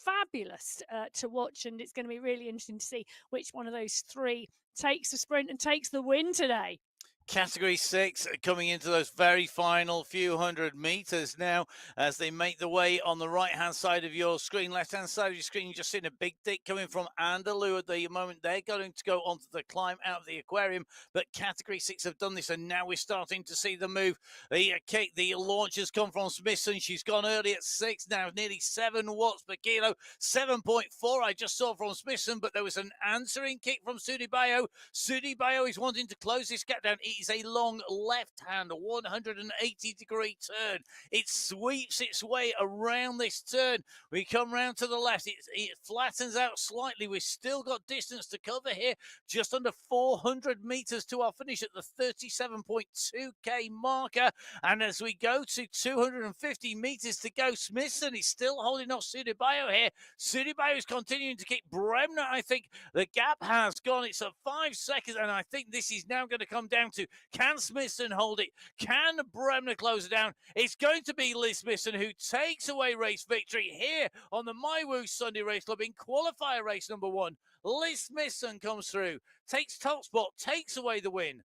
Fabulous to watch, and it's going to be really interesting to see which one of those three takes the sprint and takes the win today. Category 6 coming into those very final few hundred meters now as they make the way on the right hand side of your screen. Left hand side of your screen, you're just seeing a big dick coming from Andalou at the moment. They're going to go onto the climb out of the aquarium, but Category 6 have done this, and now we're starting to see the move. The launch has come from Smithson. She's gone early at 6, now nearly 7 watts per kilo. 7.4 I just saw from Smithson, but there was an answering kick from Sudabayo. Sudabayo is wanting to close this gap down. It is a long left-hand 180-degree turn. It sweeps its way around this turn. We come round to the left. It flattens out slightly. We've still got distance to cover here. Just under 400 meters to our finish at the 37.2k marker. And as we go to 250 meters to go, Smithson is still holding off Sudabayo here. Sudabayo is continuing to kick Bremner. I think the gap has gone. It's at 5 seconds, and I think this is now going to come down to, can Smithson hold it? Can Bremner close it down? It's going to be Liz Smithson who takes away race victory here on the MyWhoosh Sunday Race Club in qualifier race number 1. Liz Smithson comes through, takes top spot, takes away the win.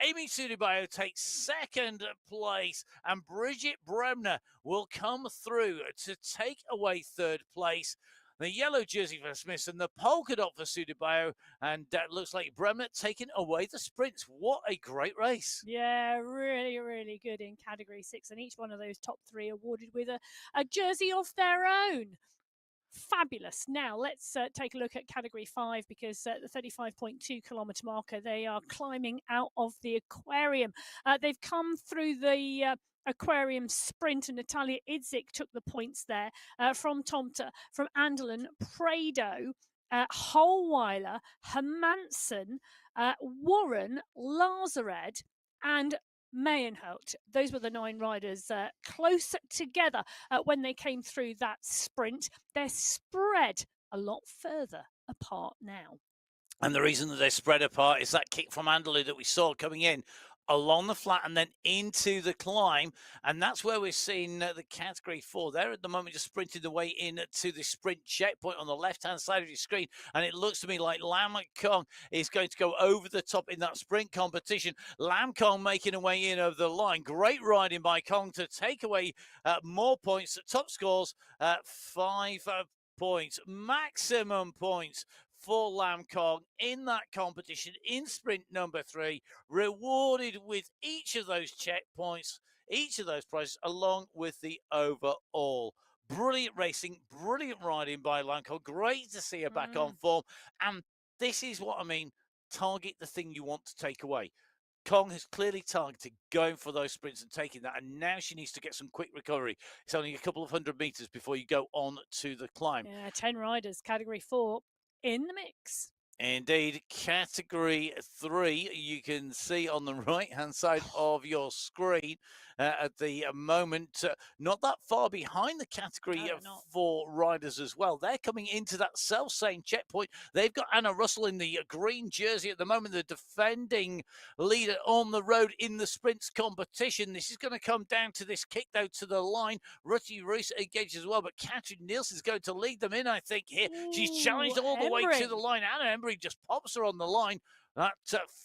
Amy Sudabayo takes second place, and Bridget Bremner will come through to take away third place. The yellow jersey for Smithson, the polka dot for Sudabayo, and that looks like Bremner taking away the sprints. What a great race. Yeah, really, really good in Category 6, and each one of those top 3 awarded with a jersey of their own. Fabulous. Now let's take a look at Category 5, because the 35.2 kilometre marker, they are climbing out of the aquarium. They've come through the aquarium sprint, and Natalia Idzik took the points there from Tomta, from Andelin, Prado, Holweiler, Hermansen, Warren, Lazared, and Mayenholt. Those were the 9 riders close together when they came through that sprint. They're spread a lot further apart now. And the reason that they're spread apart is that kick from Anderlecht that we saw coming in along the flat and then into the climb. And that's where we're seeing the category 4. They're at the moment just sprinting the way in to the sprint checkpoint on the left-hand side of your screen. And it looks to me like Lam Kong is going to go over the top in that sprint competition. Lam Kong making a way in over the line. Great riding by Kong to take away more points. Top scores, 5 points, maximum points for Lam Kong in that competition in sprint number 3, rewarded with each of those checkpoints, each of those prizes, along with the overall. Brilliant racing, brilliant riding by Lam Kong. Great to see her back on form. And this is what I mean, target the thing you want to take away. Kong has clearly targeted going for those sprints and taking that, and now she needs to get some quick recovery. It's only a couple of 100 meters before you go on to the climb. Yeah, 10 riders, category 4 in the mix. Indeed, category 3, you can see on the right-hand side of your screen at the moment, not that far behind the category 4 riders as well. They're coming into that self-same checkpoint. They've got Anna Russell in the green jersey at the moment, the defending leader on the road in the sprints competition. This is going to come down to this kick out to the line. Ruti Rees engaged as well, but Katrin Nielsen's going to lead them in, I think, here. She's challenged all the way to the line. Anna Embry just pops her on the line. That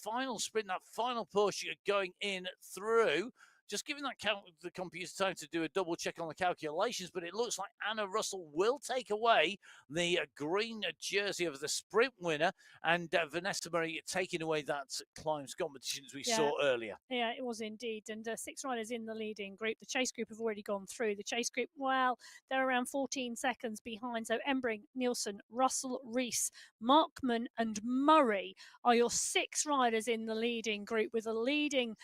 final sprint, that final push going in through. Just giving the computer time to do a double check on the calculations, but it looks like Anna Russell will take away the green jersey of the sprint winner, and Vanessa Murray taking away that climbs competition as we saw earlier. Yeah, it was indeed. And 6 riders in the leading group. The chase group have already gone through. The chase group, well, they're around 14 seconds behind. So Embring, Nielsen, Russell, Rees, Markman, and Murray are your 6 riders in the leading group, with a leading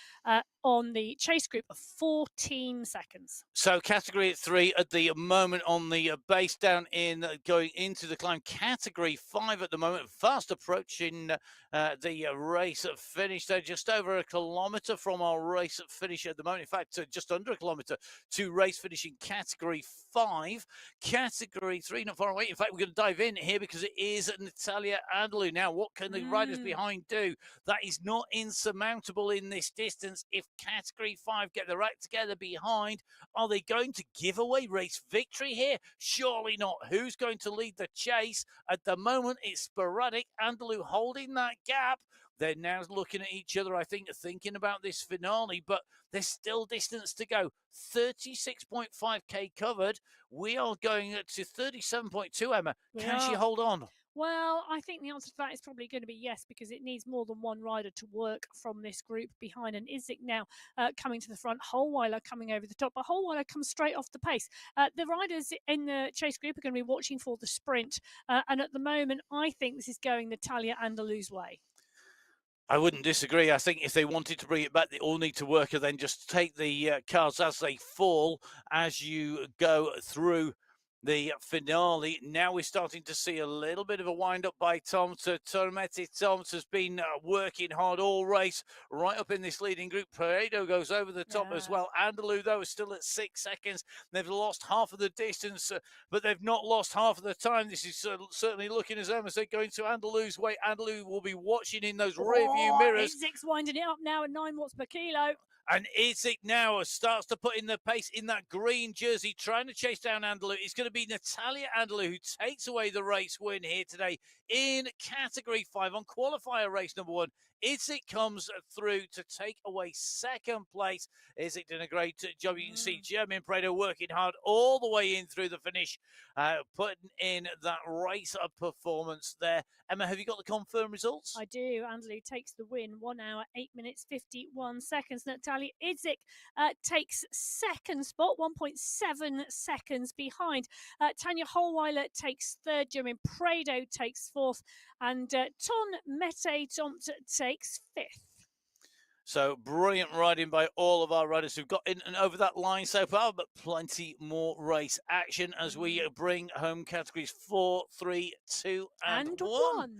on the chase group of 14 seconds. So category 3 at the moment on the base down in going into the climb. Category 5 at the moment, fast approaching the race finish. They're just over a kilometre from our race finish at the moment. In fact, just under a kilometre to race finish in category 5. Category 3, not far away. In fact, we're going to dive in here because it is Natalia Andalou. Now, what can the riders behind do? That is not insurmountable in this distance. If category 5 get their act together behind, are they going to give away race victory here? Surely not. Who's going to lead the chase? At the moment, it's sporadic. Andalou holding that gap. They're now looking at each other, I think, thinking about this finale, but there's still distance to go. 36.5k covered. We are going to 37.2, Emma. Can she hold on? Well, I think the answer to that is probably going to be yes, because it needs more than one rider to work from this group behind. And Izik now coming to the front, Holweiler coming over the top, but Holweiler comes straight off the pace. The riders in the chase group are going to be watching for the sprint. And at the moment, I think this is going Natalia Andalou's way. I wouldn't disagree. I think if they wanted to bring it back, they all need to work and then just take the cards as they fall as you go through the finale. Now we're starting to see a little bit of a wind-up by Thomas. Tormeti Thomas has been working hard all race, right up in this leading group. Paredo goes over the top as well. Andalou, though, is still at 6 seconds. They've lost half of the distance, but they've not lost half of the time. This is certainly looking, as Emma said, going to Andalou's way. Andalou will be watching in those rearview mirrors. Izik's winding it up now at 9 watts per kilo. And Izik now starts to put in the pace in that green jersey, trying to chase down Andalou. It's going to be Natalia Andalou who takes away the race win here today in Category 5 on Qualifier race number 1. Izik comes through to take away second place. Izik doing a great job. You can see Jermaine Prado working hard all the way in through the finish, putting in that race of performance there. Emma, have you got the confirmed results? I do. Andalou takes the win, 1 hour, 8 minutes, 51 seconds. Natalia Izik takes second spot, 1.7 seconds behind. Tanya Holweiler takes third. Jermaine Prado takes fourth. And Ton Mete takes fifth. So brilliant riding by all of our riders who've got in and over that line so far, but plenty more race action as we bring home categories 4, 3, 2, and 1.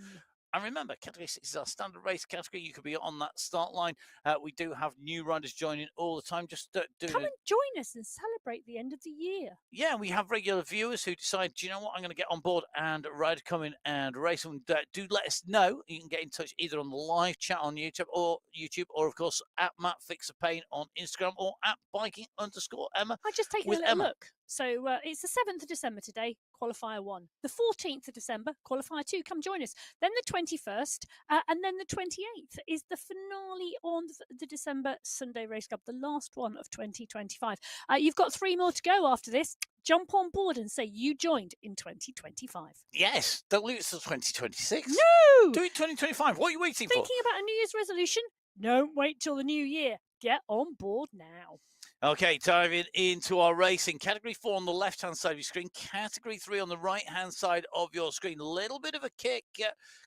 And remember, Category 6 is our standard race category. You could be on that start line. We do have new riders joining all the time. Just doing Come and join us and celebrate the end of the year. Yeah, we have regular viewers who decide, do you know what, I'm going to get on board and ride, come in and race. And do let us know. You can get in touch either on the live chat on YouTube, or of course at Matt Fixer Pain on Instagram, or at biking_Emma. I just taken a little look. So it's the 7th of December today, Qualifier 1. The 14th of December, Qualifier 2. Come join us. Then the 21st, and then the 28th is the finale on the December Sunday Race Club, the last one of 2025. You've got 3 more to go after this. Jump on board and say you joined in 2025. Yes, don't leave it till 2026. No! Do it 2025. What are you waiting for? Thinking about a New Year's resolution? Don't wait till the new year. Get on board now. Okay, diving into our racing. Category 4 on the left-hand side of your screen. Category 3 on the right-hand side of your screen. A little bit of a kick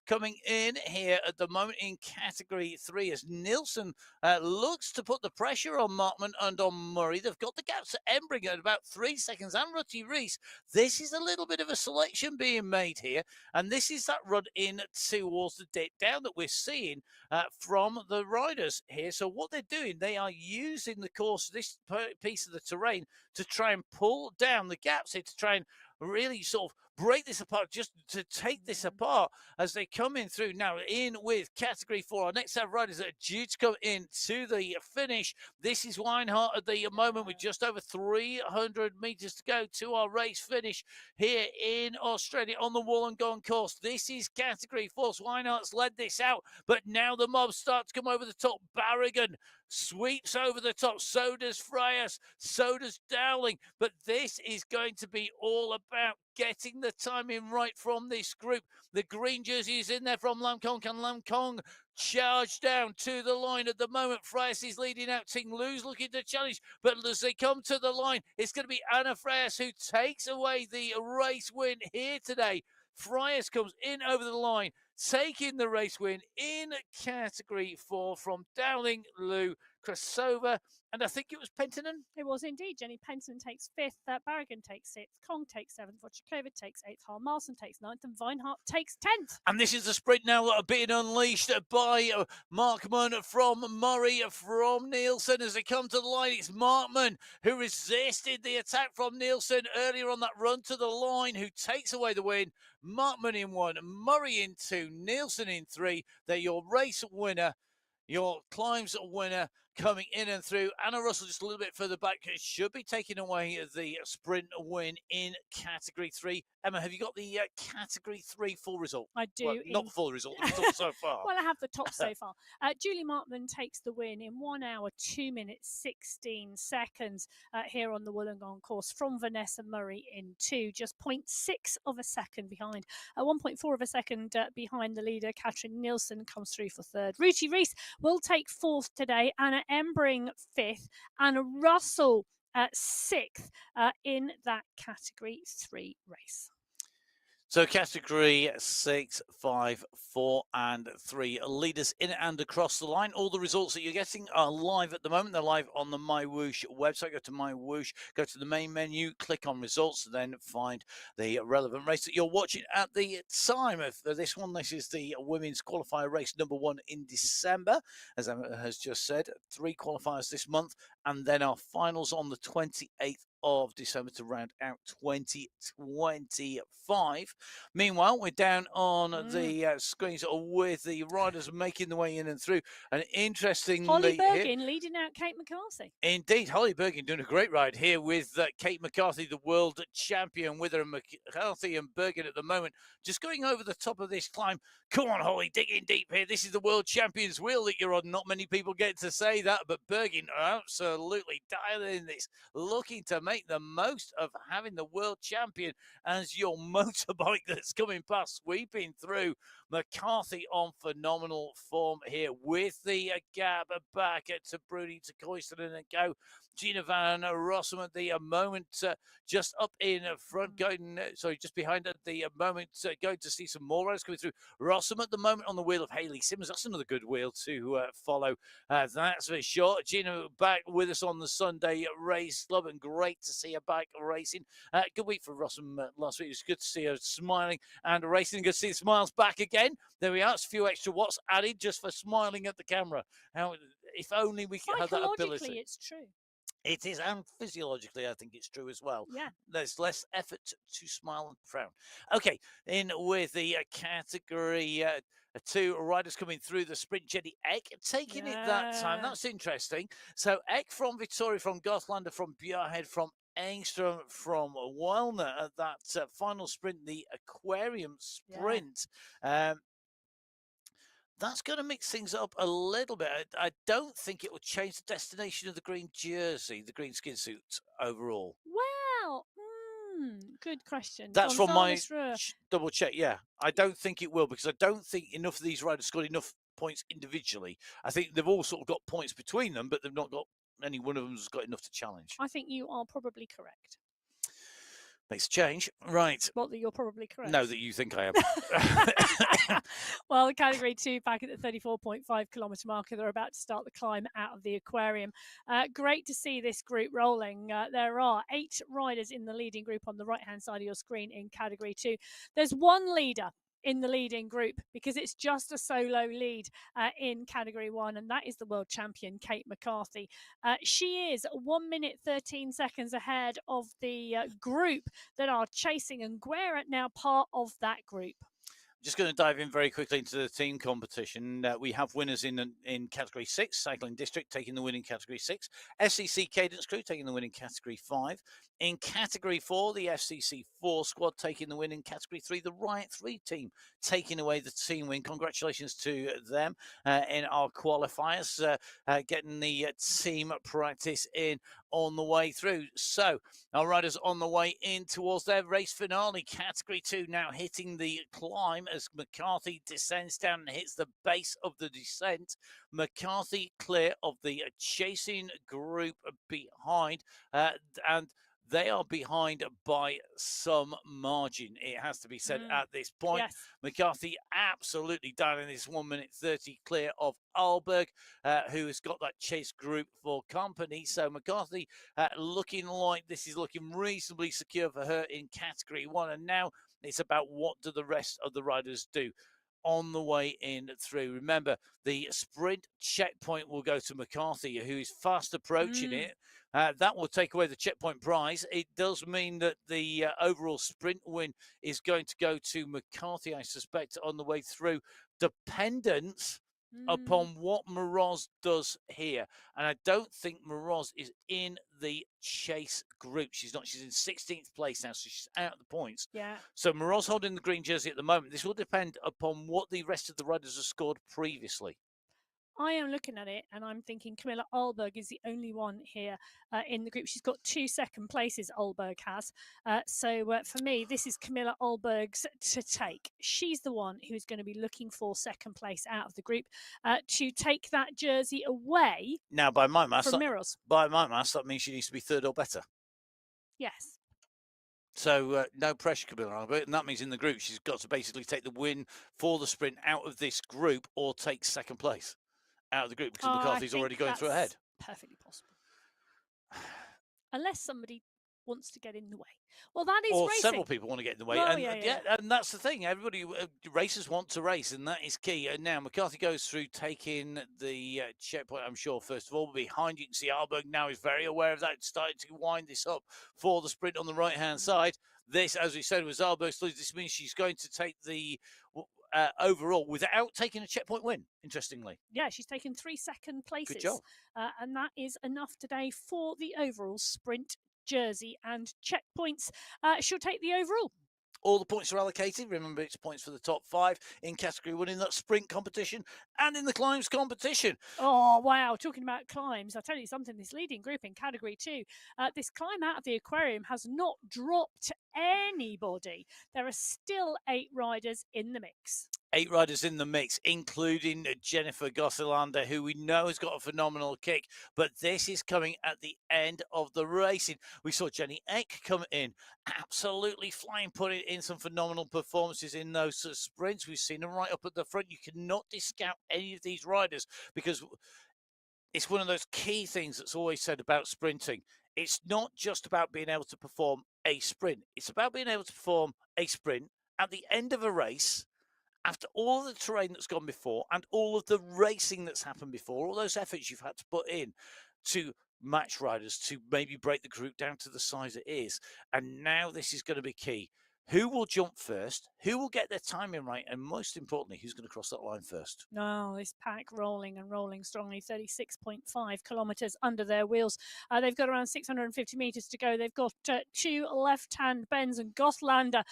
coming in here at the moment in Category 3 as Nielsen looks to put the pressure on Markman and on Murray. They've got the gaps at Embring at about 3 seconds, and Rutty Reese. This is a little bit of a selection being made here, and this is that run in towards the dip down that we're seeing from the riders here. So what they're doing, they are using the course, this piece of the terrain, to try and pull down the gaps here, to try and really sort of break this apart, just to take this apart as they come in through. Now in with Category 4, our next set of riders that are due to come in to the finish. This is Weinhardt at the moment with just over 300 metres to go to our race finish here in Australia on the Wollongong course. This is Category 4. So Weinhardt's led this out, but now the mob start to come over the top. Barrigan sweeps over the top. So does Fryers. So does Dowling. But this is going to be all about getting the timing right from this group. The green jersey is in there from Lam Kong. Can Lam Kong charge down to the line at the moment? Fryers is leading out. Ting Lu's looking to challenge, but as they come to the line, it's going to be Anna Fryers who takes away the race win here today. Fryers comes in over the line, taking the race win in Category 4 from Dowling, Lu, Krasova, and I think it was Penttinen. It was indeed. Jenny Penttinen takes 5th, Barrigan takes 6th, Kong takes 7th, Wojciechowicz takes 8th, Harmarson takes 9th, and Weinhardt takes 10th. And this is the sprint now that are being unleashed by Markman from Murray, from Nielsen. As they come to the line, it's Markman who resisted the attack from Nielsen earlier on that run to the line, who takes away the win. Markman in 1, Murray in 2, Nielsen in 3. They're your race winner, your climbs winner, coming in and through. Anna Russell just a little bit further back. It should be taking away the sprint win in Category 3. Emma, have you got the Category 3 full result? I do. Well, not full result, the result so far. Well, I have the top so far. Julie Markman takes the win in 1 hour, 2 minutes, 16 seconds here on the Wollongong course from Vanessa Murray in 2, just 0.6 of a second behind. 1.4 of a second behind the leader. Katrin Nielsen comes through for 3rd. Ruti Reese will take 4th today. Anna Embring 5th. Anna Russell 6th in that Category 3 race. So Category 6, 5, 4 and 3 leaders in and across the line. All the results that you're getting are live at the moment. They're live on the MyWhoosh website. Go to MyWhoosh, go to the main menu, click on results, then find the relevant race that you're watching at the time of this one. This is the women's qualifier race number 1 in December. As Emma has just said, 3 qualifiers this month, and then our finals on the 28th of December to round out 2025. Meanwhile, we're down on the screens with the riders making the way in and through. An interesting Holly Bergin leading out Kate McCarthy. Indeed, Holly Bergin doing a great ride here with Kate McCarthy, the world champion, with her. McCarthy and Bergin at the moment just going over the top of this climb. Come on, Holly, dig in deep here. This is the world champion's wheel that you're on. Not many people get to say that, but Bergin are absolutely dialing in this, looking to make the most of having the world champion as your motorbike that's coming past, sweeping through. McCarthy on phenomenal form here with the gap back to Bruni, to Koistinen and go. Gina Van Rossum at the moment, just up in front, going, just behind at the moment, going to see some more riders coming through. Rossum at the moment on the wheel of Hayley Simmons. That's another good wheel to follow. That's for sure. Gina back with us on the Sunday Race Club, and great to see her back racing. Good week for Rossum last week. It was good to see her smiling and racing. Good to see the smiles back again. There we are. It's a few extra watts added just for smiling at the camera. How, if only we could have that ability. Psychologically, it's true. It is, and physiologically, I think it's true as well. Yeah. There's less effort to smile and frown. Okay, in with the category 2 riders coming through the sprint, Jenny Eck taking it that time. That's interesting. So Eck from Victoria, from Gothlander, from Bjarhead, from Engstrom, from Wellner at that final sprint, the Aquarium sprint. Yeah. That's going to mix things up a little bit. I don't think it will change the destination of the green jersey, the green skin suit overall. Well, good question. That's from my double check. Yeah, I don't think it will, because I don't think enough of these riders scored enough points individually. I think they've all sort of got points between them, but they've not got any one of them's got enough to challenge. I think you are probably correct. Makes a change. Right. What, that you're probably correct? No, that you think I am. Well, the category 2 back at the 34.5 kilometre marker. They're about to start the climb out of the Aquarium. Great to see this group rolling. There are 8 riders in the leading group on the right-hand side of your screen in category 2. There's one leader in the leading group, because it's just a solo lead in category 1, and that is the world champion Kate McCarthy. She is 1 minute 13 seconds ahead of the group that are chasing, and Guerra now part of that group. Just going to dive in very quickly into the team competition. We have winners in category 6, Cycling District taking the win in category 6, FCC Cadence Crew taking the win in category 5. In category 4, the FCC 4 squad taking the win. In category 3, the Riot 3 team taking away the team win. Congratulations to them in our qualifiers, getting the team practice in on the way through. So our riders on the way in towards their race finale. Category 2 now hitting the climb as McCarthy descends down and hits the base of the descent. McCarthy clear of the chasing group behind, and they are behind by some margin, it has to be said at this point. Yes. McCarthy absolutely down in this 1 minute 30 clear of Alberg, who has got that chase group for company. So McCarthy looking like this is looking reasonably secure for her in category 1. And now it's about what do the rest of the riders do on the way in through. Remember, the sprint checkpoint will go to McCarthy, who is fast approaching it. That will take away the checkpoint prize. It does mean that the overall sprint win is going to go to McCarthy, I suspect, on the way through, dependent upon what Moroz does here. And I don't think Moroz is in the chase group. She's not. She's in 16th place now, so she's out of the points. Yeah. So Moroz holding the green jersey at the moment. This will depend upon what the rest of the riders have scored previously. I am looking at it and I'm thinking Camilla Alberg is the only one here in the group. She's got 2 second places, Alberg has. So for me, this is Camilla Alberg's to take. She's the one who's going to be looking for second place out of the group to take that jersey away. Now, by my maths, that means she needs to be 3rd or better. Yes. So no pressure, Camilla Alberg, and that means in the group she's got to basically take the win for the sprint out of this group or take second place out of the group, because McCarthy's already going through ahead. Perfectly possible. Unless somebody wants to get in the way. Well, that is or racing. Several people want to get in the way. Oh, and that's the thing. Everybody, racers want to race, and that is key. And now McCarthy goes through taking the checkpoint, I'm sure, first of all. Behind, you can see Alberg now is very aware of that, starting to wind this up for the sprint on the right-hand side. This, as we said, was Alberg's lead. This means she's going to take the overall without taking a checkpoint win, interestingly. Yeah, she's taken 3 second places. Good job. And that is enough today for the overall sprint jersey and checkpoints. She'll take the overall. All the points are allocated. Remember, it's points for the top 5 in category 1 in that sprint competition and in the climbs competition. Oh, wow. Talking about climbs, I'll tell you something. This leading group in category 2, this climb out of the Aquarium has not dropped anybody, there are still 8 riders in the mix. 8 riders in the mix, including Jennifer Gosselander, who we know has got a phenomenal kick. But this is coming at the end of the racing. We saw Jenny Eck come in, absolutely flying, putting in some phenomenal performances in those sprints. We've seen them right up at the front. You cannot discount any of these riders because it's one of those key things that's always said about sprinting. It's not just about being able to perform a sprint. It's about being able to perform a sprint at the end of a race after all the terrain that's gone before and all of the racing that's happened before, all those efforts you've had to put in to match riders to maybe break the group down to the size it is. And now this is going to be key. Who will jump first? Who will get their timing right? And most importantly, who's going to cross that line first? No, this pack rolling and rolling strongly, 36.5 kilometres under their wheels. They've got around 650 metres to go. They've got 2 left-hand bends, and Goslander,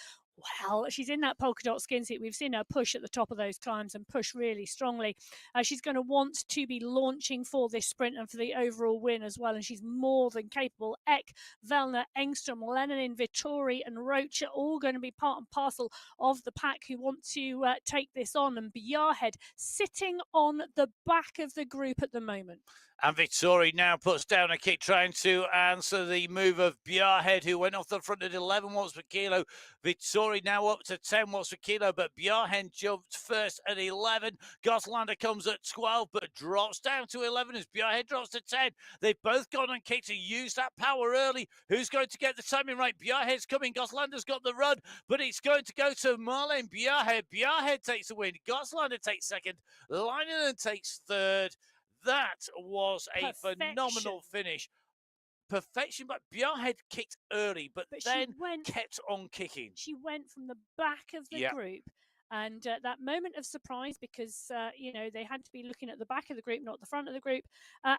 well, she's in that polka dot skin suit. We've seen her push at the top of those climbs and push really strongly. She's going to want to be launching for this sprint and for the overall win as well. And she's more than capable. Eck, Vellner, Engstrom, Lenin, Vittori and Roach are all going to be part and parcel of the pack who want to take this on. And Bjarhead sitting on the back of the group at the moment. And Vittori now puts down a kick, trying to answer the move of Bjarhead, who went off the front at 11 watts per kilo. Vittori now up to 10 watts per kilo, but Bjarhead jumped first at 11. Goslander comes at 12, but drops down to 11 as Bjarhead drops to 10. They've both gone on kick to use that power early. Who's going to get the timing right? Bjarhead's coming. Goslander's got the run, but it's going to go to Marlene Bjarhead. Bjarhead takes the win. Goslander takes second. Leinen takes third. That was a phenomenal finish. Perfection, but Bjarhead kicked early, but then kept on kicking. She went from the back of the group. And that moment of surprise, because, you know, they had to be looking at the back of the group, not the front of the group.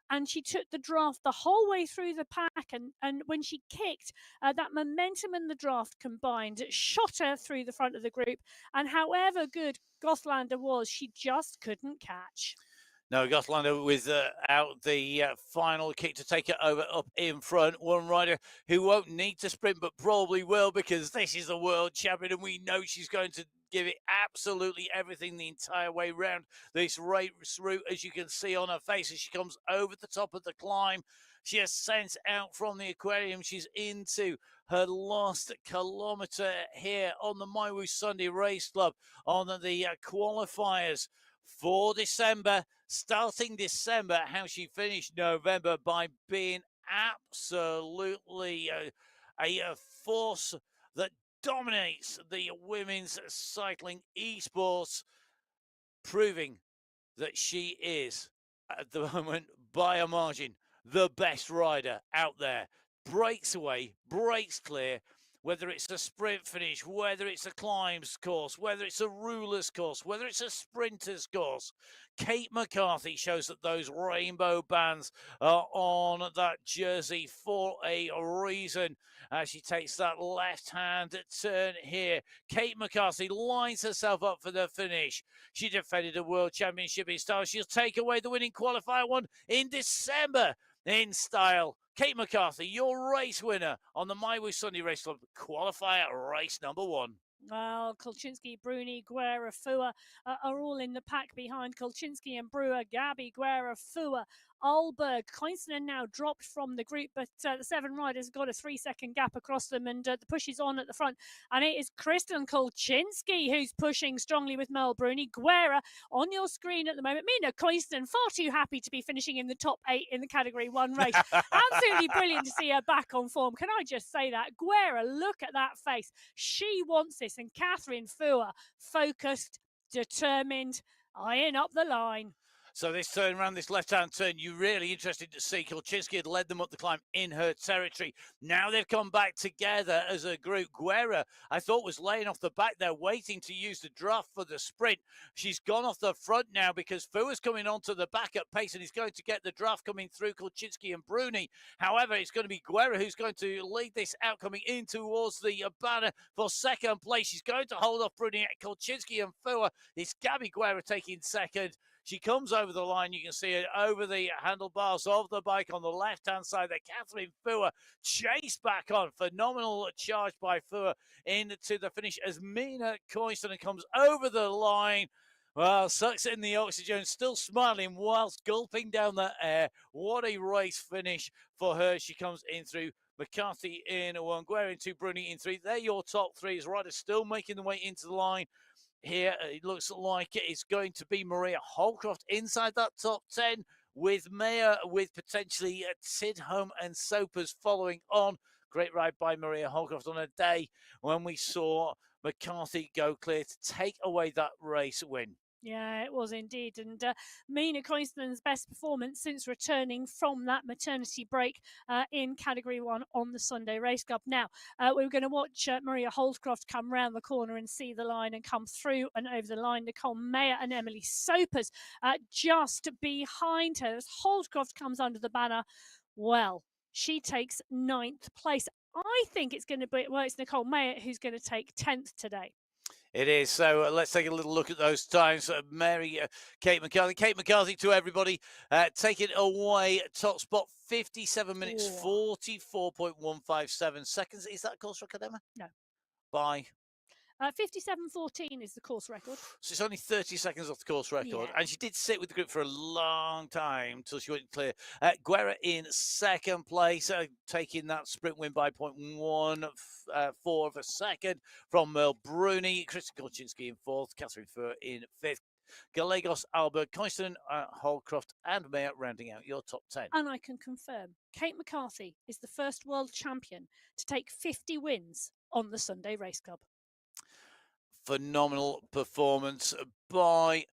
And she took the draft the whole way through the pack. And when she kicked, that momentum and the draft combined shot her through the front of the group. And however good Goslander was, she just couldn't catch. No, Goslander without the final kick to take it over up in front. One rider who won't need to sprint, but probably will, because this is the world champion, and we know she's going to give it absolutely everything the entire way round this race route, as you can see on her face as she comes over the top of the climb. She has sent out from the aquarium. She's into her last kilometre here on the MyWhoosh Sunday Race Club on the qualifiers for December. Starting December, how she finished November by being absolutely a force that dominates the women's cycling esports, proving that she is, at the moment, by a margin, the best rider out there. Breaks away, breaks clear, whether it's a sprint finish, whether it's a climbs course, whether it's a rulers course, whether it's a sprinters course. Kate McCarthy shows that those rainbow bands are on that jersey for a reason. As she takes that left-hand turn here, Kate McCarthy lines herself up for the finish. She defended a world championship in style. She'll take away the winning qualifier one in December in style. Kate McCarthy, your race winner on the MyWhoosh Sunday Race Club qualifier race number 1. Well, Kolchinsky, Bruni, Guerra, Fua are all in the pack behind Kolchinsky and Brewer, Gabi, Guerra, Fua, Alberg. Koinsonen now dropped from the group, but the 7 riders got a 3-second gap across them, and the push is on at the front. And it is Kristen Kolchinsky who's pushing strongly with Mel Bruni. Guerra on your screen at the moment. Mina Koinsonen, far too happy to be finishing in the top 8 in the Category 1 race. Absolutely brilliant to see her back on form. Can I just say that? Guerra, look at that face. She wants this. And Catherine Fua, focused, determined, eyeing up the line. So this turn around, this left-hand turn, you're really interested to see. Kolchinsky had led them up the climb in her territory. Now they've come back together as a group. Guerra, I thought, was laying off the back there, waiting to use the draft for the sprint. She's gone off the front now because Fua's coming onto the back at pace and he's going to get the draft coming through Kolchinsky and Bruni. However, it's going to be Guerra who's going to lead this out, coming in towards the banner for second place. She's going to hold off Bruni, Kolchinsky and Fua. It's Gabi Guerra taking second. She comes over the line. You can see it over the handlebars of the bike on the left-hand side there. Catherine Fua chased back on. Phenomenal charge by Fua into the finish as Mina Coiston comes over the line. Well, sucks in the oxygen, still smiling whilst gulping down the air. What a race finish for her. She comes in through McCarthy in 1, Guerra in 2, Bruni in 3. They're your top 3 as riders still making the way into the line. Here, it looks like it's going to be Maria Holcroft inside that top 10 with Maya, with potentially Tidholm and Sopers following on. Great ride by Maria Holcroft on a day when we saw McCarthy go clear to take away that race win. Yeah, it was indeed. And Mina Coiston's best performance since returning from that maternity break in Category 1 on the Sunday Race Club. Now, we're going to watch Maria Holdcroft come round the corner and see the line and come through and over the line. Nicole Mayer and Emily Sopers just behind her. As Holdcroft comes under the banner, well, she takes 9th place. I think it's going to be, well, it's Nicole Mayer who's going to take 10th today. It is. So let's take a little look at those times. Kate McCarthy to everybody. Take it away. Top spot, 57 minutes, 44.157 seconds. Is that course record, Emma? No. By? 57.14 is the course record. So it's only 30 seconds off the course record. Yeah. And she did sit with the group for a long time until she went clear. Guerra in 2nd place, taking that sprint win by 0.14 of a second from Merle Bruni. Kristen Kolczynski in 4th. Catherine Fur in 5th. Gallegos, Albert, Coiston, Holcroft, and Mayer rounding out your top 10. And I can confirm, Kate McCarthy is the first world champion to take 50 wins on the Sunday Race Club. Phenomenal performance by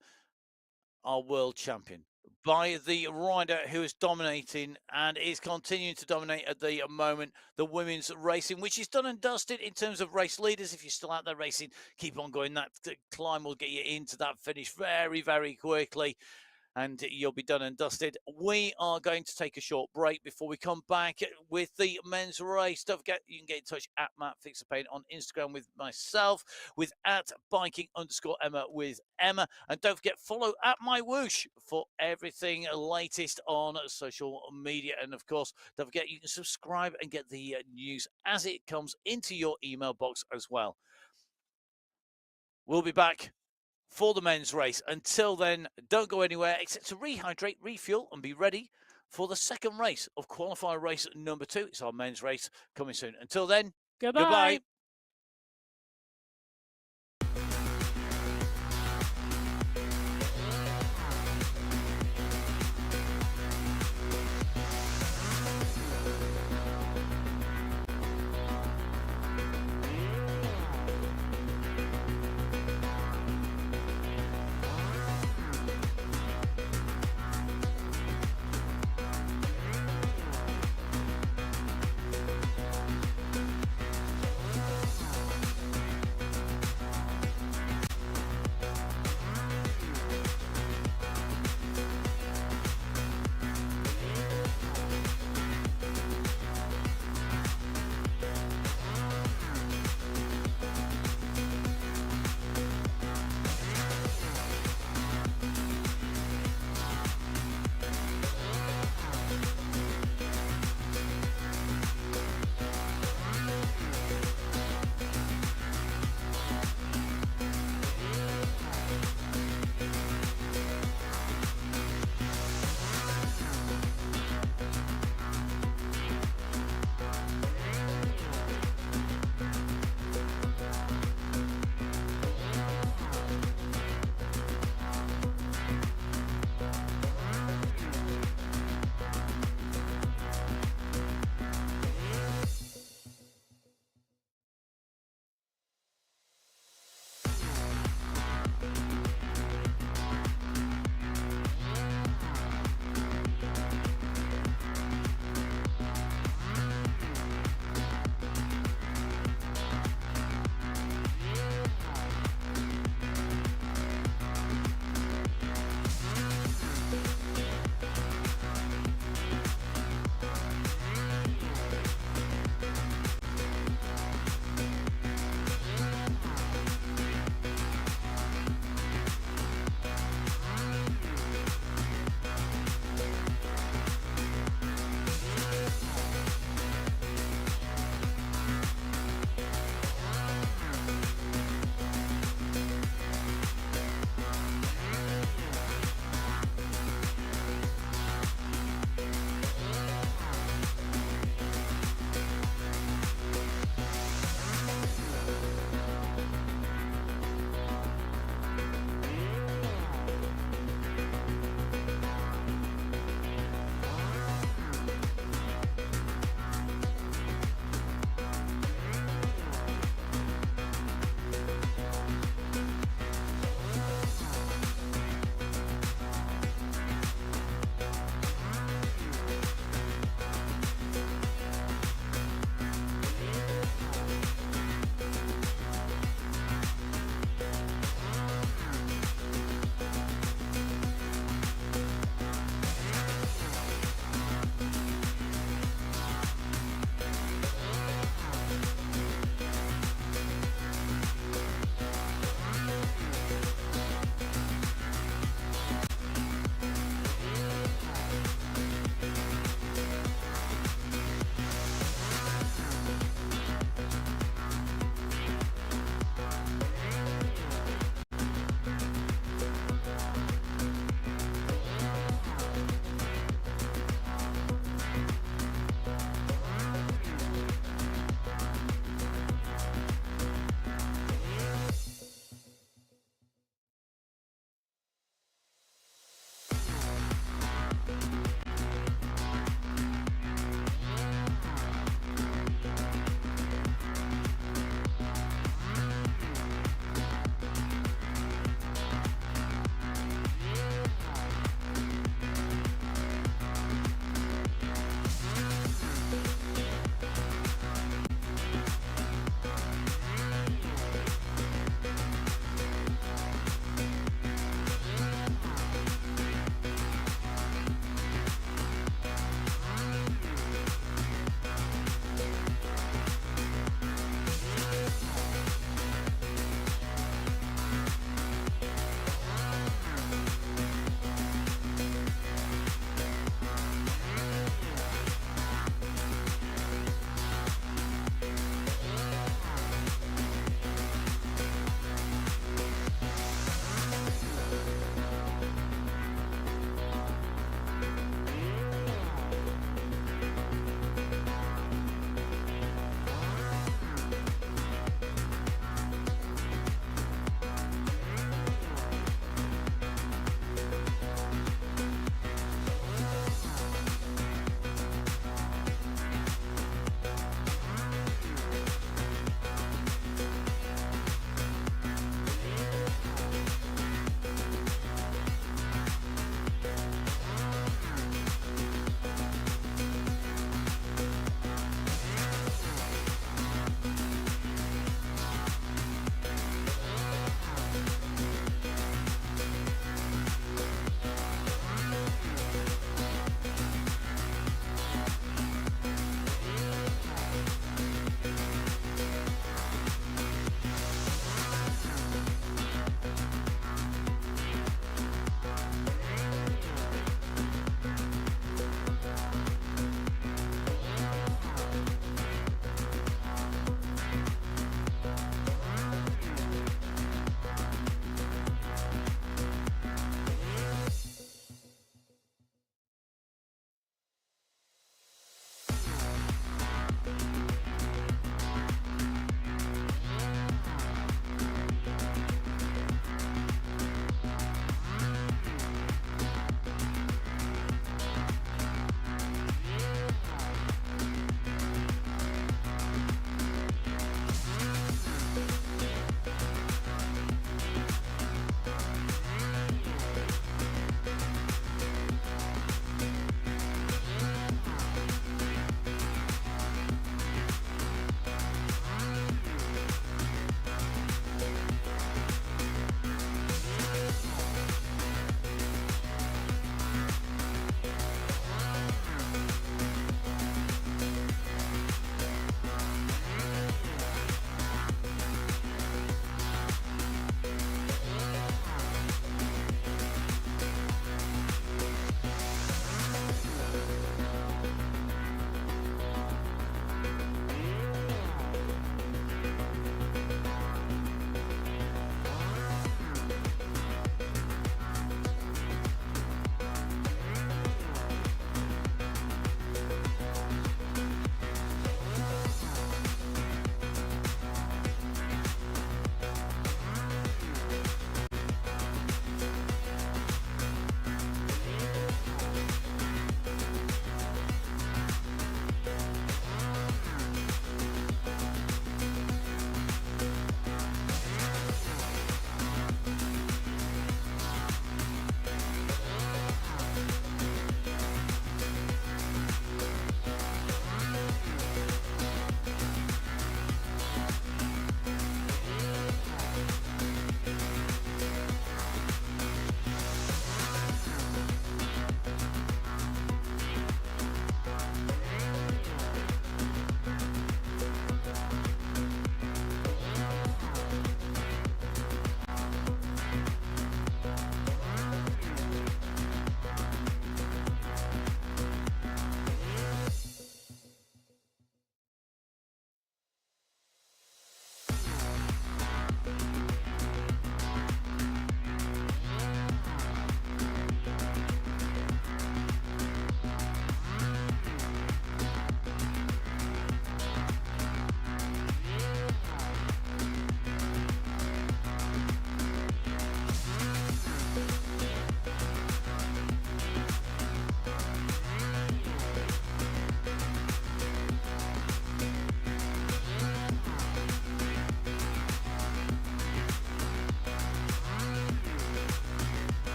our world champion, by the rider who is dominating and is continuing to dominate at the moment, the women's racing, which is done and dusted in terms of race leaders. If you're still out there racing, keep on going. That climb will get you into that finish very, very quickly, and you'll be done and dusted. We are going to take a short break before we come back with the men's race. Don't forget, you can get in touch at Matt Fixerpain on Instagram with myself, with at biking_Emma with Emma. And don't forget, follow at MyWhoosh for everything latest on social media. And of course, don't forget, you can subscribe and get the news as it comes into your email box as well. We'll be back for the men's race. Until then, don't go anywhere except to rehydrate, refuel, and be ready for the second race of qualifier race number 2. It's our men's race coming soon. Until then, goodbye.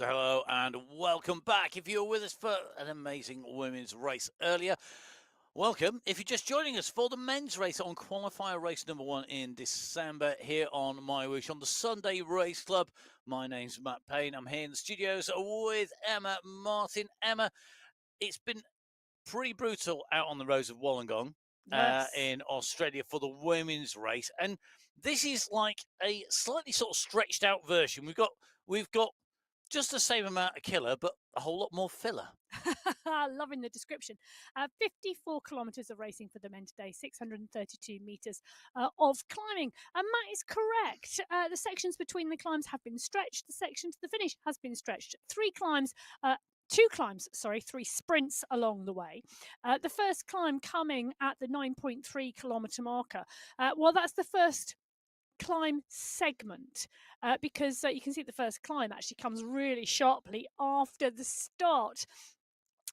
So hello and welcome back. If you were with us for an amazing women's race earlier, welcome. If you're just joining us for the men's race on Qualifier race number 1 in December here on MyWhoosh on the Sunday Race Club, my name's Matt Payne. I'm here in the studios with Emma Martin. Emma, it's been pretty brutal out on the roads of Wollongong in Australia for the women's race, and this is like a slightly sort of stretched out version. We've got just the same amount of killer, but a whole lot more filler. Loving the description. 54 kilometres of racing for the men today, 632 metres of climbing. And Matt is correct. The sections between the climbs have been stretched. The section to the finish has been stretched. Three sprints along the way. The first climb coming at the 9.3 kilometre marker. Well, that's the first climb segment because you can see the first climb actually comes really sharply after the start.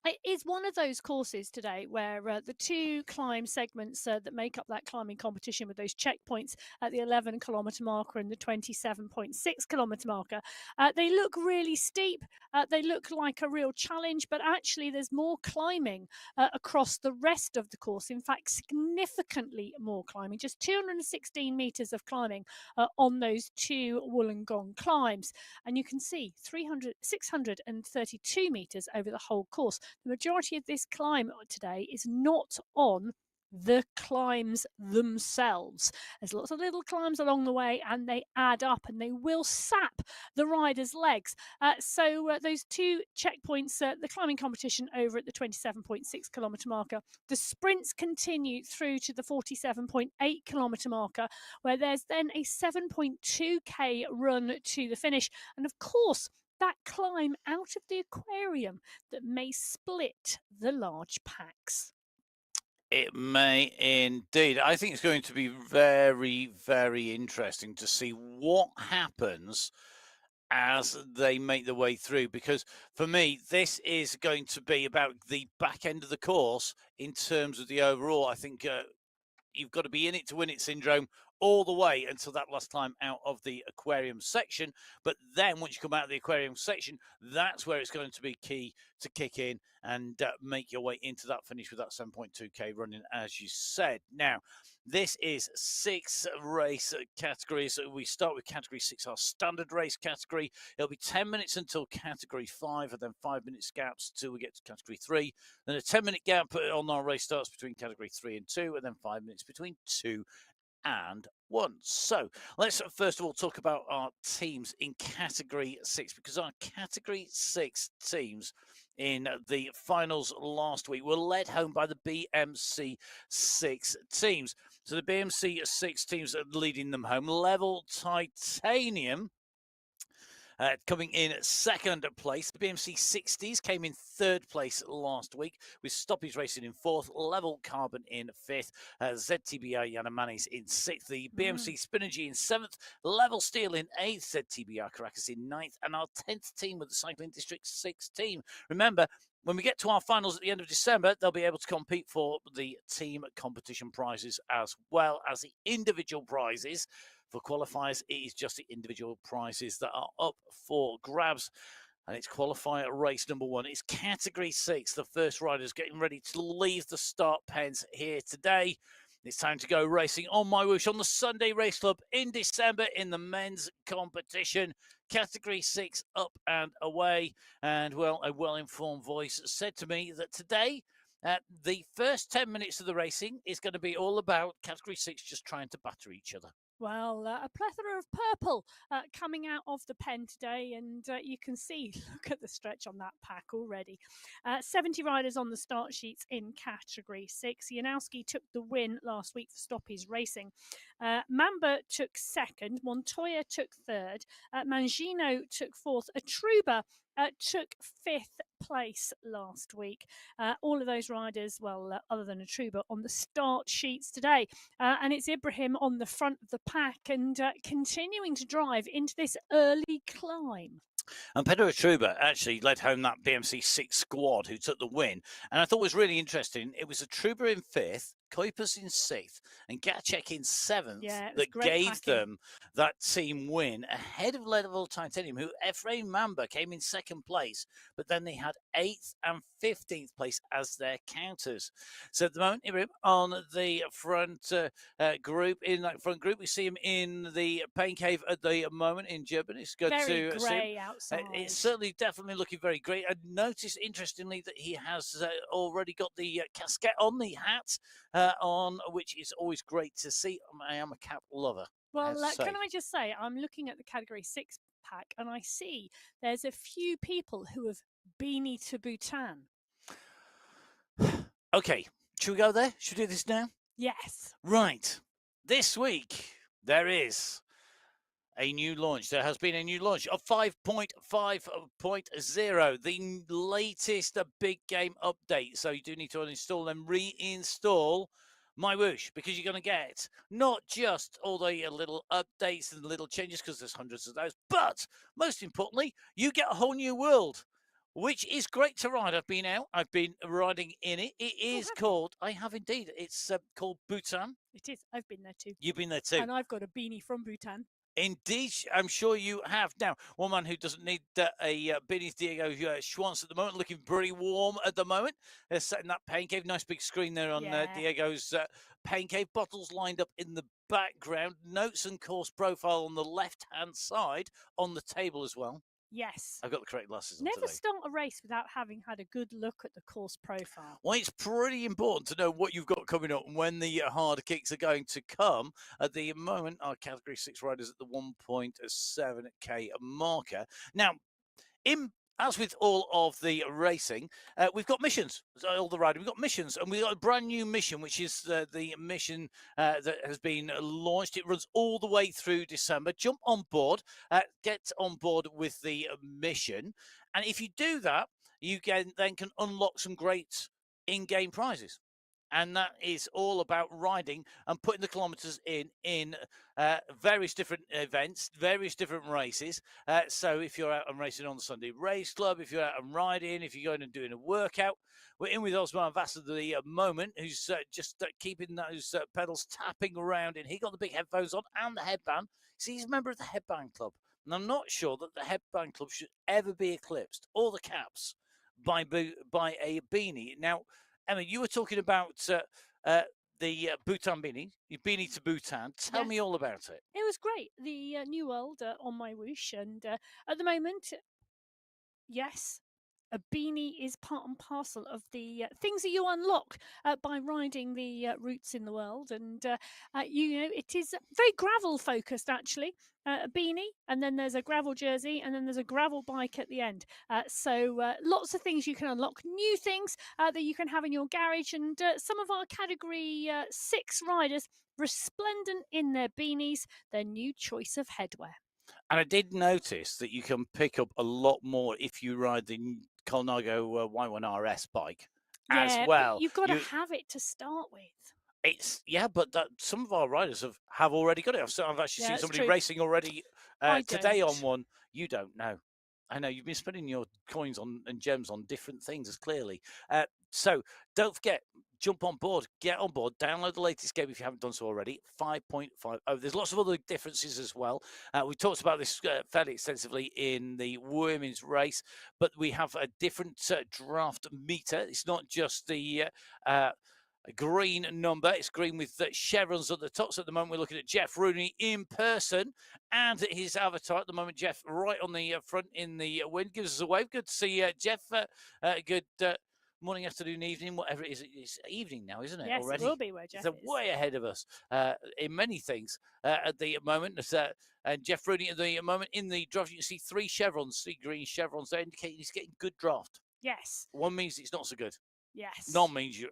It is one of those courses today where the two climb segments that make up that climbing competition with those checkpoints at the 11 kilometre marker and the 27.6 kilometre marker, they look really steep. They look like a real challenge, but actually there's more climbing across the rest of the course. In fact, significantly more climbing, just 216 metres of climbing on those two Wollongong climbs. And you can see 632 metres over the whole course. The majority of this climb today is not on the climbs themselves. There's lots of little climbs along the way and they add up and they will sap the rider's legs. So those two checkpoints, the climbing competition over at the 27.6 kilometre marker, the sprints continue through to the 47.8 kilometre marker, where there's then a 7.2k run to the finish. And of course, that climb out of the aquarium that may split the large packs. It may indeed. I think it's going to be very, very interesting to see what happens as they make their way through, because for me, this is going to be about the back end of the course in terms of the overall. I think you've got to be in it to win it syndrome all the way until that last climb out of the aquarium section. But then once you come out of the aquarium section, that's where it's going to be key to kick in and make your way into that finish with that 7.2k running, as you said. Now, this is 6 race categories. We start with category 6, our standard race category. It'll be 10 minutes until category 5, and then 5 minutes gaps till we get to category 3. Then a 10-minute gap on our race starts between category 3 and 2, and then 5 minutes between 2 and 1. So let's first of all talk about our teams in category 6, because our category 6 teams in the finals last week were led home by the BMC 6 teams. So the BMC 6 teams are leading them home. Level Titanium coming in second place. The BMC 60s came in third place last week, with Stoppies Racing in fourth, Level Carbon in fifth, ZTBR Yanamanis in sixth, the BMC Spinergy in seventh, Level Steel in eighth, ZTBR Caracas in ninth, and our 10th team with the Cycling District 6 team. Remember, when we get to our finals at the end of December, they'll be able to compete for the team competition prizes as well as the individual prizes. For qualifiers, it is just the individual prizes that are up for grabs. And it's qualifier race number 1. It's category 6. The first riders getting ready to leave the start pens here today. It's time to go racing on MyWhoosh on the Sunday Race Club in December in the men's competition. Category 6 up and away. And, well, a well-informed voice said to me that today, the first 10 minutes of the racing is going to be all about Category 6 just trying to batter each other. Well, a plethora of purple coming out of the pen today, and you can see, look at the stretch on that pack already. 70 riders on the start sheets in Category 6. Janowski took the win last week for Stoppies Racing. Mamba took second. Montoya took third. Mangino took fourth. Atruba took fifth place last week. All of those riders, well, other than Atruba, on the start sheets today. And it's Ibrahim on the front of the pack and continuing to drive into this early climb. And Pedro Atruba actually led home that BMC 6 squad who took the win. And I thought it was really interesting. It was Atruba in fifth, Kuipers in 6th, and Gacek in 7th Yeah, it was that great gave packing. them that team win ahead of Level Titanium, who Ephraim Mamba came in 2nd place, but then they had 8th and 15th place as their counters. So at the moment, Ibrahim, on the front group, in that front group, we see him in the pain cave at the moment in Durban. It's good Very to see him. grey outside. It's certainly definitely looking very great. I noticed, interestingly, that he has already got the casquette on, the hat on, which is always great to see. I am a cap lover. Well, can I just say, I'm looking at the category 6 pack and I see there's a few people who have beanie to Bhutan. Okay, should we go there? Should we do this now? Yes. Right. This week, there is a new launch. There has been a new launch of 5.5.0, the latest big game update. So you do need to uninstall and reinstall MyWhoosh, because you're going to get not just all the little updates and little changes, because there's hundreds of those, but most importantly, you get a whole new world, which is great to ride. I've been out. I've been riding in it. It is called, I have indeed, it's called Bhutan. It is. I've been there too. You've been there too. And I've got a beanie from Bhutan. Indeed, I'm sure you have. Now, one man who doesn't need a beanie is Diego Schwantz at the moment, looking pretty warm at the moment. They're setting that pain cave. Nice big screen there on Diego's pain cave. Bottles lined up in the background. Notes and course profile on the left-hand side on the table as well. Yes. I've got the correct glasses on Never today. start a race without having had a good look at the course profile. Well, it's pretty important to know what you've got coming up and when the hard kicks are going to come. At the moment, our Category 6 riders at the 1.7k marker. Now, as with all of the racing, we've got missions. All the riding, we've got missions, and we've got a brand new mission, which is the mission that has been launched. It runs all the way through December. Jump on board, get on board with the mission, and if you do that, you then can unlock some great in-game prizes. And that is all about riding and putting the kilometres in various different events, various different races. So if you're out and racing on the Sunday Race Club, if you're out and riding, if you're going and doing a workout, we're in with Osman Vass at the moment, who's just keeping those pedals tapping around. And he got the big headphones on and the headband. See, he's a member of the Headband Club. And I'm not sure that the Headband Club should ever be eclipsed, or the caps, by a beanie. Now, Emma, you were talking about the Bhutan beanie, your beanie to Bhutan. Tell me all about it. It was great. The new world on MyWhoosh, and at the moment, yes, a beanie is part and parcel of the things that you unlock by riding the routes in the world. And it is very gravel focused, actually. A beanie, and then there's a gravel jersey, and then there's a gravel bike at the end. So lots of things you can unlock, new things that you can have in your garage. And some of our Category 6 riders, resplendent in their beanies, their new choice of headwear. And I did notice that you can pick up a lot more if you ride the Colnago Y1RS bike as well. But you've got to have it to start with. It's but some of our riders have already got it. I've actually seen somebody racing already today on one. You don't know. I know you've been spending your coins and gems on different things, clearly. So don't forget, jump on board, get on board, download the latest game if you haven't done so already. 5.5. There's lots of other differences as well. We talked about this fairly extensively in the women's race, but we have a different draft meter. It's not just the green number. It's green with chevrons at the top. So at the moment, we're looking at Jeff Rooney in person and his avatar at the moment. Jeff right on the front in the wind. Gives us a wave. Good to see Jeff. Good morning, afternoon, evening, whatever it is. It's evening now, isn't it? Yes, already? It will be where Jeff is. Way ahead of us in many things at the moment. And Jeff Rooney at the moment in the draft, you can see 3 chevrons, 3 green chevrons there, indicating he's getting good draft. Yes. One means it's not so good. Yes. None means you're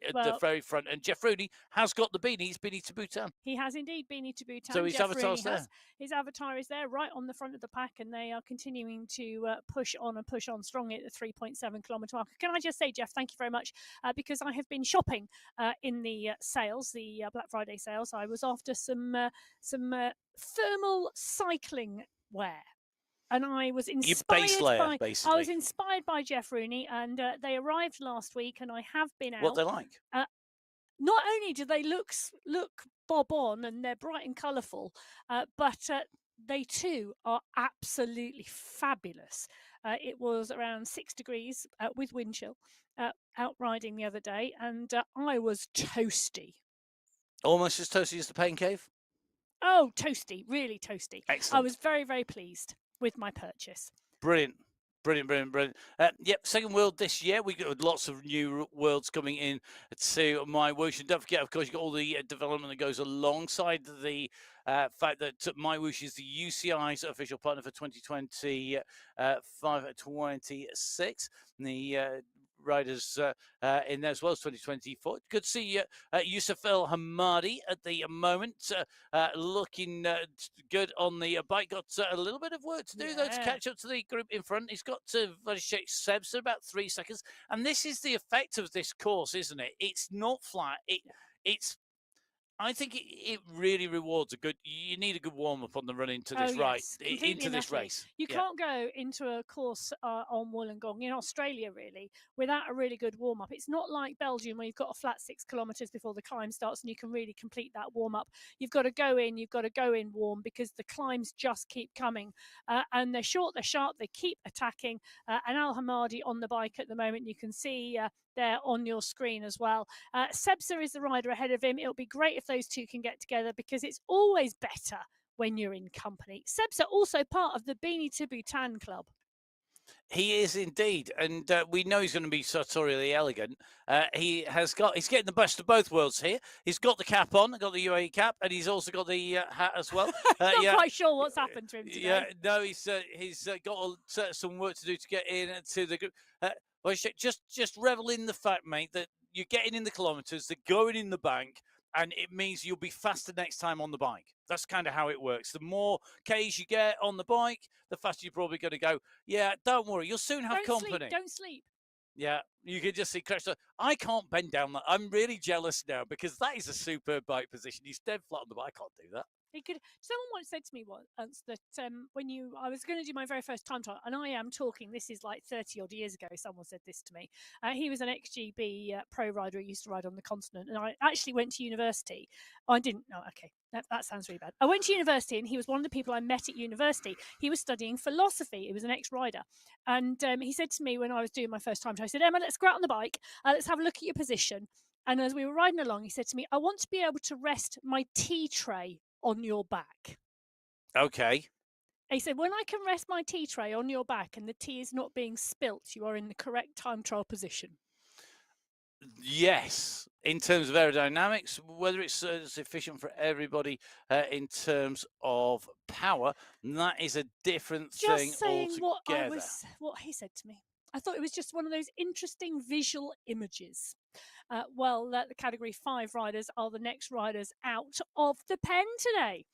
at the very front. And Jeff Rooney has got the beanie. He's beanie to Bhutan. He has indeed beanie to Bhutan. So his avatar's there. His avatar is there right on the front of the pack, and they are continuing to push on strongly at the 3.7 kilometre marker. Can I just say, Jeff, thank you very much, because I have been shopping in the sales, the Black Friday sales. I was after some thermal cycling wear. And I was inspired by Jeff Rooney, and they arrived last week, and I have been out. What they like? not only do they look bob on and they're bright and colourful, but they too are absolutely fabulous. It was around 6 degrees with wind chill out riding the other day, and I was toasty. Almost as toasty as the Pain Cave. Oh, toasty, really toasty. I Excellent. was very, very pleased with my purchase. Brilliant. Brilliant, brilliant, brilliant. Yep, second world this year. We got lots of new worlds coming in to MyWhoosh. And don't forget, of course, you've got all the development that goes alongside the fact that MyWhoosh is the UCI's official partner for 2025-26. The riders in there as well as 2024. Good to see Yusuf El Hamadi at the moment, looking good on the bike. Got a little bit of work to do though to catch up to the group in front. He's got to check Sebs at about 3 seconds, and this is the effect of this course, isn't it? It's not flat. It's I think it really rewards a good. You need a good warm up on the run into this into this race. You can't go into a course on Wollongong in Australia really without a really good warm up. It's not like Belgium where you've got a flat 6 kilometres before the climb starts and you can really complete that warm up. You've got to go in warm because the climbs just keep coming, and they're short, they're sharp, they keep attacking. And Al Hamadi on the bike at the moment, you can see there on your screen as well. Sebsa is the rider ahead of him. It'll be great if those two can get together because it's always better when you're in company. Sebsa also part of the Beanie to Bhutan club. He is indeed, and we know he's going to be sartorially elegant. He's getting the best of both worlds here. He's got the cap on, got the UAE cap, and he's also got the hat as well. Not quite sure what's happened to him today. Yeah, no, he's got some work to do to get into the group. Well, just revel in the fact, mate, that you're getting in the kilometres, they're going in the bank, and it means you'll be faster next time on the bike. That's kind of how it works. The more Ks you get on the bike, the faster you're probably going to go. Yeah, don't worry. You'll soon have company. Don't sleep. Yeah, you can just see Crash. I can't bend down that. I'm really jealous now because that is a superb bike position. He's dead flat on the bike. I can't do that. He could. Someone once said to me once that I was going to do my very first time trial, and I am talking. This is like 30 odd years ago. Someone said this to me. He was an XGB pro rider. He used to ride on the continent, and I actually went to university. I didn't. No, okay. That sounds really bad. I went to university, and he was one of the people I met at university. He was studying philosophy. He was an ex-rider, and he said to me when I was doing my first time trial, I said, "Emma, let's go out on the bike. Let's have a look at your position." And as we were riding along, he said to me, "I want to be able to rest my tea tray on your back." Okay. He said, "When I can rest my tea tray on your back and the tea is not being spilt, you are in the correct time trial position." Yes, in terms of aerodynamics, whether it's efficient for everybody in terms of power, that is a different thing just saying altogether. What he said to me. I thought it was just one of those interesting visual images. The Category 5 riders are the next riders out of the pen today.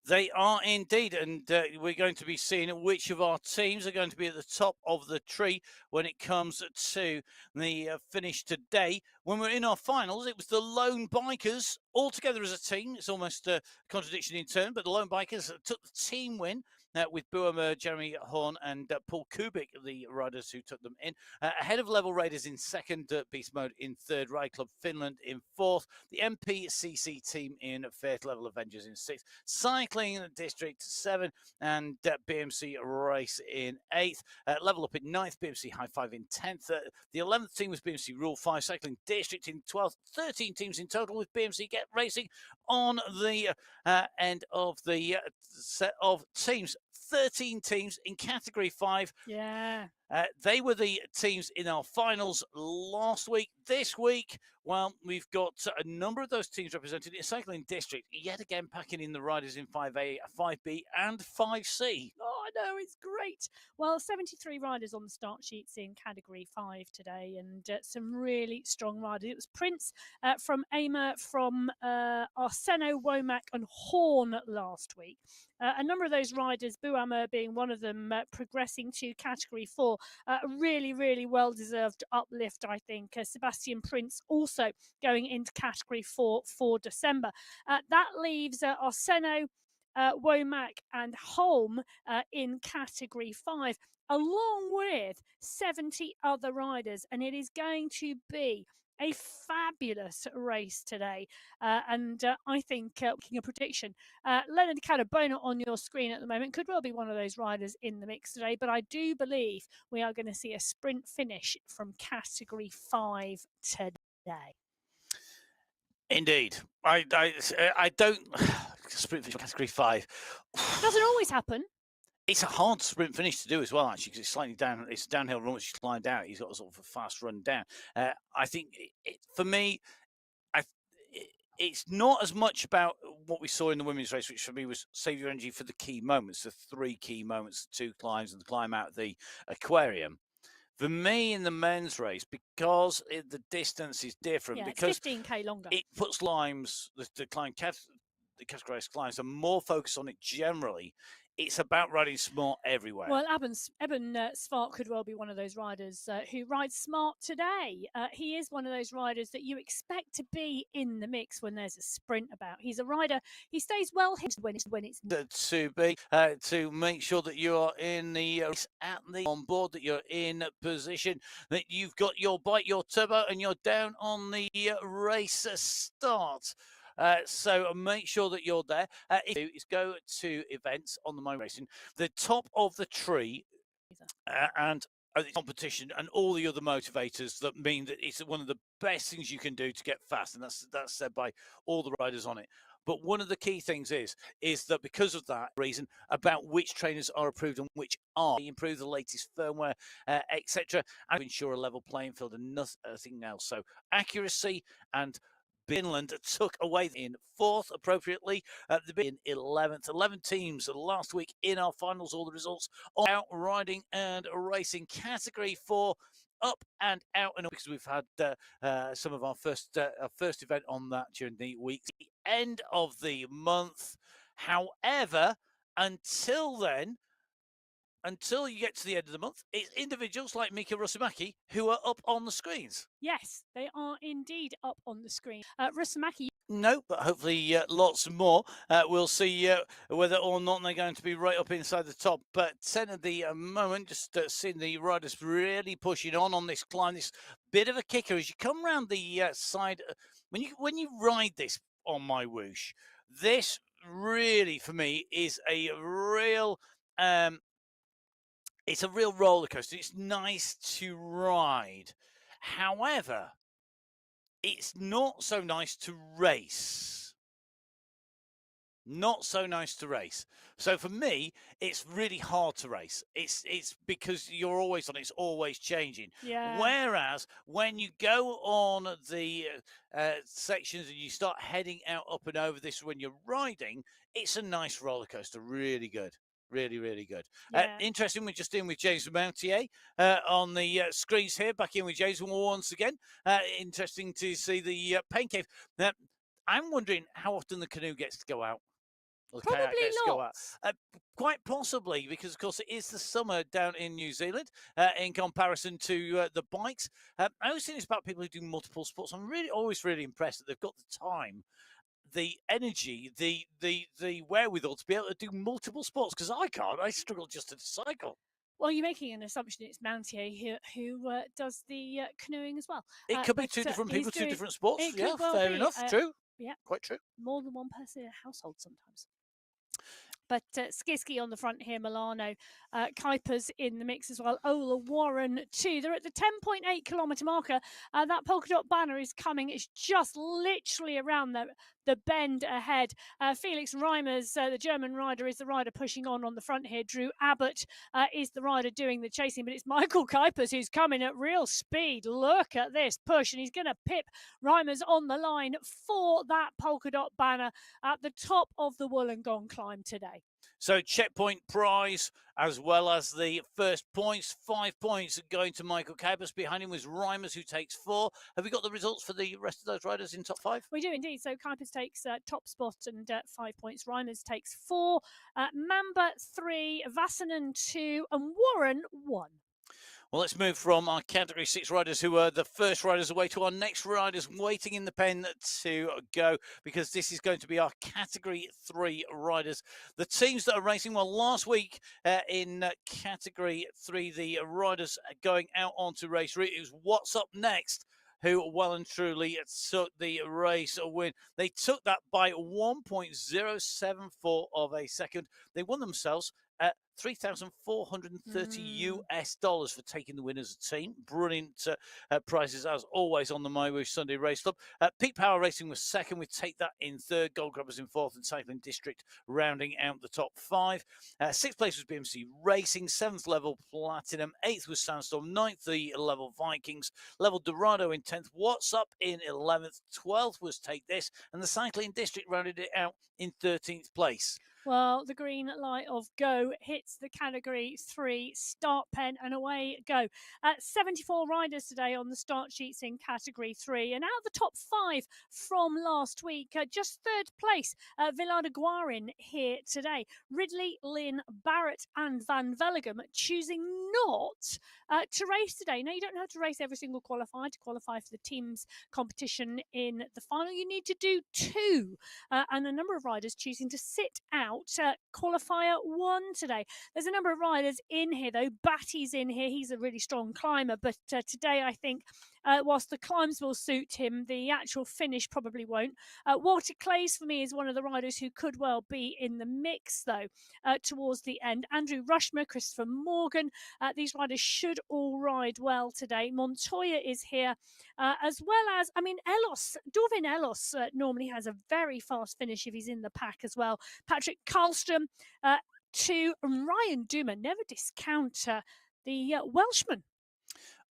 They are indeed, and we're going to be seeing which of our teams are going to be at the top of the tree when it comes to the finish today. When we're in our finals, it was the Lone Bikers all together as a team. It's almost a contradiction in turn, but the Lone Bikers took the team win. With Buamer, Jeremy Horn, and Paul Kubik, the riders who took them in. Ahead of Level Raiders in second, Beast Mode in third, Ride Club Finland in fourth, the MPCC team in fifth, Level Avengers in sixth, Cycling District 7, and BMC Race in eighth, Level Up in ninth, BMC High Five in 10th. The 11th team was BMC Rule 5, Cycling District in 12th, 13 teams in total with BMC Get Racing on the end of the set of teams. 13 teams in Category 5. Yeah. They were the teams in our finals last week. This week, well, we've got a number of those teams represented in Cycling District, yet again packing in the riders in 5A, 5B, and 5C. Oh, I know, it's great. Well, 73 riders on the start sheets in Category 5 today, and some really strong riders. It was Prince from Aymer, from Arseno, Womack, and Horn last week. A number of those riders, Buamer being one of them, progressing to Category 4. A really, really well-deserved uplift, I think. Sebastian Prince also going into Category 4 for December. That leaves Arseno, Womack and Holm in Category 5, along with 70 other riders. And it is going to be a fabulous race today. I think, making a prediction, Leonard Cadabona on your screen at the moment could well be one of those riders in the mix today. But I do believe we are going to see a sprint finish from Category 5 today. Indeed. I don't sprint finish Category 5. Doesn't always happen. It's a hard sprint finish to do as well, actually, because it's slightly down. It's a downhill run, which he's climbed out. He's got a sort of a fast run down. I think for me, it's not as much about what we saw in the women's race, which for me was save your energy for the key moments, the 3 key moments, the 2 climbs and the climb out of the aquarium. For me, in the men's race, because the distance is different, because 15k longer, it puts climbs, the categorized climbs are more focused on it generally. It's about riding smart everywhere. Well, Eben Svart could well be one of those riders who rides smart today. He is one of those riders that you expect to be in the mix when there's a sprint about. He's a rider. He stays well hinged when it's to make sure that you are in the on board, that you're in position, that you've got your bike, your turbo, and you're down on the race start. So make sure that you're there. If you is go to events on the MyWhoosh Racing, the top of the tree, and the competition and all the other motivators that mean that it's one of the best things you can do to get fast, and that's said by all the riders on it. But one of the key things is that because of that reason, about which trainers are approved and which are, improve the latest firmware, etc., and ensure a level playing field and nothing else. So accuracy and Finland took away in 4th appropriately. In 11th. 11 teams last week in our finals. All the results on out riding and racing category 4. Up and out, and because we've had some of our first event on that during the week, the end of the month. However, until then, until you get to the end of the month, it's individuals like Mika Rusimaki who are up on the screens. Yes, they are indeed up on the screen. Rusimaki. No, but hopefully lots more. We'll see whether or not they're going to be right up inside the top 10 at the moment. Just seeing the riders really pushing on this climb. This bit of a kicker as you come around the side. When you ride this on MyWhoosh, this really for me is a real. It's a real roller coaster. It's nice to ride. However, it's not so nice to race. Not so nice to race. So for me, it's really hard to race. It's because you're always on. It's always changing. Yeah. Whereas when you go on the sections and you start heading out up and over this when you're riding, it's a nice roller coaster. Really good. Really, really good. Yeah. Interesting. We're just in with James Mountier on the screens here. Back in with James once again. Interesting to see the pain cave. I'm wondering how often the canoe gets to go out. Probably not. Quite possibly, because of course it is the summer down in New Zealand in comparison to the bikes. I always think it's about people who do multiple sports. I'm always really impressed that they've got the time, the energy, the wherewithal to be able to do multiple sports, because I can't. I struggle just to cycle. Well, you're making an assumption it's Mountier who does the canoeing as well. It could be 2 different people, 2 different sports. Yeah, well fair enough. True. Yeah, quite true. More than one person in a household sometimes. But Skiski on the front here, Milano, Kuipers in the mix as well. Ola Warren too. They're at the 10.8 kilometre marker. That polka dot banner is coming. It's just literally around the bend ahead. Felix Reimers, the German rider, is the rider pushing on the front here. Drew Abbott is the rider doing the chasing, but it's Michael Kuipers who's coming at real speed. Look at this push, and he's going to pip Reimers on the line for that polka dot banner at the top of the Wollongong climb today. So checkpoint prize, as well as the first points, 5 points going to Michael Kuipers. Behind him was Reimers, who takes 4. Have we got the results for the rest of those riders in top 5? We do indeed. So Kuipers takes top spot and 5 points. Reimers takes 4. Mamba 3, Vasanen 2, and Warren 1. Well, let's move from our Category 6 riders, who are the first riders away, to our next riders waiting in the pen to go, because this is going to be our Category 3 riders. The teams that are racing, well, last week in Category 3, the riders going out onto race route, it was What's Up Next, who well and truly took the race win. They took that by 1.074 of a second. They won themselves at $3,430 US for taking the win as a team. Brilliant prizes, as always, on the MyWhoosh Sunday Race Club. Peak Power Racing was second, with Take That in third, Gold Grabbers in fourth, and Cycling District rounding out the top five. Sixth place was BMC Racing, seventh Level Platinum, eighth was Sandstorm, ninth the Level Vikings, Level Dorado in 10th, What's Up in 11th, 12th was Take This, and the Cycling District rounded it out in 13th place. Well, the green light of go hits the Category 3 start pen, and away go. 74 riders today on the start sheets in Category 3. And out of the top five from last week, just third place, Villard Guarin here today. Ridley, Lynn, Barrett and Van Vellegem choosing not to race today. Now, you don't have to race every single qualifier to qualify for the team's competition in the final. You need to do two. And a number of riders choosing to sit out qualifier 1 today. There's a number of riders in here, though. Batty's in here. He's a really strong climber, but today I think whilst the climbs will suit him, the actual finish probably won't. Walter Clays, for me, is one of the riders who could well be in the mix, though, towards the end. Andrew Rushmer, Christopher Morgan, these riders should all ride well today. Montoya is here, as well as, Ellos. Dorvin Ellos normally has a very fast finish if he's in the pack as well. Patrick Karlstrom to Ryan Duma. Never discount the Welshman.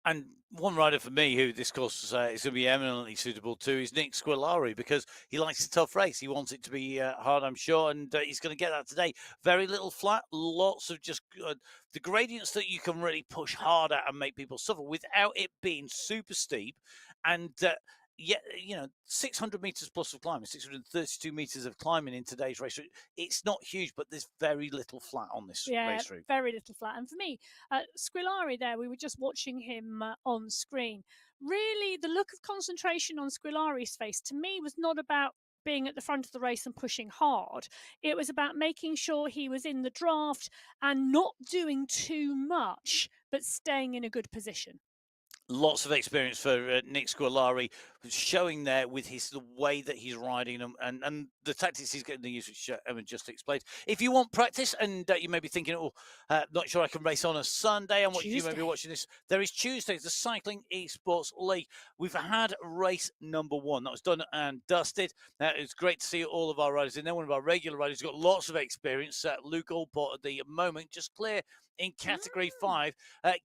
And one rider for me who this course is going to be eminently suitable to is Nick Squillari, because he likes a tough race. He wants it to be hard, I'm sure, and he's going to get that today. Very little flat, lots of just the gradients that you can really push hard at and make people suffer without it being super steep. And 600 meters plus of climbing, 632 meters of climbing in today's race route. It's not huge, but there's very little flat on this race route. Very little flat. And for me, Squillari there, we were just watching him on screen. Really, the look of concentration on Squillari's face, to me, was not about being at the front of the race and pushing hard. It was about making sure he was in the draft and not doing too much, but staying in a good position. Lots of experience for Nick Squillari, showing there with the way that he's riding them and the tactics he's getting to use, which Emma just explained. If you want practice and you may be thinking, not sure I can race on a Sunday, and you may be watching this, there is Tuesday, the Cycling Esports League. We've had race number 1. That was done and dusted. It's great to see all of our riders in there. One of our regular riders has got lots of experience. Luke Allport at the moment, just clear in Category 5,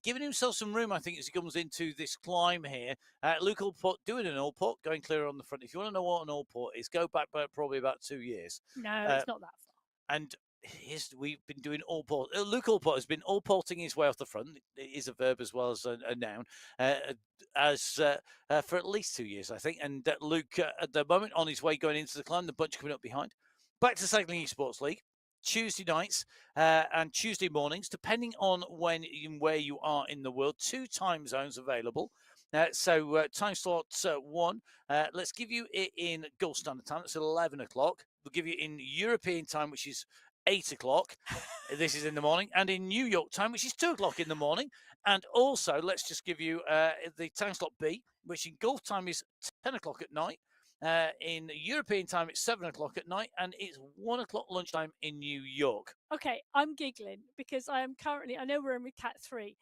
giving himself some room, I think, as he comes into this climb here. Luke Allport doing an Allport, going clear on the front. If you want to know what an Allport is, go back probably about 2 years. No, it's not that far. And we've been doing Allport. Luke Allport has been Allporting his way off the front. It is a verb as well as a noun, for at least 2 years, I think. And Luke, at the moment, on his way going into the climb, the bunch coming up behind. Back to Cycling Esports League. Tuesday nights and Tuesday mornings, depending on where you are in the world. 2 time zones available. So time slot 1, let's give you it in Gulf Standard Time. That's 11 o'clock. We'll give you in European time, which is 8 o'clock. This is in the morning. And in New York time, which is 2 o'clock in the morning. And also, let's just give you the time slot B, which in Gulf time is 10 o'clock at night. In European time, it's 7 o'clock at night, and it's 1 o'clock lunchtime in New York. Okay, I'm giggling because I know we're in with Cat 3,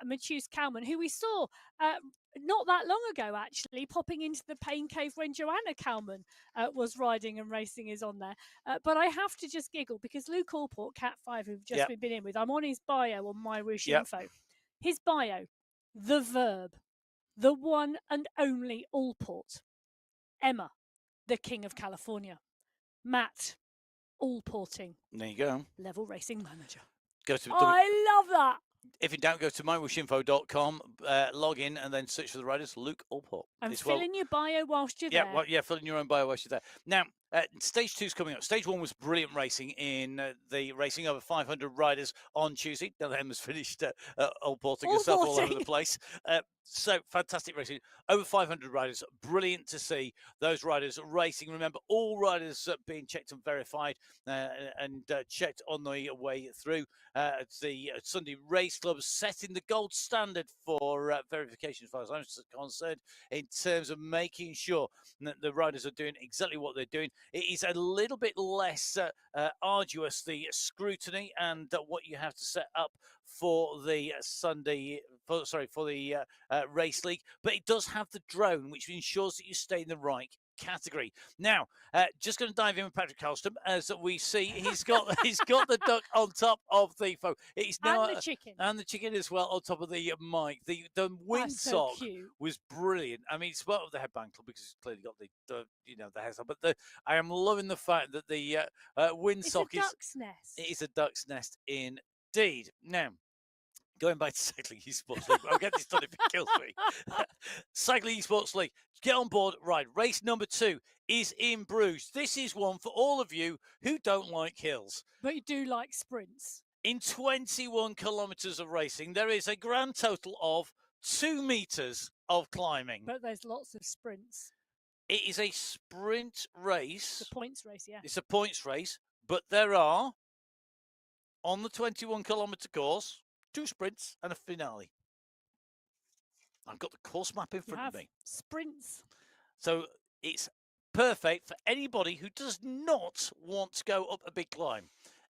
Matthews Kalman, who we saw not that long ago, actually, popping into the pain cave when Joanna Kalman was riding and racing, is on there. But I have to just giggle because Luke Allport, Cat 5, who've just been in with, I'm on his bio on MyWhoosh Info. His bio, the verb, the one and only Allport. Emma, the King of California. Matt, Allporting. There you go. Level racing manager. I love that. If you don't, go to mywhooshinfo.com, log in, and then search for the riders, Luke Allport. And fill in your bio whilst you're there. Fill in your own bio whilst you're there. Now, Stage 2 is coming up. Stage 1 was brilliant racing in the racing over 500 riders on Tuesday. Now, Emma's finished all porting herself all over the place. So fantastic racing. Over 500 riders. Brilliant to see those riders racing. Remember, all riders being checked and verified and checked on the way through. The Sunday Race Club setting the gold standard for verification, as far as I'm concerned, in terms of making sure that the riders are doing exactly what they're doing. It is a little bit less arduous, the scrutiny and what you have to set up for the for the race league, but it does have the drone, which ensures that you stay in the right category. Now, just going to dive in with Patrick Halston as we see he's got the duck on top of the phone. It's now and the chicken as well on top of the mic. The windsock was brilliant. I mean, it's well of the headband club because it's clearly got the hairstyle, but I am loving the fact that the windsock is a duck's nest indeed. Now, going back to Cycling Esports League, I'll get this done if it kills me. Cycling Esports League, get on board. Right, race number 2 is in Bruges. This is one for all of you who don't like hills. But you do like sprints. In 21 kilometres of racing, there is a grand total of 2 metres of climbing. But there's lots of sprints. It is a sprint race. It's a points race, yeah. It's a points race, but there are, on the 21 kilometre course, 2 sprints and a finale. I've got the course map in front of me. Sprints. So it's perfect for anybody who does not want to go up a big climb.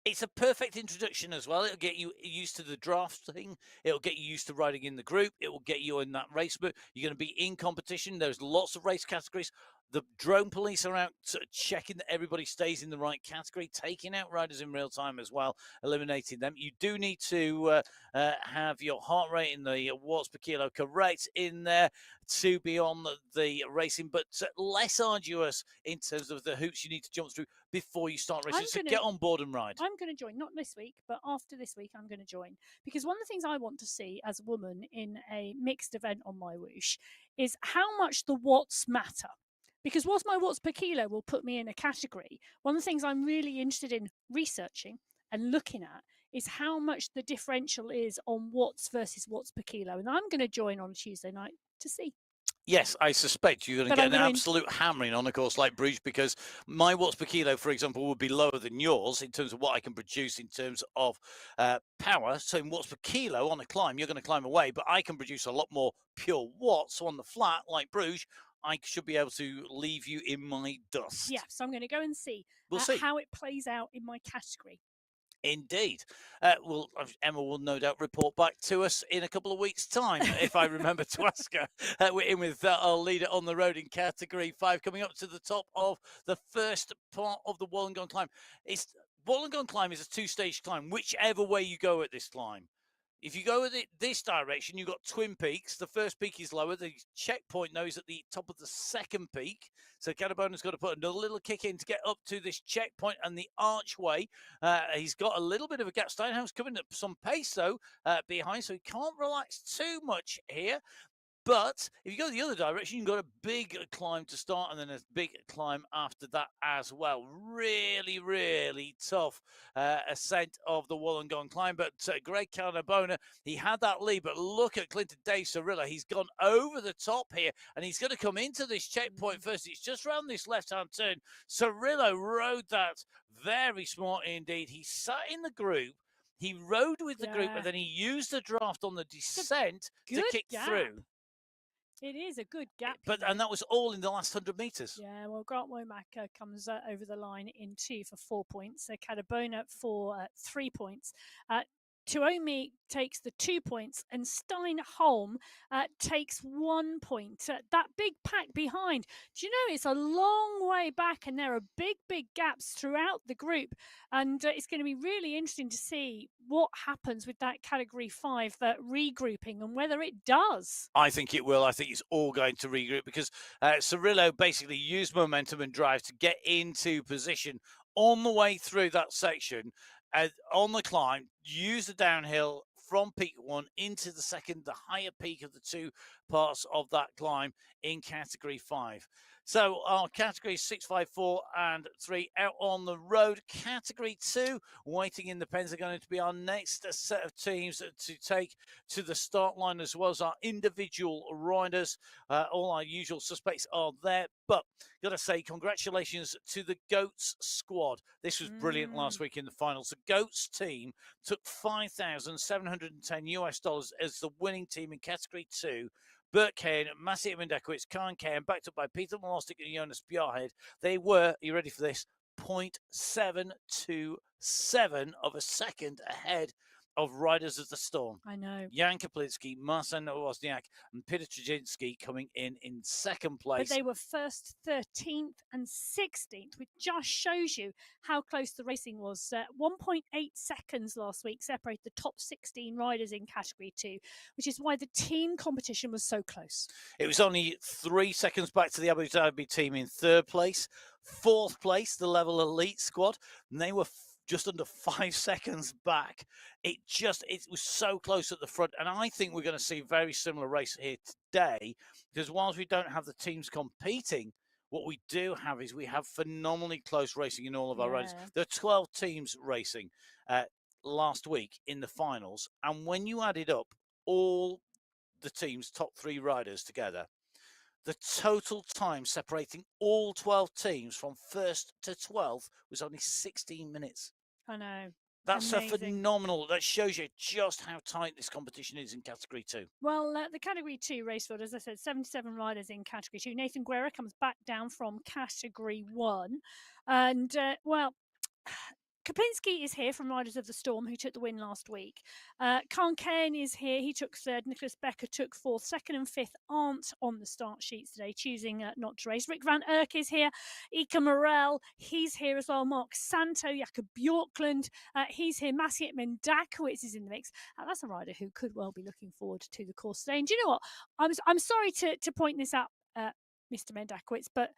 It's a perfect introduction as well. It'll get you used to the drafting. It'll get you used to riding in the group. It will get you in that race book. You're going to be in competition. There's lots of race categories. The drone police are out checking that everybody stays in the right category, taking out riders in real time as well, eliminating them. You do need to have your heart rate in the watts per kilo correct in there to be on the racing, but less arduous in terms of the hoops you need to jump through before you start racing. So get on board and ride. I'm going to join, not this week, but after this week, I'm going to join. Because one of the things I want to see as a woman in a mixed event on MyWhoosh is how much the watts matter. Because whilst my watts per kilo will put me in a category, one of the things I'm really interested in researching and looking at is how much the differential is on watts versus watts per kilo. And I'm going to join on Tuesday night to see. Yes, I suspect you're going to get an absolute hammering on a course like Bruges, because my watts per kilo, for example, would be lower than yours in terms of what I can produce in terms of power. So in watts per kilo on a climb, you're going to climb away, but I can produce a lot more pure watts. So on the flat, like Bruges, I should be able to leave you in my dust. Yeah, so I'm going to go and see, how it plays out in my category. Indeed. Well, Emma will no doubt report back to us in a couple of weeks' time, if I remember to ask her. We're in with our leader on the road in Category 5, coming up to the top of the first part of the Wollongong climb. Wollongong climb is a 2-stage climb, whichever way you go at this climb. If you go this direction, you've got twin peaks. The first peak is lower. The checkpoint now is at the top of the second peak. So Catabona's got to put another little kick in to get up to this checkpoint and the archway. He's got a little bit of a gap. Steinhaus coming at some pace, though, behind, so he can't relax too much here. But if you go the other direction, you've got a big climb to start and then a big climb after that as well. Really, really tough ascent of the Wollongong climb. But Greg Cardabona, he had that lead. But look at Clinton Dave Cirillo. He's gone over the top here and he's going to come into this checkpoint first. It's just round this left-hand turn. Cirillo rode that very smart indeed. He sat in the group. He rode with the group and then he used the draft on the descent to kick through. It is a good gap. And that was all in the last 100 metres. Yeah, well, Grant Womack comes over the line in 2 for 4 points. Cardabona for 3 points. Tuomi takes the 2 points and Steinholm takes 1 point. That big pack behind. Do you know it's a long way back and there are big, big gaps throughout the group. And it's going to be really interesting to see what happens with that Category 5 regrouping and whether it does. I think it will. I think it's all going to regroup because Cirillo basically used momentum and drive to get into position on the way through that section. On the climb, use the downhill from peak 1 into the second, the higher peak of the 2 parts of that climb in Category 5. So our categories 6, 5, 4, and 3 out on the road. Category 2, waiting in the pens, are going to be our next set of teams to take to the start line, as well as our individual riders. All our usual suspects are there. But got to say, congratulations to the Goats squad. This was brilliant last week in the finals. The Goats team took $5,710 as the winning team in category 2. Bert Kane, Massey Mendekowicz, Karen Kane, backed up by Peter Molostic and Jonas Bjarhed. They were, are you ready for this, 0.727 of a second ahead of Riders of the Storm. I know. Jan Kaplinsky, Marcin Wozniak, and Peter Trzynski coming in second place. But they were first, 13th, and 16th, which just shows you how close the racing was. 1.8 seconds last week separated the top 16 riders in Category 2, which is why the team competition was so close. It was only 3 seconds back to the Abu Dhabi team in third place. Fourth place, the Level Elite squad, and they were just under 5 seconds back. It was so close at the front, and I think we're going to see a very similar race here today, because whilst we don't have the teams competing, what we do have is we have phenomenally close racing in all of our riders. There are 12 teams racing last week in the finals, and when you added up all the team's top 3 riders together, the total time separating all 12 teams from 1st to 12th was only 16 minutes. I know. That's a phenomenal. That shows you just how tight this competition is in Category 2. Well, the Category 2 race field, as I said, 77 riders in Category 2. Nathan Guerra comes back down from Category 1. And, Kaplinski is here from Riders of the Storm, who took the win last week. Khan Kane is here. He took third. Nicholas Becker took fourth. Second and fifth aren't on the start sheets today, choosing not to race. Rick Van Erck is here. Ika Morel, he's here as well. Mark Santo, Jakob Bjorklund, he's here. Maciej Mendakowicz is in the mix. That's a rider who could well be looking forward to the course today. And do you know what? I'm sorry to point this out, Mr. Mendakowicz, but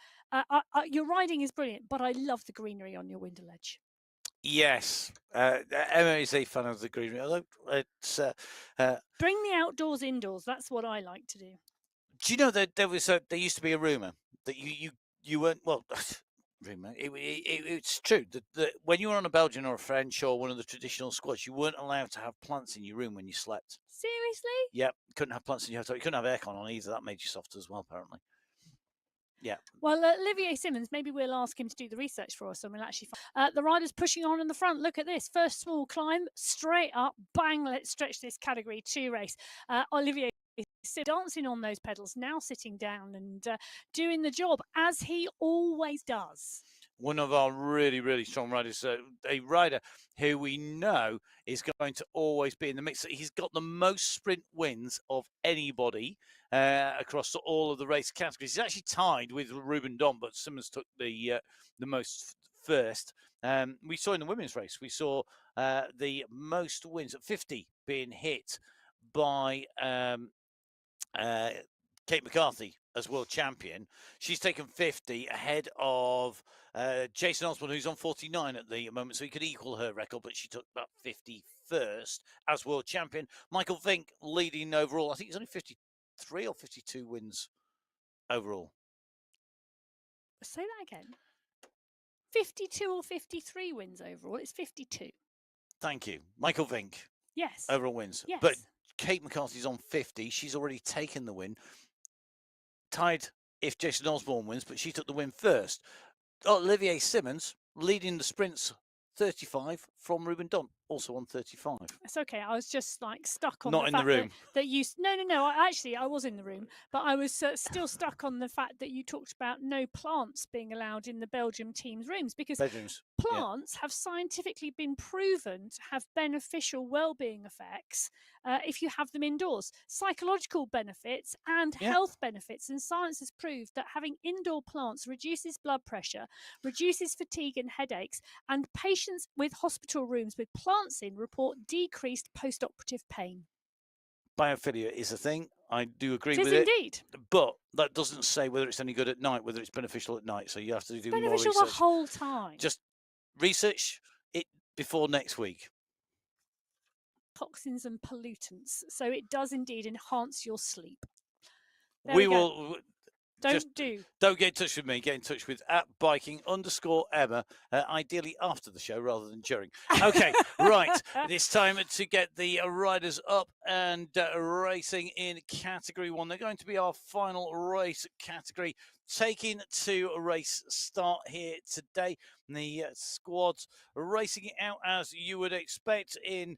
your riding is brilliant, but I love the greenery on your window ledge. Yes, Emma is a fan of the greenery. Although it's bring the outdoors indoors. That's what I like to do. Do you know that there used to be a rumor that you weren't rumor. It's true that when you were on a Belgian or a French or one of the traditional squads, you weren't allowed to have plants in your room when you slept. Seriously? Yep, couldn't have plants in your hotel. You couldn't have aircon on either. That made you softer as well, apparently. Yeah. Well, Olivier Simmons, maybe we'll ask him to do the research for us and we'll actually find the riders pushing on in the front. Look at this. First small climb, straight up, bang, let's stretch this Category 2 race. Olivier dancing on those pedals, now sitting down and doing the job, as he always does. One of our really, really strong riders, a rider who we know is going to always be in the mix. He's got the most sprint wins of anybody across all of the race categories. He's actually tied with Ruben Don, but Simmons took the most first. We saw in the women's race, we saw the most wins at 50 being hit by Kate McCarthy as world champion. She's taken 50 ahead of Jason Osborne, who's on 49 at the moment, so he could equal her record, but she took that 51st as world champion. Michael Vink leading overall. I think he's only 53 or 52 wins overall. Say that again. 52 or 53 wins overall. It's 52. Thank you. Michael Vink. Yes. Overall wins. Yes. But Kate McCarthy's on 50. She's already taken the win. Tied if Jason Osborne wins, but she took the win first. Olivier Simmons leading the sprints 35 from Ruben Don, also on 35. It's okay. I was just like stuck on not the in fact the room. That you. No. I was in the room, but I was still stuck on the fact that you talked about no plants being allowed in the Belgium team's rooms, because bedrooms. Plants have scientifically been proven to have beneficial well-being effects if you have them indoors. Psychological benefits and health benefits. And science has proved that having indoor plants reduces blood pressure, reduces fatigue and headaches, and patients with hospital rooms with plants in report decreased post-operative pain. Biophilia is a thing. I do agree with it. It is indeed. But that doesn't say whether it's any good at night, whether it's beneficial at night. So you have to do more research. Beneficial the whole time. Just research it before next week. Toxins and pollutants. So it does indeed enhance your sleep. Don't do. Don't get in touch with me. Get in touch with @biking_Emma, ideally after the show rather than during. Okay, right. It's time to get the riders up and racing in Category 1. They're going to be our final race category, taking to a race start here today. The squads racing it out as you would expect in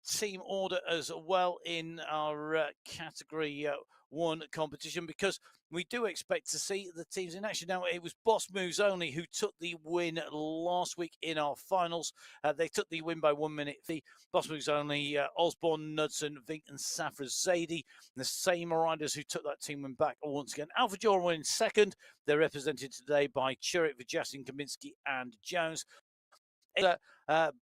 team order as well in our Category 1 competition, because we do expect to see the teams in action. Now, it was Boss Moves Only who took the win last week in our finals. They took the win by 1 minute. The Boss Moves Only, Osborne, Knudsen, Vink, and Safra Zaidi, the same riders who took that team win back once again. Alpha Jordan were in second. They're represented today by Churik, Vajasin, Kaminsky, and Jones.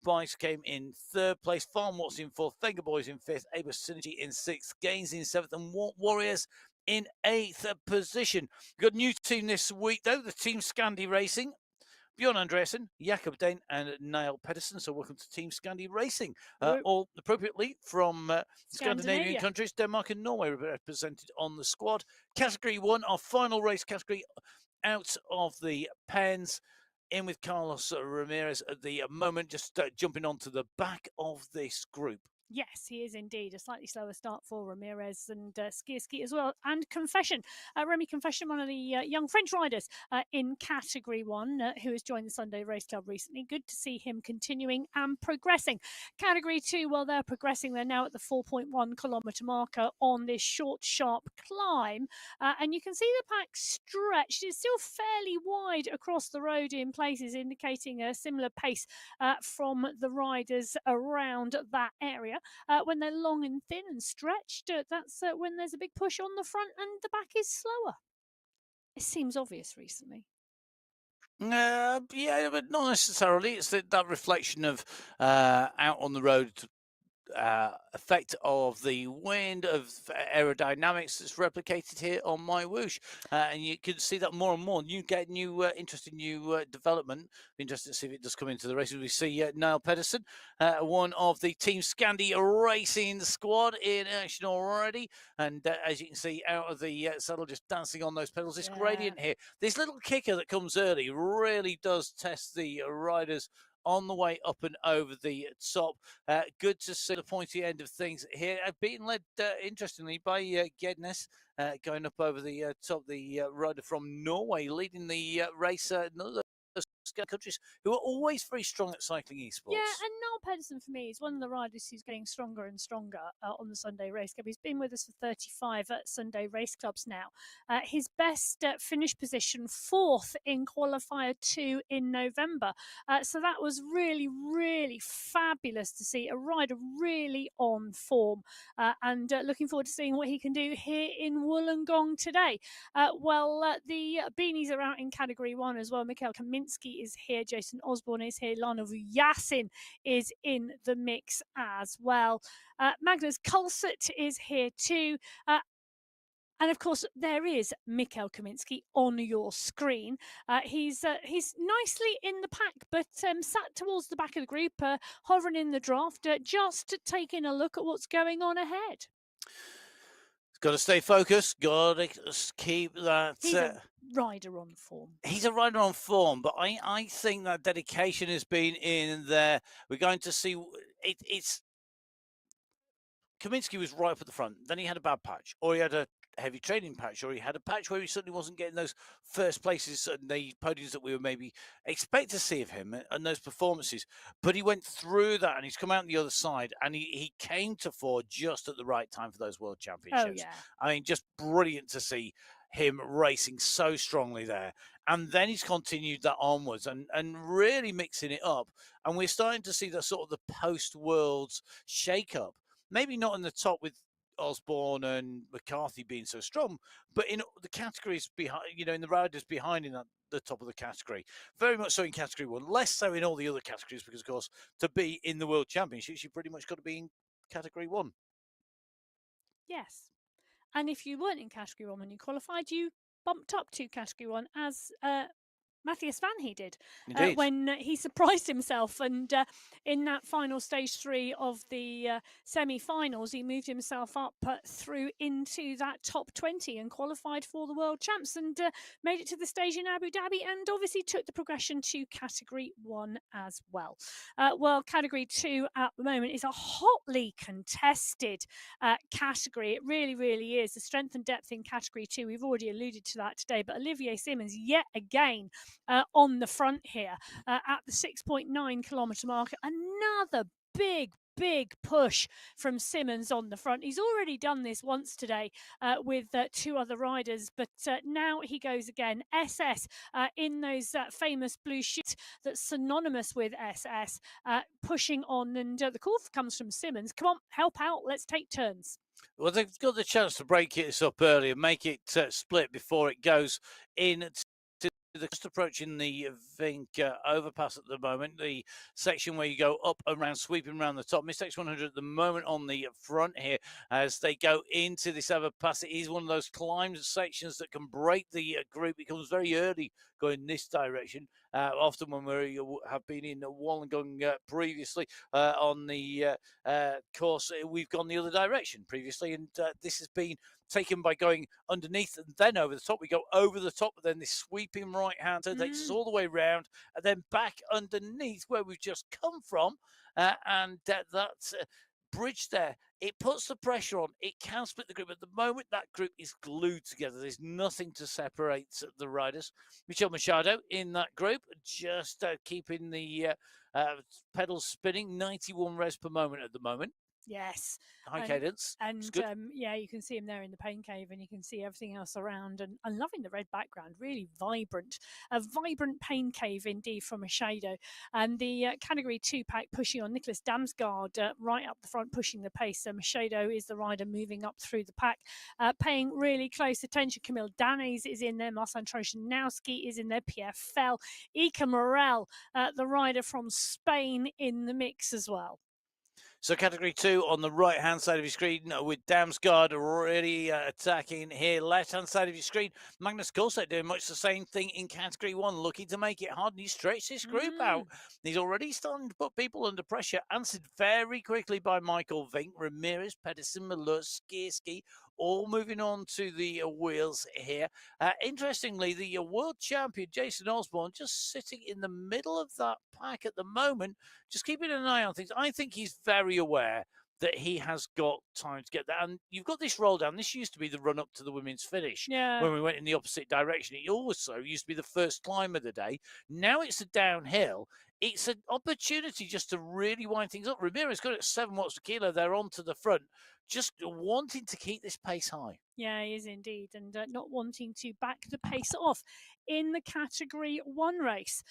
Bice came in third place. Farm Watts in fourth. Finger Boys in fifth. Aber Synergy in sixth. Gaines in seventh. And Warriors in eighth position. Got a new team this week, though. The Team Scandi Racing. Bjorn Andreasen, Jakob Dane, and Niall Pedersen. So welcome to Team Scandi Racing. All appropriately from Scandinavian countries. Denmark and Norway represented on the squad. Category 1, our final race category, out of the pens. In with Carlos Ramirez at the moment, just jumping onto the back of this group. Yes, he is indeed. A slightly slower start for Ramirez and Ski as well. And Confession, Remy Confession, one of the young French riders in Category 1, who has joined the Sunday Race Club recently. Good to see him continuing and progressing. Category 2, well, they're progressing. They're now at the 4.1 kilometre marker on this short, sharp climb. And you can see the pack stretched. It's still fairly wide across the road in places, indicating a similar pace from the riders around that area. When they're long and thin and stretched, that's when there's a big push on the front and the back is slower. It seems obvious recently. Yeah, but not necessarily. It's that reflection of out on the road effect of the wind, of aerodynamics that's replicated here on MyWhoosh. And you can see that more and more. You get new, interesting new development. Be interested to see if it does come into the races. We see Niall Pedersen, one of the Team Scandi Racing squad, in action already. And as you can see, out of the saddle, just dancing on those pedals. This gradient here, this little kicker that comes early really does test the riders on the way up and over the top. Good to see the pointy end of things here. Being led, interestingly, by Gednes, going up over the top. The rider from Norway leading the race. Another countries who are always very strong at cycling esports. Yeah, and Niall Pedersen for me is one of the riders who's getting stronger and stronger on the Sunday Race Club. He's been with us for 35 Sunday Race Clubs now. His best finish position, 4th in Qualifier 2 in November. So that was really, really fabulous to see. A rider really on form, and looking forward to seeing what he can do here in Wollongong today. The beanies are out in Category 1 as well. Mikhail Kaminsky is here. Jason Osborne is here. Lana Yasin is in the mix as well. Magnus Kulsut is here too. And of course, there is Mikhail Kaminsky on your screen. He's nicely in the pack, but sat towards the back of the group, hovering in the draft, just taking a look at what's going on ahead. Got to stay focused. Got to keep that. He's a rider on form. He's a rider on form, but I think that dedication has been in there. We're going to see it's Kaminsky was right up at the front. Then he had a bad patch, or he had a heavy training patch, or he had a patch where he certainly wasn't getting those first places and the podiums that we would maybe expect to see of him and those performances. But he went through that and he's come out on the other side, and he came to fore just at the right time for those World Championships. Oh, yeah. I mean, just brilliant to see him racing so strongly there. And then he's continued that onwards and really mixing it up. And we're starting to see the sort of the post-Worlds shake-up. Maybe not in the top with Osborne and McCarthy being so strong, but in the categories behind, in the riders behind in the top of the category. Very much so in Category 1, less so in all the other categories, because, of course, to be in the World Championships, you pretty much got to be in Category 1. Yes. And if you weren't in Category 1 when you qualified, you bumped up to Category 1 as Matthias van he did Indeed. when he surprised himself, and in that final stage 3 of the semi-finals he moved himself up through into that top 20 and qualified for the world champs, and made it to the stage in Abu Dhabi, and obviously took the progression to category 1 as well. Well, category 2 at the moment is a hotly contested category. It really is. The strength and depth in category 2, we've already alluded to that today, but Olivier Simmons yet again on the front here at the 6.9 kilometre mark. Another big push from Simmons on the front. He's already done this once today with 2 other riders, but now he goes again. SS in those famous blue shirts that's synonymous with SS, pushing on, and the call comes from Simmons. Come on, help out, let's take turns. Well, they've got the chance to break it up early and make it split before it goes in. Just approaching the Vink overpass at the moment, the section where you go up around, sweeping around the top. Mystex 100 at the moment on the front here as they go into this overpass. It is one of those climb sections that can break the group. It comes very early going this direction. Often when we have been in Wollongong previously on the course, we've gone the other direction previously, and this has been taken by going underneath and then over the top. We go over the top, but then this sweeping right hand takes us all the way round and then back underneath where we've just come from. And that bridge there, it puts the pressure on. It can split the group. At the moment, that group is glued together. There's nothing to separate the riders. Michel Machado in that group, just keeping the pedals spinning. 91 revs per moment at the moment. Yes. High cadence. And yeah, you can see him there in the pain cave, and you can see everything else around. And I'm loving the red background, really vibrant. A vibrant pain cave indeed from Machado. And the category 2 pack pushing on Nicholas Damsgaard right up the front, pushing the pace. So Machado is the rider moving up through the pack, paying really close attention. Camille Danes is in there, Marcin Trosjanowski is in there, Pierre Fell, Ika Morel, the rider from Spain, in the mix as well. So category 2 on the right-hand side of your screen with Damsgaard already attacking here. Left-hand side of your screen, Magnus Corset doing much the same thing in category 1, looking to make it hard, and he stretched this group out. He's already starting to put people under pressure, answered very quickly by Michael Vink, Ramirez, Pedersen, Malus, Skierski, all moving on to the wheels here. Interestingly, the world champion, Jason Osborne, just sitting in the middle of that pack at the moment, just keeping an eye on things. I think he's very aware that he has got time to get that. And you've got this roll down. This used to be the run up to the women's finish when we went in the opposite direction. It also used to be the first climb of the day. Now it's a downhill. It's an opportunity just to really wind things up. Ramirez got it at 7 watts per kilo. They're onto the front, just wanting to keep this pace high. Yeah, he is indeed, and not wanting to back the pace off in the category 1 race.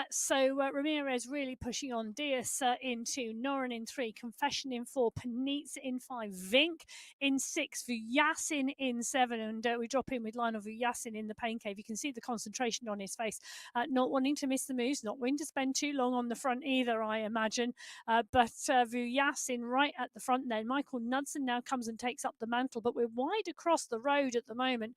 So Ramirez really pushing on. Diaz into Noren in 3, Confession in 4, Panitza in 5, Vink in 6, Vujasin in 7, and we drop in with Lionel Vujasin in the pain cave. You can see the concentration on his face, not wanting to miss the moves, not wanting to spend too long on the front either, I imagine. But Vujasin right at the front then. Michael Knudsen now comes and takes up the mantle, but we're wide across the road at the moment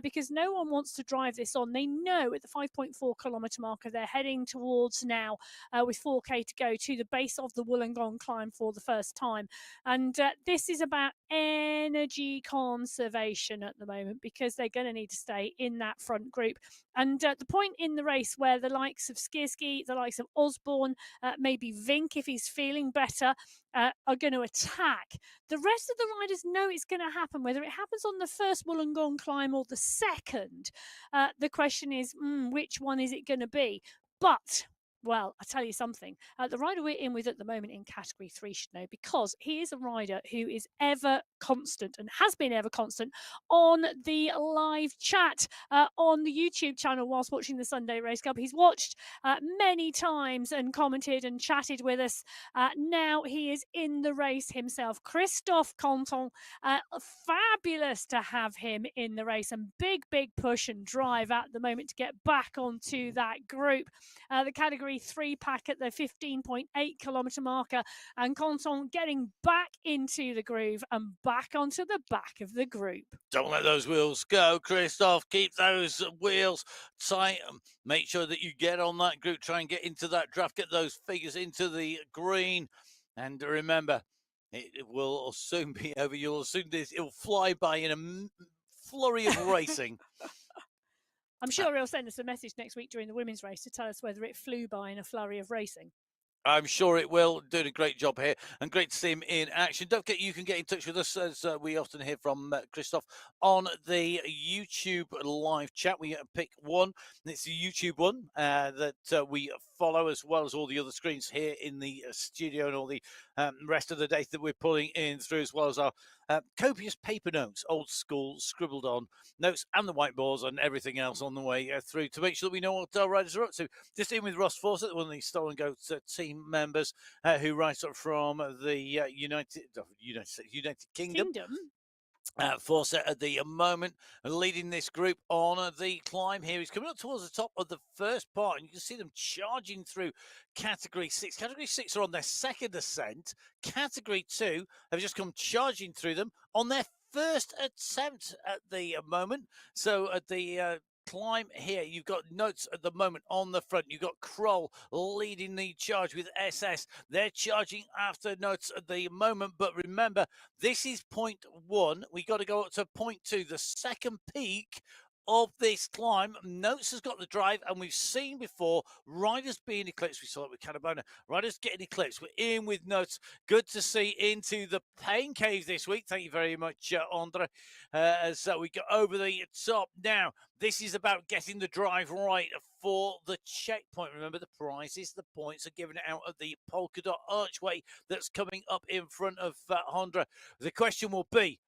because no one wants to drive this on. They know at the 5.4 kilometre marker they're heading towards now with 4k to go to the base of the Wollongong climb for the first time, and this is about energy conservation at the moment because they're going to need to stay in that front group. And the point in the race where the likes of Skierski, the likes of Osborne, maybe Vink if he's feeling better, are going to attack. The rest of the riders know it's going to happen, whether it happens on the first Wollongong climb or the second. The question is, which one is it going to be? But well, I tell you something, the rider we're in with at the moment in category 3 should know, because he is a rider who is ever constant and has been ever constant on the live chat on the YouTube channel whilst watching the Sunday Race Club. He's watched many times and commented and chatted with us. Now he is in the race himself. Christophe Canton, fabulous to have him in the race, and big push and drive at the moment to get back onto that group. The category category 3 pack at the 15.8 kilometre marker, and Canton getting back into the groove and back onto the back of the group. Don't let those wheels go, Christoph. Keep those wheels tight. Make sure that you get on that group. Try and get into that draft. Get those figures into the green. And remember, it will soon be over. It'll fly by in a flurry of racing. I'm sure he'll send us a message next week during the women's race to tell us whether it flew by in a flurry of racing. I'm sure it will. Doing a great job here, and great to see him in action. Don't forget, you can get in touch with us, as we often hear from Christoph, on the YouTube live chat. We pick one, and it's the YouTube one that we follow, as well as all the other screens here in the studio and all the rest of the data that we're pulling in through, as well as our copious paper notes, old school, scribbled on notes, and the whiteboards and everything else on the way through, to make sure that we know what our riders are up to. Just in with Ross Fawcett, one of the Stolen Goat team members, who writes up from the United Kingdom. Fawcett at the moment, leading this group on the climb here. He's coming up towards the top of the first part, and you can see them charging through Category 6. Category 6 are on their second ascent. Category 2 have just come charging through them on their first attempt at the moment. So at the climb here, you've got Notes at the moment on the front. You've got Kroll leading the charge with SS. They're charging after Notes at the moment, but remember, this is point 1. We got to go up to point 2, the second peak of this climb. Notes has got the drive, and we've seen before riders being eclipsed. We saw it with Canabona. Riders getting eclipsed. We're in with Notes. Good to see into the pain cave this week. Thank you very much, Andre. As we go over the top now. This is about getting the drive right for the checkpoint. Remember, the prizes, the points are given out of the polka dot archway that's coming up in front of Honda. The question will be,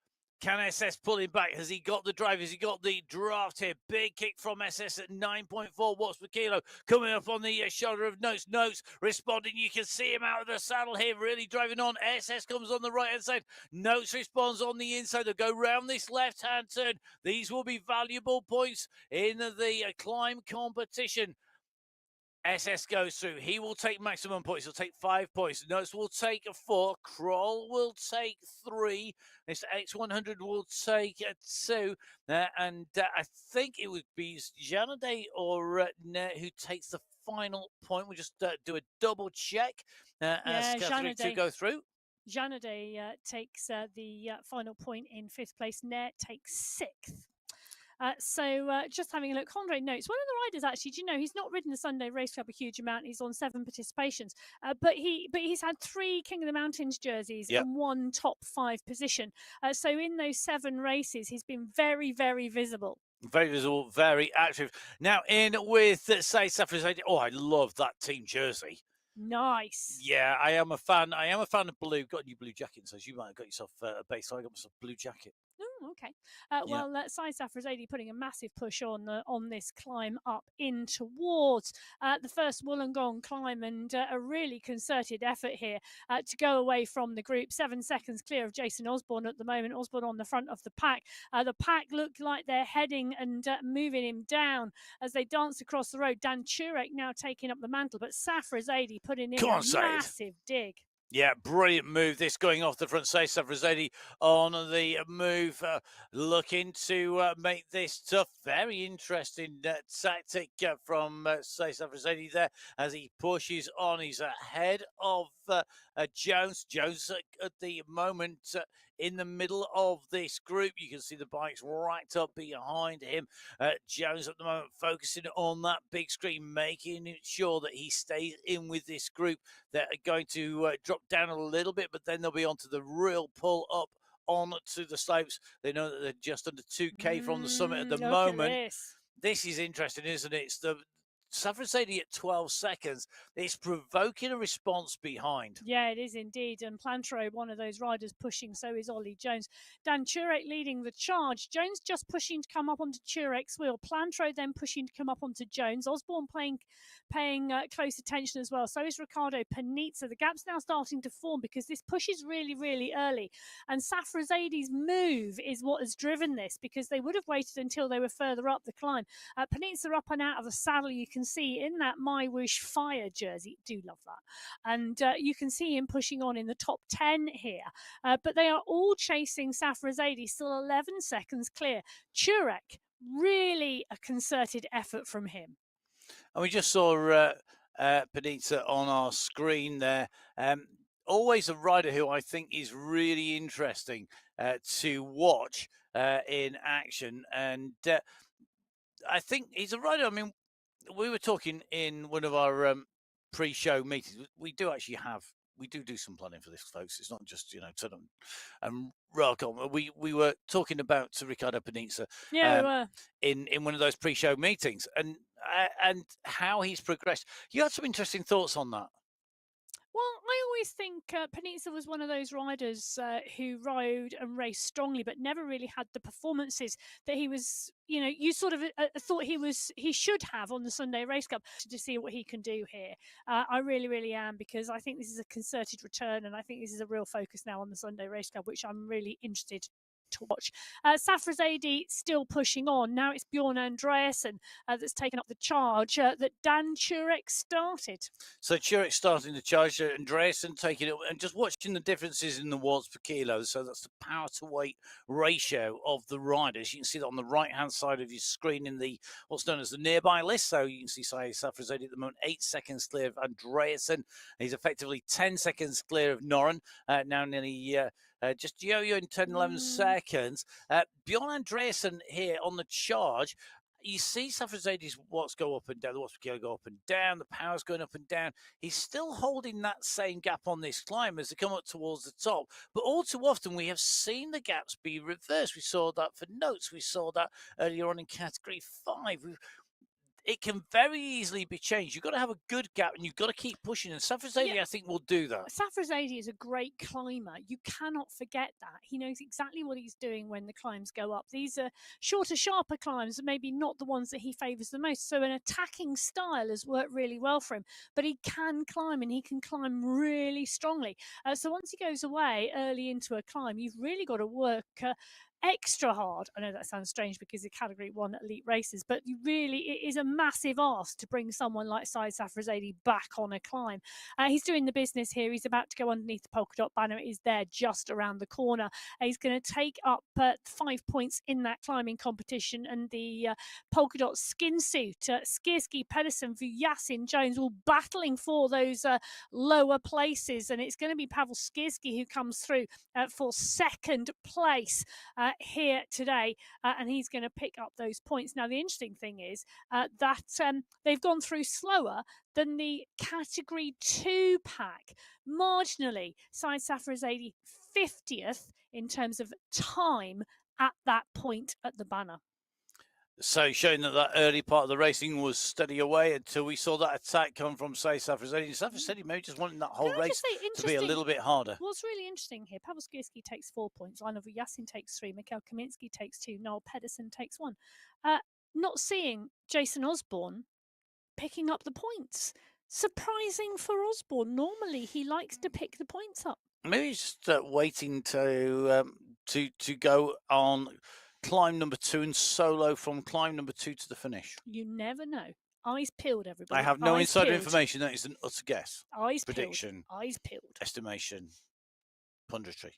can SS pull him back? Has he got the drive? Has he got the draft here? Big kick from SS at 9.4 watts per kilo. Coming up on the shoulder of Notes. Notes responding. You can see him out of the saddle here, really driving on. SS comes on the right-hand side. Notes responds on the inside. They'll go round this left-hand turn. These will be valuable points in the climb competition. SS goes through. He will take maximum points. He'll take 5 points. Notes will take 4. Kroll will take 3. This X100 will take 2. And I think it would be Janade or Net who takes the final point. We'll just do a double check as Category 2 go through. Janade takes the final point in 5th place. Net takes 6th. Just having a look, Andre Notes, one of the riders actually, do you know, he's not ridden the Sunday Race Club a huge amount. He's on 7 participations, but he's had 3 King of the Mountains jerseys and 1 top 5 position. So in those 7 races, he's been very, very visible. Very visible, very active. Now in with say Safra. Oh, I love that team jersey. Nice. Yeah, I am a fan. I am a fan of blue. Got a new blue jacket, so you might have got yourself a base. So I got myself a blue jacket. Oh, okay. Well, Saeed Safrazadi putting a massive push on this climb up in towards the first Wollongong climb, and a really concerted effort here to go away from the group. 7 seconds clear of Jason Osborne at the moment. Osborne on the front of the pack. The pack look like they're heading and moving him down as they dance across the road. Dan Turek now taking up the mantle, but Safrazadi putting in a massive dig. Yeah, brilliant move. This going off the front. Say Safrazadi on the move, looking to make this tough. Very interesting tactic from Say Safrazadi there as he pushes on. He's ahead of Jones. Jones at the moment in the middle of this group. You can see the bikes right up behind him. Jones at the moment focusing on that big screen, making sure that he stays in with this group. They're going to drop down a little bit, but then they'll be onto the real pull up onto the slopes. They know that they're just under 2K from the summit at the moment. This is interesting, isn't it? It's the Safrazadi at 12 seconds. It's provoking a response behind. Yeah, it is indeed. And Plantro, one of those riders pushing, so is Ollie Jones. Dan Turek leading the charge. Jones just pushing to come up onto Turek's wheel. Plantro then pushing to come up onto Jones. Osborne paying close attention as well. So is Ricardo Panizza. The gap's now starting to form because this push is really, really early. And Safrazadi's move is what has driven this, because they would have waited until they were further up the climb. Panizza up and out of the saddle. You can can see in that MyWhoosh Fire jersey. Do love that. And you can see him pushing on in the top 10 here. But they are all chasing Safrazadi, still 11 seconds clear. Turek, really a concerted effort from him. And we just saw Panizza on our screen there. Always a rider who I think is really interesting to watch in action. And I think he's a rider. I mean, we were talking in one of our pre-show meetings. We do actually have. We do some planning for this, folks. It's not just turn on and rock on. We were talking about Riccardo Panizza Yeah, we were. in one of those pre-show meetings, and how he's progressed. You had some interesting thoughts on that. Well, I always think Panizza was one of those riders who rode and raced strongly, but never really had the performances that he was. You sort of thought he should have on the Sunday Race Club to see what he can do here. I really, really am, because I think this is a concerted return, and I think this is a real focus now on the Sunday Race Club, which I'm really interested to watch. Safrazadi still pushing on. Now it's Bjorn Andreasen that's taken up the charge that Dan Turek started. So Turek starting the charge, Andreasen taking it, and just watching the differences in the watts per kilo. So that's the power to weight ratio of the riders. You can see that on the right-hand side of your screen in the what's known as the nearby list. So you can see Safrazadi at the moment 8 seconds clear of Andreasen. He's effectively 10 seconds clear of Noren. Now nearly just yo-yo in 10, 11 seconds. Bjorn Andreasen here on the charge. You see Safrazadi's watts go up and down, the watts per kilo go up and down, the power's going up and down. He's still holding that same gap on this climb as they come up towards the top. But all too often we have seen the gaps be reversed. We saw that for notes. We saw that earlier on in category 5. It can very easily be changed. You've got to have a good gap, and you've got to keep pushing. And Safrazadi, I think, will do that. Safrazadi is a great climber. You cannot forget that. He knows exactly what he's doing when the climbs go up. These are shorter, sharper climbs, maybe not the ones that he favours the most. So an attacking style has worked really well for him. But he can climb, and he can climb really strongly. So once he goes away early into a climb, you've really got to work extra hard. I know that sounds strange because the category 1 elite races, but it is a massive ask to bring someone like Said Safrazadi back on a climb. He's doing the business here. He's about to go underneath the polka dot banner. It is there just around the corner. He's going to take up 5 points in that climbing competition, and the polka dot skin suit. Skierski, Pedersen, Vujasin, Jones all battling for those lower places, and it's going to be Pavel Skierski who comes through for second place here today, and he's going to pick up those points. Now, the interesting thing is that they've gone through slower than the category 2 pack. Marginally, Said Safrazadi 50th in terms of time at that point at the banner. So showing that early part of the racing was steady away until we saw that attack come from, say, Safrazadi. Safrazadi maybe just wanting that whole race to be a little bit harder. What's really interesting here, Pavel Skierski takes 4 points, Lionel Vujasin takes 3, Mikhail Kaminsky takes 2, Noel Pedersen takes 1. Not seeing Jason Osborne picking up the points. Surprising for Osborne. Normally he likes to pick the points up. Maybe he's just waiting to go on climb number 2 and solo from climb number 2 to the finish. You never know. Eyes peeled, everybody. I have no insider information. That is an utter guess. Eyes prediction. Peeled. Eyes peeled. Estimation. Punditry.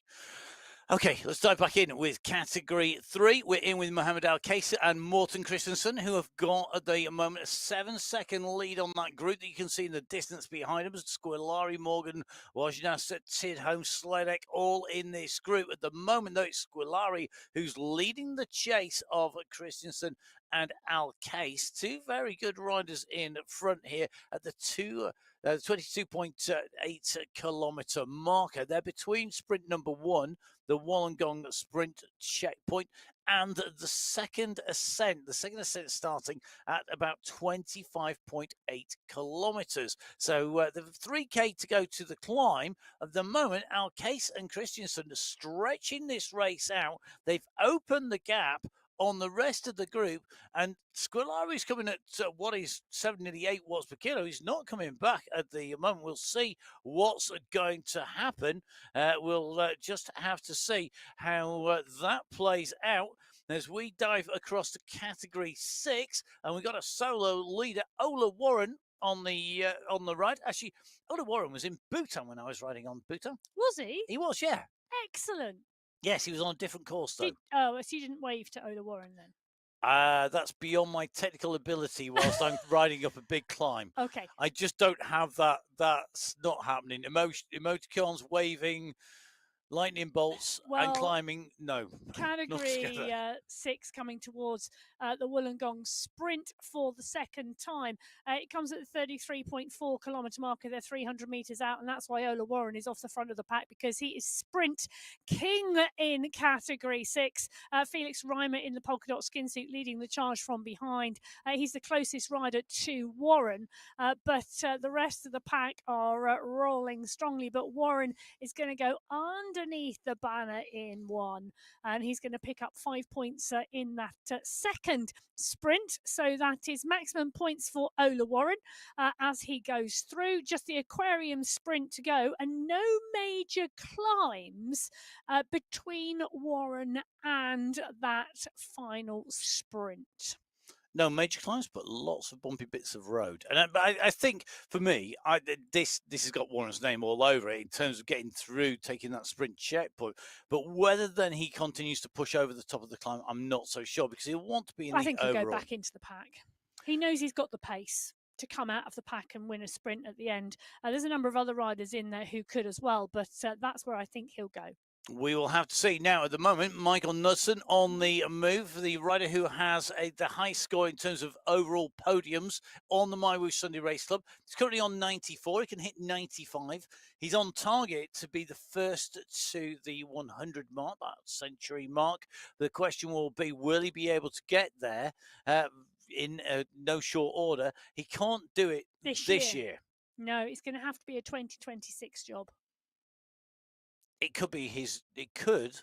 Okay, let's dive back in with category 3. We're in with Mohamed Al-Kaisi and Morten Christensen, who have got at the moment a 7-second lead on that group that you can see in the distance behind them. Squilari, Morgan, Wojnas, Tidholm, Sledek, all in this group. At the moment, though, it's Squilari who's leading the chase of Christensen and Al-Kaisi. Two very good riders in front here at the 22.8 kilometre marker. They're between sprint number 1, the Wollongong sprint checkpoint, and the second ascent. The second ascent starting at about 25.8 kilometres. So the 3K to go to the climb. At the moment, Al-Kaisi and Christensen are stretching this race out. They've opened the gap on the rest of the group. And Squilari's coming at what is 78 watts per kilo. He's not coming back at the moment. We'll see what's going to happen. We'll just have to see how that plays out as we dive across to category 6, and we've got a solo leader, Ola Warren, on the right. Actually, Ola Warren was in Bhutan when I was riding on Bhutan. Was he? He was, yeah. Excellent. Yes, he was on a different course though. So you didn't wave to Ola Warren then? That's beyond my technical ability whilst I'm riding up a big climb. Okay. I just don't have that. That's not happening. Emoticons, waving, lightning bolts, and climbing. No. Category 6 coming towards the Wollongong sprint for the second time. It comes at the 33.4 kilometre marker. They're 300 metres out, and that's why Ola Warren is off the front of the pack, because he is sprint king in category 6. Felix Reimer in the polka dot skin suit leading the charge from behind. He's the closest rider to Warren, but the rest of the pack are rolling strongly. But Warren is going to go underneath the banner in 1, and he's going to pick up 5 points in that second sprint. So that is maximum points for Ola Warren as he goes through. Just the aquarium sprint to go, and no major climbs between Warren and that final sprint. No major climbs, but lots of bumpy bits of road. And I think for me, this has got Warren's name all over it in terms of getting through, taking that sprint checkpoint. But whether then he continues to push over the top of the climb, I'm not so sure, because he'll want to be in the overall. I think he'll go back into the pack. He knows he's got the pace to come out of the pack and win a sprint at the end. There's a number of other riders in there who could as well, but that's where I think he'll go. We will have to see. Now, at the moment, Michael Knudsen on the move, the rider who has the high score in terms of overall podiums on the MyWhoosh Sunday Race Club. He's currently on 94. He can hit 95. He's on target to be the first to the 100 mark, that century mark. The question will be, will he be able to get there in no short order? He can't do it this year. No, it's going to have to be a 2026 job. It could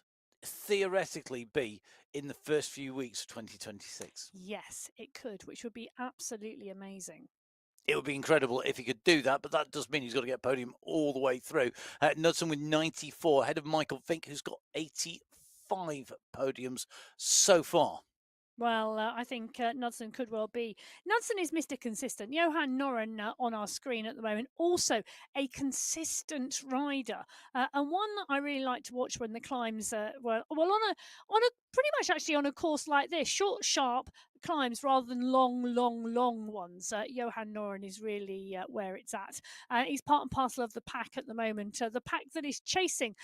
theoretically be in the first few weeks of 2026. Yes, it could, which would be absolutely amazing. It would be incredible if he could do that, but that does mean he's got to get podium all the way through. Knudsen with 94, ahead of Michael Fink, who's got 85 podiums so far. Well, I think Knudsen could well be. Knudsen is Mr. Consistent. Johan Noren on our screen at the moment, also a consistent rider, and one that I really like to watch when the climbs were on a pretty much actually on a course like this, short, sharp climbs rather than long ones. Johan Noren is really where it's at. He's part and parcel of the pack at the moment. The pack that is chasing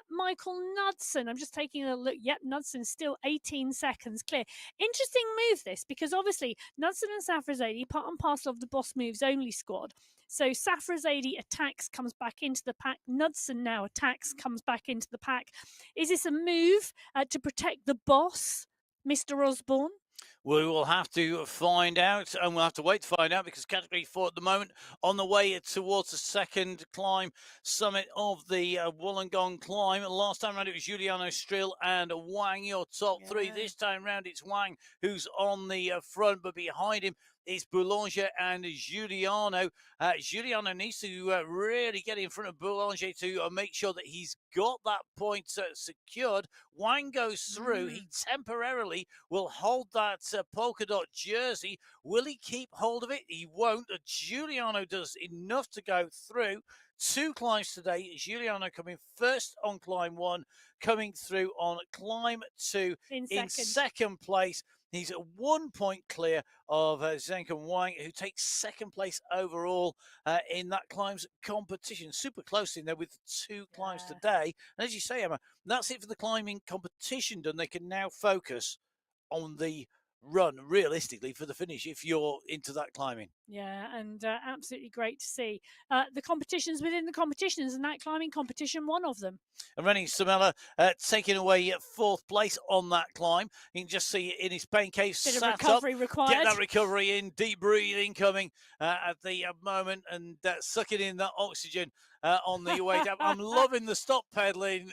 Michael Knudsen. I'm just taking a look. Yep, Knudsen still 18 seconds clear. Interesting move this, because obviously Knudsen and Safrazadi part and parcel of the Boss Moves Only squad. So Safrazadi attacks, comes back into the pack. Knudsen now attacks, comes back into the pack. Is this a move to protect the boss, Mr. Osborne? We will have to find out, and we'll have to wait to find out, because category 4 at the moment on the way towards the second climb summit of the Wollongong climb. Last time round it was Giuliano Strill and Wang, your top three. This time round it's Wang who's on the front, but behind him is Boulanger and Giuliano. Giuliano needs to really get in front of Boulanger to make sure that he's got that point secured. Wang goes through. He temporarily will hold that polka dot jersey. Will he keep hold of it? He won't. Giuliano does enough to go through. 2 climbs today. Giuliano coming first on climb 1, coming through on climb 2 in second place. He's at 1 point clear of Zenken Wang, who takes second place overall in that climbs competition. Super close in there with 2 climbs today. And as you say, Emma, that's it for the climbing competition done. They can now focus on the run realistically for the finish if you're into that climbing. Yeah, and absolutely great to see the competitions within the competitions, and that climbing competition, one of them. And Rennie Samela taking away 4th place on that climb. You can just see it in his pain cave. Bit of recovery required. Get that recovery in, deep breathing coming at the moment, and sucking in that oxygen on the way down. I'm loving the stop pedaling.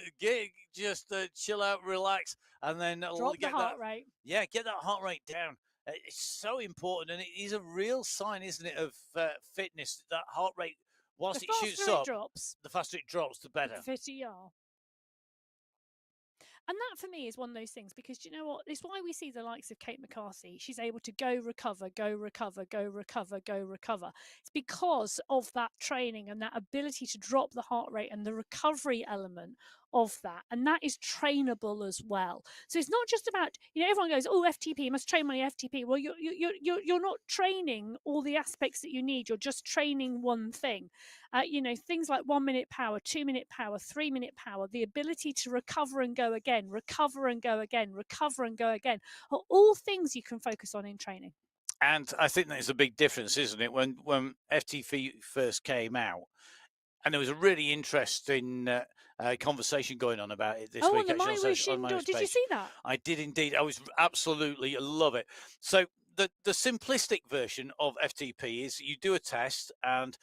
Just chill out, relax, and then Drop the get heart that. rate. Yeah, get that heart rate down. It's so important, and it is a real sign, isn't it, of fitness. That heart rate, The whilst it faster shoots it up, drops, the faster it drops, the the better. fitter you are. And that for me is one of those things because do you know what? It's why we see the likes of Kate McCarthy. She's able to go recover, go recover, go recover, go recover. It's because of that training and that ability to drop the heart rate and the recovery element of that. And that is trainable as well. So it's not just about, everyone goes, oh, FTP, you must train my FTP. Well, you're not training all the aspects that you need. You're just training one thing. Things like 1 minute power, 2 minute power, 3 minute power, the ability to recover and go again, recover and go again, recover and go again, are all things you can focus on in training. And I think there's a big difference, isn't it? When FTP first came out, and there was a really interesting conversation going on about it this week. On the MyWhoosh on my indoor, did you page. see that? I did indeed. I was absolutely love it. So the simplistic version of FTP is you do a test and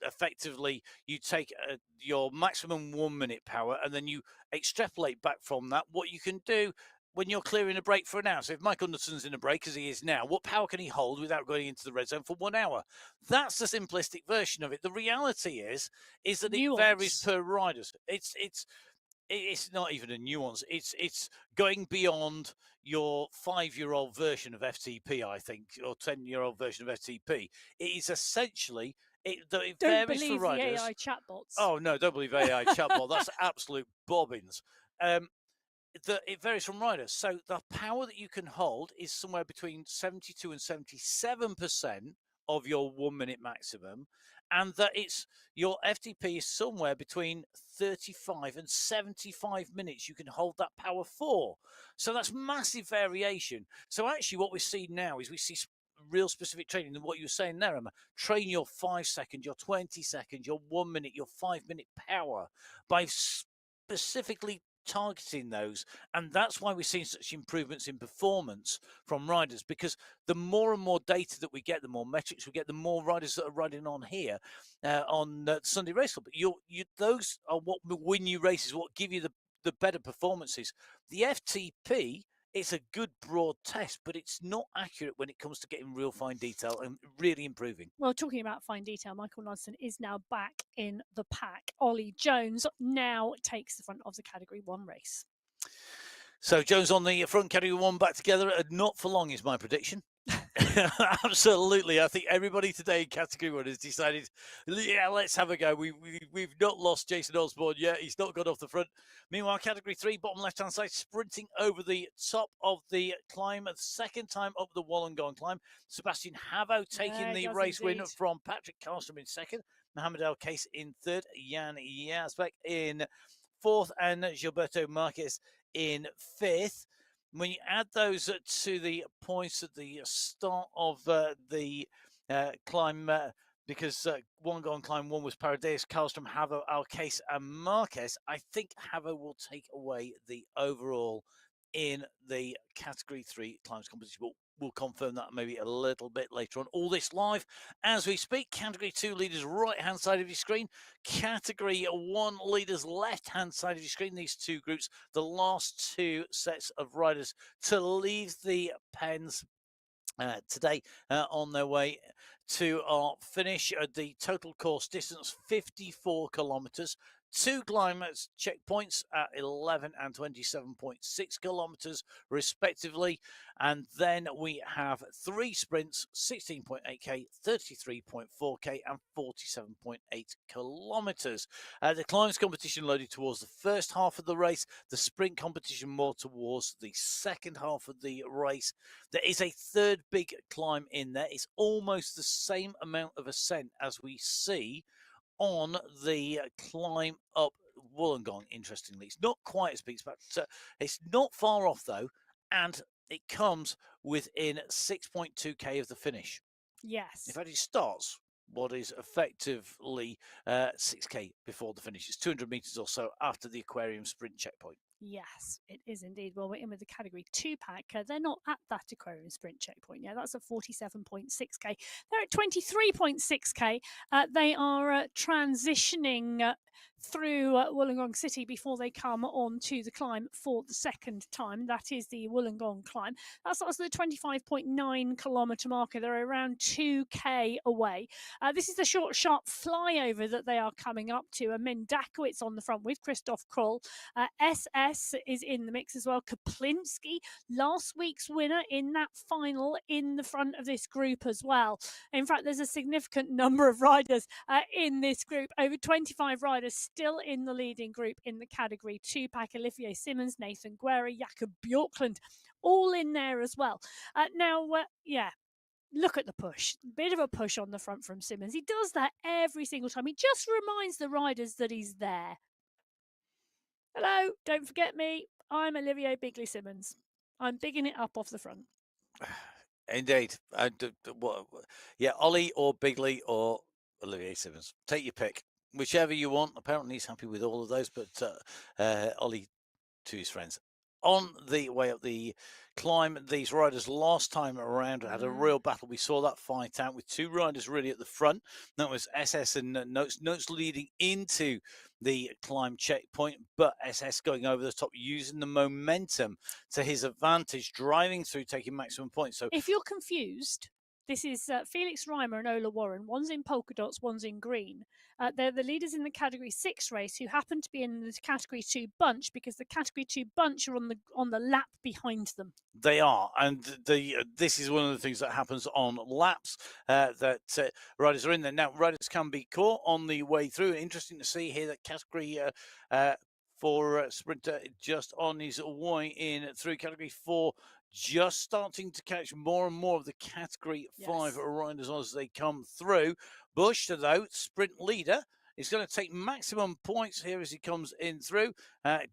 effectively you take your maximum 1 minute power and then you extrapolate back from that what you can do when you're clearing a break for an hour. So if Mike Anderson's in a break, as he is now, what power can he hold without going into the red zone for 1 hour? That's the simplistic version of it. The reality is that it varies per riders. It's not even a nuance. It's going beyond your 5-year-old version of FTP, I think, or 10-year-old version of FTP. It is essentially it Don't varies for believe the riders. AI chatbots. Oh no, don't believe AI chatbot. That's absolute bobbins. It varies from riders. So the power that you can hold is somewhere between 72 and 77% of your 1 minute maximum, and that it's your FTP is somewhere between 35 and 75 minutes you can hold that power for. So that's massive variation. So actually what we see now is we see real specific training than what you were saying there, Emma. Train your 5 second, your 20 second, your 1 minute, your 5 minute power by specifically targeting those, and that's why we're seeing such improvements in performance from riders, because the more and more data that we get, the more metrics we get, the more riders that are riding on here on Sunday Race Club. Those are what win you races, what give you the better performances. The FTP, it's a good broad test, but it's not accurate when it comes to getting real fine detail and really improving. Well, talking about fine detail, Michael Knudsen is now back in the pack. Ollie Jones now takes the front of the Category 1 race. So Jones on the front, Category 1 back together. Not for long is my prediction. Absolutely. I think everybody today in Category 1 has decided, yeah, let's have a go. We've not lost Jason Osborne yet. He's not got off the front. Meanwhile, Category 3, bottom left-hand side, sprinting over the top of the climb, the second time up the Wollongong climb. Sebastian Havo taking the race win from Patrick Karlstrom in second. Mohamed El Case in third. Jan Jasbeck in fourth. And Gilberto Marquez in fifth. When you add those to the points at the start of the climb, because Wollongong climb 1 was Paradise, Karlstrom, Havo, Alcase, and Marquez, I think Havo will take away the overall in the Category 3 climbs competition. We'll confirm that maybe a little bit later on. All this live as we speak. Category 2 leaders right-hand side of your screen. Category 1 leaders left-hand side of your screen. These two groups, the last 2 sets of riders to leave the pens today on their way to our finish. The total course distance, 54 kilometres. 2 climbers checkpoints at 11 and 27.6 kilometres respectively, and then we have 3 sprints, 16.8k, 33.4k, and 47.8 kilometres. The climbs competition loaded towards the first half of the race, the sprint competition more towards the second half of the race. There is a third big climb in there. It's almost the same amount of ascent as we see on the climb up Wollongong, interestingly. It's not quite as big, but it's not far off, though, and it comes within 6.2k of the finish. Yes. In fact, it starts what is effectively 6k before the finish. It's 200 metres or so after the aquarium sprint checkpoint. Yes, it is indeed. Well, we're in with the category 2 pack. They're not at that Aquarium Sprint checkpoint. Yeah, that's at 47.6k. They're at 23.6k. They are transitioning through Wollongong City before they come on to the climb for the second time. That is the Wollongong climb. That's the 25.9 kilometre marker. They're around 2k away. This is the short, sharp flyover that they are coming up to. Mendakowitz on the front with Christoph Kroll. SS is in the mix as well. Kaplinski, last week's winner in that final, in the front of this group as well. In fact, there's a significant number of riders in this group. Over 25 riders still in the leading group in the category 2 pack. Olivier Simmons, Nathan Guerra, Jakob Bjorklund, all in there as well. Look at the push. Bit of a push on the front from Simmons. He does that every single time. He just reminds the riders that he's there. Hello, don't forget me. I'm Olivier Bigley Simmons. I'm bigging it up off the front. Indeed. Yeah, Ollie or Bigley or Olivier Simmons. Take your pick. Whichever you want. Apparently he's happy with all of those, but Ollie to his friends. On the way up the climb, these riders last time around had a real battle. We saw that fight out with two riders really at the front. That was SS and Notes. Notes leading into the climb checkpoint, but SS going over the top, using the momentum to his advantage, driving through, taking maximum points. So if you're confused, this is Felix Reimer and Ola Warren. One's in polka dots, one's in green. They're the leaders in the Category 6 race who happen to be in the Category 2 bunch because the Category 2 bunch are on the lap behind them. They are, and this is one of the things that happens on laps, that riders are in there. Now, riders can be caught on the way through. Interesting to see here that Category for Sprinter just on his way in through Category 4, just starting to catch more and more of the Category 5 riders as they come through. Bush, though, sprint leader, is going to take maximum points here as he comes in through.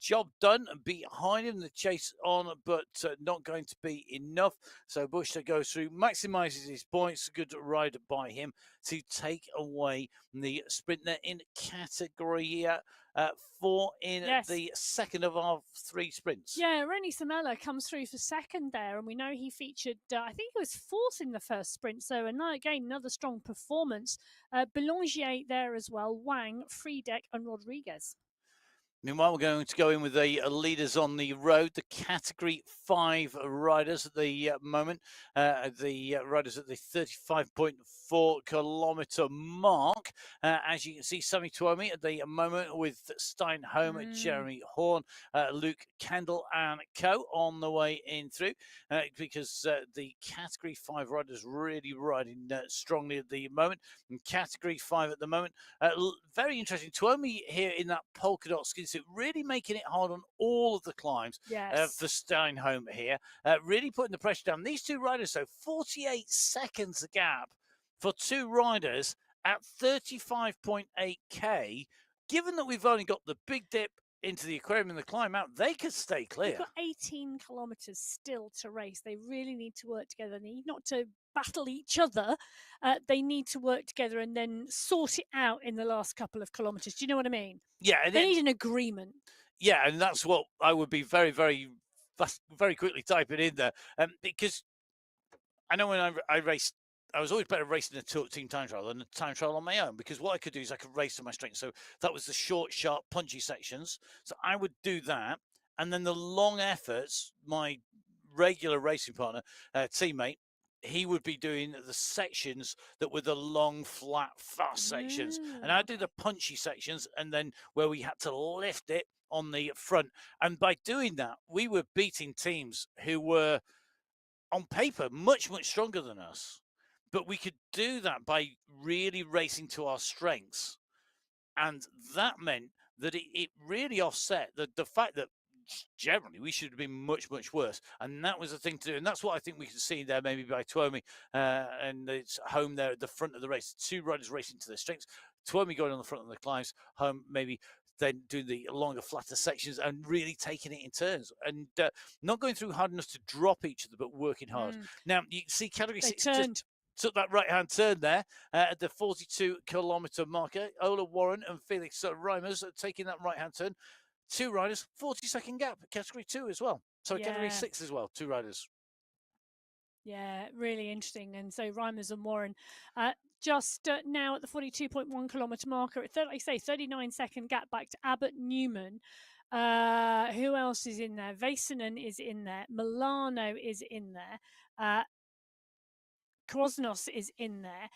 Job done behind him, the chase on, but not going to be enough. So Bush goes through, maximises his points. Good ride by him to take away the sprint there in category 4 in the second of our 3 sprints. Yeah, Rennie Samela comes through for second there, and we know he featured, I think it was fourth in the first sprint, so another strong performance. Boulanger there as well, Wang, Friedeck and Rodriguez. Meanwhile, we're going to go in with the leaders on the road, the Category 5 riders at the moment. The riders at the 35.4 kilometre mark. As you can see, Sammy Tuomi at the moment with Steinholm, Jeremy Horn, Luke Kendall and co on the way in through, because the Category 5 riders really riding strongly at the moment. And Category 5 at the moment, very interesting. Tuomi here in that polka dot skin suit, really making it hard on all of the climbs for Steinholm here, really putting the pressure down. These two riders, so 48 seconds a gap for two riders at 35.8k. Given that we've only got the big dip into the aquarium and the climb out, they could stay clear. They've got 18 kilometres still to race. They really need to work together. They need not to battle each other. They need to work together and then sort it out in the last couple of kilometres. Do you know what I mean? Yeah. They need an agreement. Yeah, and that's what I would be very, very fast, very quickly typing in there. Because I know when I raced, I was always better racing a team time trial than a time trial on my own, because what I could do is I could race to my strength. So that was the short, sharp, punchy sections. So I would do that. And then the long efforts, my regular racing partner, teammate, he would be doing the sections that were the long, flat, fast sections. And I'd do the punchy sections, and then where we had to lift it on the front. And by doing that, we were beating teams who were on paper much, much stronger than us. But we could do that by really racing to our strengths. And that meant that it really offset the fact that generally we should have been much, much worse. And that was the thing to do. And that's what I think we can see there maybe by Tuomi. And it's home there at the front of the race. Two riders racing to their strengths. Tuomi going on the front of the climbs, home maybe then doing the longer, flatter sections and really taking it in turns and not going through hard enough to drop each other, but working hard. Now, you can see Category 6 just took that right-hand turn there at the 42-kilometre marker. Ola Warren and Felix Reimers taking that right-hand turn. 2 riders, 40-second gap. Category 2 as well. So category Yeah. 6 as well, 2 riders. Yeah, really interesting. And so Reimers and Warren just now at the 42.1 kilometre marker, like I say, 39-second gap back to Abbott Newman. Who else is in there? Vasanen is in there. Milano is in there. Krosnos is in there.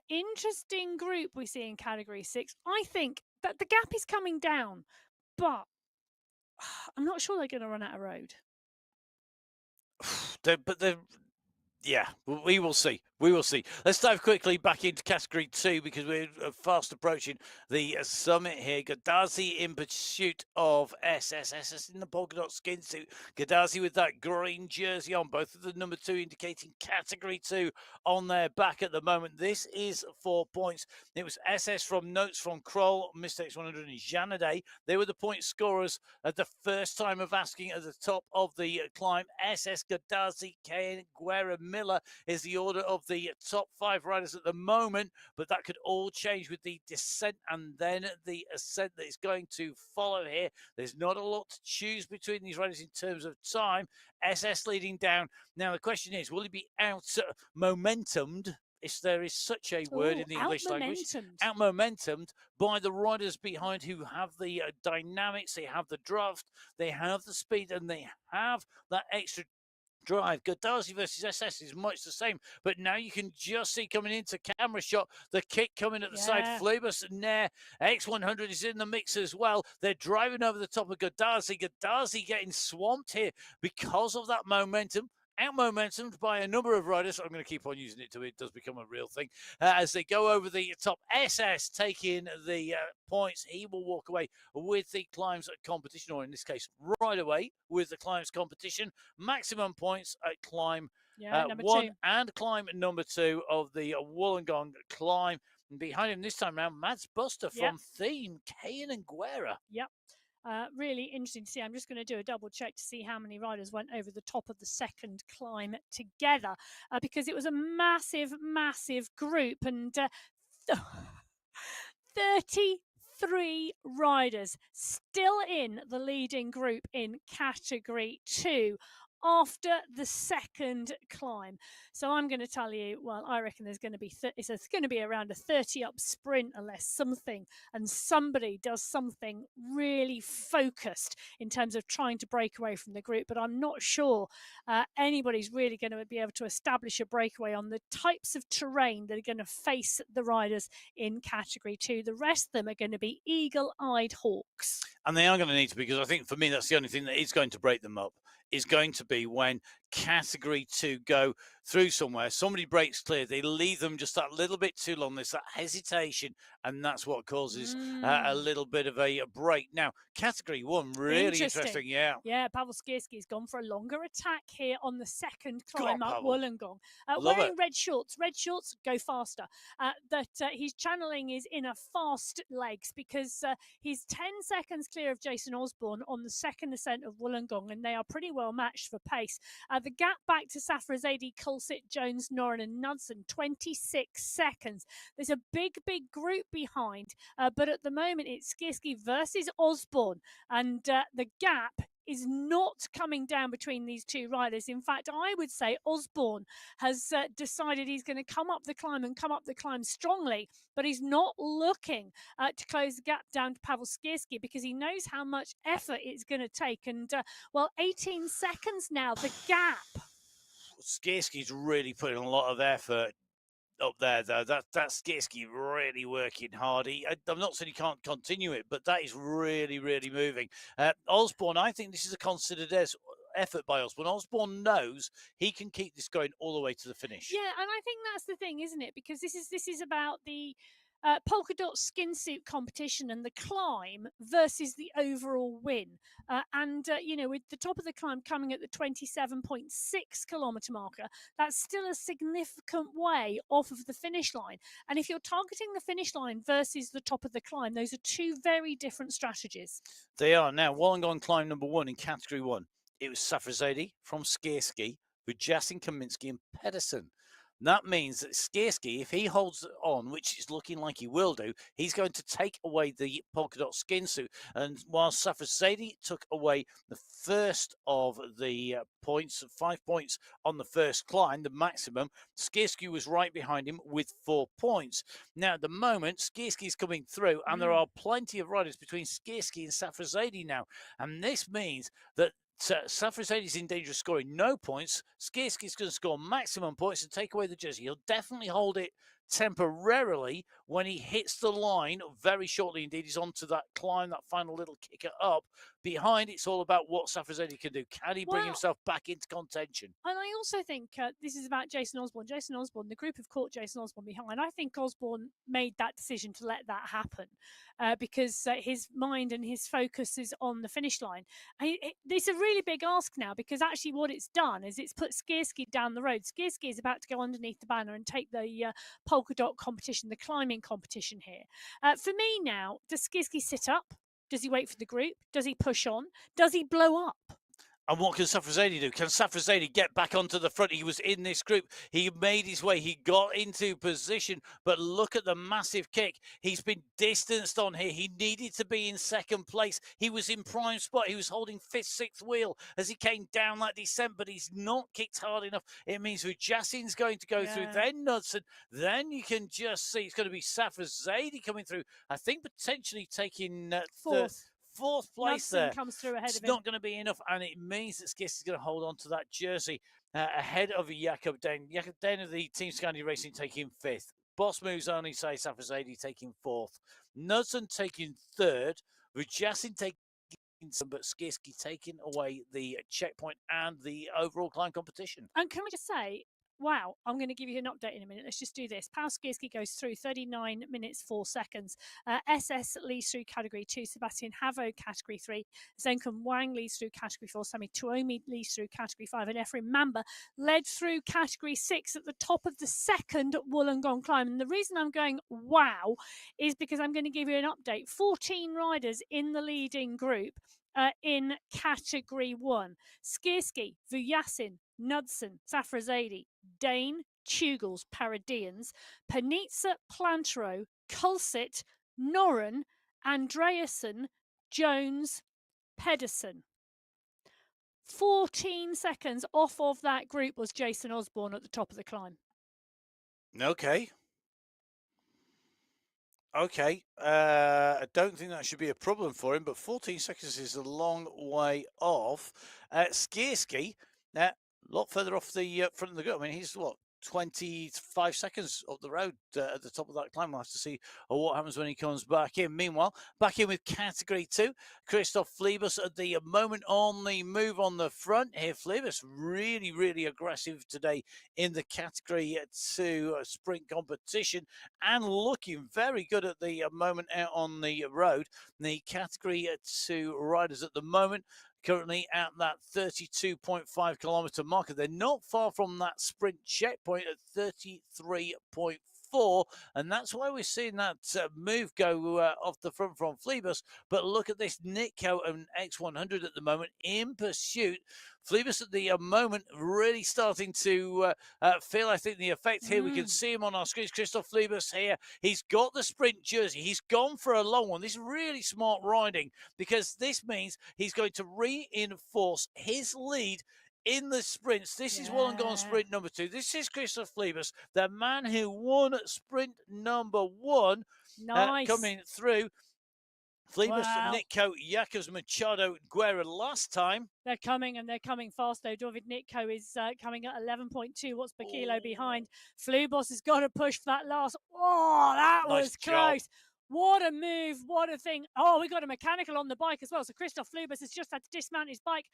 Interesting group we see in category 6. I think that the gap is coming down, but I'm not sure they're going to run out of road. Yeah, we will see. We will see. Let's dive quickly back into category 2 because we're fast approaching the summit here. Gadazi in pursuit of SS in the polka dot skin suit. Gadazi with that green jersey on, both of the number 2 indicating category 2 on their back at the moment. This is 4 points. It was SS from Notes from Kroll, Mistakes 100 and Janade. They were the point scorers at the first time of asking at the top of the climb. SS, Gadazi, Kane, Guerra, Miller is the order of the top 5 riders at the moment, but that could all change with the descent and then the ascent that is going to follow here. There's not a lot to choose between these riders in terms of time. SS leading down. Now, the question is, will he be out momentumed? If there is such a word in the English language, out momentumed by the riders behind who have the dynamics, they have the draft, they have the speed, and they have that extra drive. Gadazi versus SS is much the same, but now you can just see coming into camera shot the kick coming at the side. Flebus and Nair X100 is in the mix as well. They're driving over the top of Gadazi. Gadazi getting swamped here because of that momentum. Out momentumed by a number of riders. I'm going to keep on using it till it does become a real thing. As they go over the top, SS taking the points. He will walk away with the climbs competition, or in this case, right away with the climbs competition. Maximum points at climb 1 and climb number 2 of the Wollongong climb. And behind him this time around, Mads Buster from Theme, Kane and Guerra. Yep. Really interesting to see. I'm just going to do a double check to see how many riders went over the top of the second climb together because it was a massive, massive group and 33 riders still in the leading group in category 2 after the second climb. So I'm going to tell you, well, I reckon there's going to be it's going to be around a 30 up sprint unless somebody does something really focused in terms of trying to break away from the group. But I'm not sure anybody's really going to be able to establish a breakaway on the types of terrain that are going to face the riders in category 2. The rest of them are going to be eagle-eyed hawks. And they are going to need to, because I think for me that's the only thing that is going to break them up, is going to be when category 2 go through somewhere, somebody breaks clear, they leave them just that little bit too long. There's that hesitation, and that's what causes a little bit of a break. Now, category 1, really interesting. Yeah, Pavel Skierski's gone for a longer attack here on the second climb up Pavel. Wollongong. Wearing red shorts, go faster. His channeling is in a fast legs because he's 10 seconds clear of Jason Osborne on the second ascent of Wollongong, and they are pretty well matched for pace. The gap back to Safrazadi, Kulsit, Jones, Noren and Knudsen, 26 seconds. There's a big, big group behind, but at the moment it's Skierski versus Osborne, and the gap is not coming down between these two riders. In fact, I would say Osborne has decided he's going to come up the climb strongly, but he's not looking to close the gap down to Pavel Skierski because he knows how much effort it's going to take. And, 18 seconds now, the gap. Skierski's really putting a lot of effort up there, though. That's Skierski really working hard. I'm not saying he can't continue it, but that is really, really moving. Osborne, I think this is a considered effort by Osborne. Osborne knows he can keep this going all the way to the finish. Yeah, and I think that's the thing, isn't it? Because this is about the polka dot skin suit competition and the climb versus the overall win. With the top of the climb coming at the 27.6 kilometre marker, that's still a significant way off of the finish line. And if you're targeting the finish line versus the top of the climb, those are two very different strategies. They are. Now, Wollongong climb number 1 in category 1. It was Safrazadi from Skierski with Jasin Kaminski and Pedersen. That means that Skierski, if he holds on, which is looking like he will do, he's going to take away the polka dot skin suit. And while Safrazadi took away the first of the points, 5 points on the first climb, the maximum, Skierski was right behind him with 4 points. Now, at the moment, Skierski is coming through, and there are plenty of riders between Skierski and Safrazadi now. And this means that Safrazadi is in danger of scoring no points. Skierski is going to score maximum points and take away the jersey. He'll definitely hold it temporarily when he hits the line very shortly indeed. He's onto that climb, that final little kicker up. Behind, it's all about what Safrazadi can do. Can he bring himself back into contention? And I also think this is about Jason Osborne. Jason Osborne, the group have caught Jason Osborne behind. I think Osborne made that decision to let that happen because his mind and his focus is on the finish line. It's a really big ask now because actually what it's done is it's put Skierski down the road. Skierski is about to go underneath the banner and take the polka dot competition, the climbing competition here. For me now, does Skierski sit up? Does he wait for the group? Does he push on? Does he blow up? And what can Safrazadi do? Can Safrazadi get back onto the front? He was in this group. He made his way. He got into position. But look at the massive kick. He's been distanced on here. He needed to be in second place. He was in prime spot. He was holding fifth, sixth wheel as he came down that descent, but he's not kicked hard enough. It means Vujasin's going to go through. Then Knudsen. Then you can just see it's going to be Safrazadi coming through. I think potentially taking fourth place Knudsen there. comes through ahead it's of him. not going to be enough, and it means that Skierski is going to hold on to that jersey ahead of Jakob Dane. Jakob Dane of the Team Scandi Racing taking fifth. Boss moves only say Safrazadi taking fourth. Knudsen taking third. Vujasin taking some, but Skierski taking away the checkpoint and the overall climb competition. And can we just say, wow, I'm going to give you an update in a minute. Let's just do this. Paul Skierski goes through 39 minutes, 4 seconds. SS leads through category 2. Sebastian Havo, category 3. Zenkum Wang leads through category 4. Sami Tuomi leads through category 5. And Ephraim Mamba led through category 6 at the top of the second Wollongong climb. And the reason I'm going wow is because I'm going to give you an update. 14 riders in the leading group. In category 1. Skierski, Vujasin, Knudsen, Safrazadi, Dane, Tugels, Paradeans, Panitsa, Plantero, Kulsit, Noren, Andreasen, Jones, Pedersen. 14 seconds off of that group was Jason Osborne at the top of the climb. Okay. I don't think that should be a problem for him, but 14 seconds is a long way off. Skierski, a lot further off the front of the group. I mean, he's 25 seconds up the road at the top of that climb. We'll have to see what happens when he comes back in. Meanwhile, back in with category 2, Christoph Fliebus at the moment on the move on the front here. Fliebus really, really aggressive today in the category 2 sprint competition and looking very good at the moment out on the road. The category 2 riders at the moment currently at that 32.5 kilometre marker. They're not far from that sprint checkpoint at 33.4, and that's why we're seeing that move go off the front from Fliebus. But look at this, Nitko and X100 at the moment in pursuit. Fliebus at the moment really starting to feel, I think, the effect here. We can see him on our screens. Christoph Fliebus here. He's got the sprint jersey. He's gone for a long one. This is really smart riding because this means he's going to reinforce his lead in the sprints. This is Wollongong sprint number 2. This is Christoph Fliebus, the man who won sprint number 1. Coming through. Fliebus, Nitko, Jakobs, Machado, Guerra last time. They're coming, and they're coming fast, though. David Nitko is coming at 11.2 watts per kilo behind. Fliebus has got to push for that last. Oh, that was close. What a move. What a thing. Oh, we got a mechanical on the bike as well. So Christoph Fliebus has just had to dismount his bike,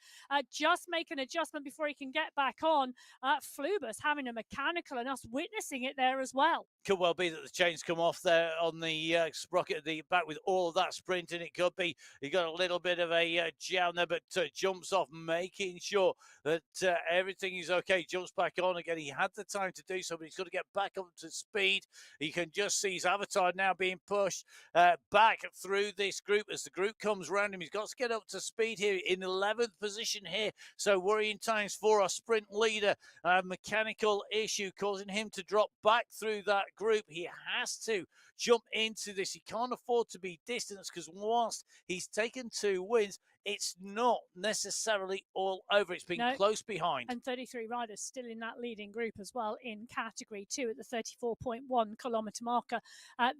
just make an adjustment before he can get back on. Fliebus having a mechanical and us witnessing it there as well. Could well be that the chains come off there on the sprocket at the back with all of that sprint, and it could be he got a little bit of a jam there, but jumps off, making sure that everything is okay. Jumps back on again. He had the time to do so, but he's got to get back up to speed. You can just see his avatar now being pushed. pushed back through this group as the group comes round him. He's got to get up to speed here in 11th position here. So worrying times for our sprint leader. Mechanical issue causing him to drop back through that group. He has to jump into this. He can't afford to be distanced because whilst he's taken 2 wins, it's not necessarily all over. It's been close behind. And 33 riders still in that leading group as well in category 2 at the 34.1 kilometre marker.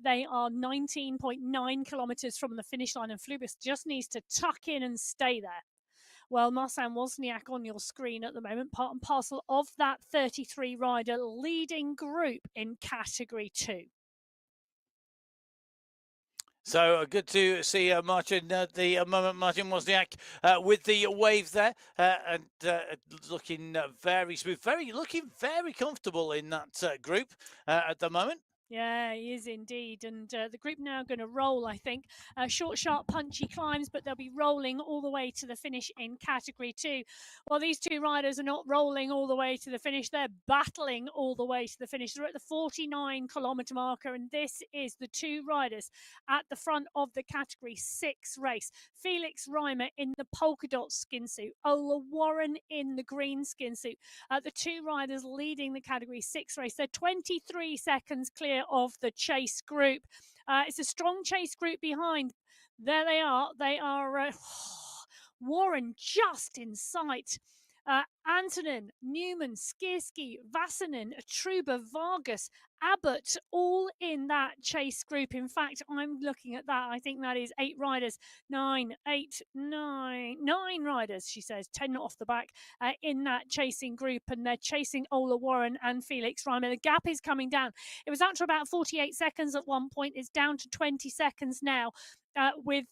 They are 19.9 kilometres from the finish line, and Flubis just needs to tuck in and stay there. Well, Marcin Wozniak on your screen at the moment, part and parcel of that 33 rider leading group in category 2. So good to see Martin at the moment. Martin Wozniak with the wave there and looking very smooth, looking very comfortable in that group at the moment. Yeah, he is indeed. And the group now going to roll, I think. Short, sharp, punchy climbs, but they'll be rolling all the way to the finish in category 2. Well, these 2 riders are not rolling all the way to the finish. They're battling all the way to the finish. They're at the 49 kilometre marker, and this is the 2 riders at the front of the category 6 race. Felix Reimer in the polka dot skin suit. Ola Warren in the green skin suit. The 2 riders leading the category 6 race. They're 23 seconds clear of the chase group. It's a strong chase group behind. There they are. They are Warren just in sight. Antonin, Newman, Skierski, Vasanen, Truba, Vargas, Abbott, all in that chase group. In fact, I'm looking at that. I think that is 8 riders. 9 riders, she says, 10 off the back in that chasing group. And they're chasing Ola Warren and Felix Reimer. The gap is coming down. It was out to about 48 seconds at one point. It's down to 20 seconds now with,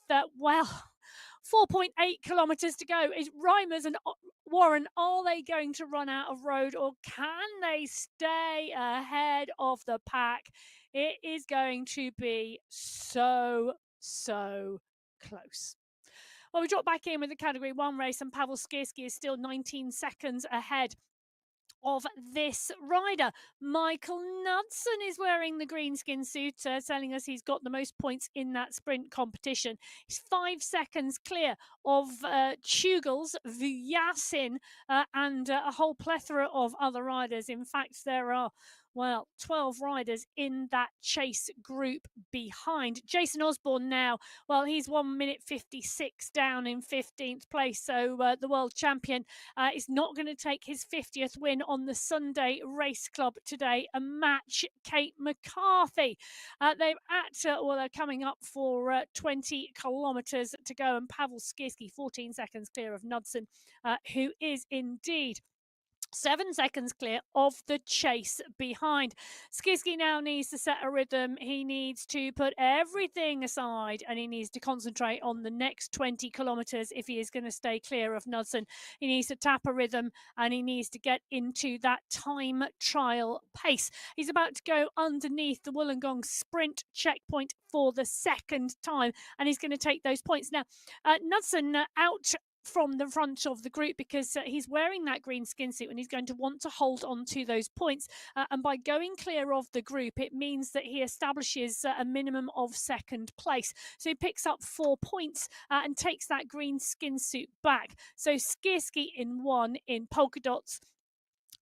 4.8 kilometres to go. Is Reimers and Warren, are they going to run out of road, or can they stay ahead of the pack? It is going to be so close. Well, we drop back in with the category 1 race, and Pavel Skierski is still 19 seconds ahead of this rider. Michael Knudsen is wearing the green skin suit, telling us he's got the most points in that sprint competition. He's 5 seconds clear of Chugals, Vuyasin, and a whole plethora of other riders. In fact, there are 12 riders in that chase group behind. Jason Osborne now, well, he's 1 minute 56 down in 15th place. So the world champion is not going to take his 50th win on the Sunday Race Club today and match Kate McCarthy. They're coming up for 20 kilometres to go, and Pavel Skierski 14 seconds clear of Knudsen, who is indeed 7 seconds clear of the chase behind. Skierski now needs to set a rhythm. He needs to put everything aside, and he needs to concentrate on the next 20 kilometres if he is going to stay clear of Knudsen. He needs to tap a rhythm, and he needs to get into that time trial pace. He's about to go underneath the Wollongong sprint checkpoint for the second time, and he's going to take those points. Now, Knudsen out from the front of the group because he's wearing that green skin suit, and he's going to want to hold on to those points. And by going clear of the group, it means that he establishes a minimum of second place. So he picks up 4 points and takes that green skin suit back. So Skierski in 1 in polka dots,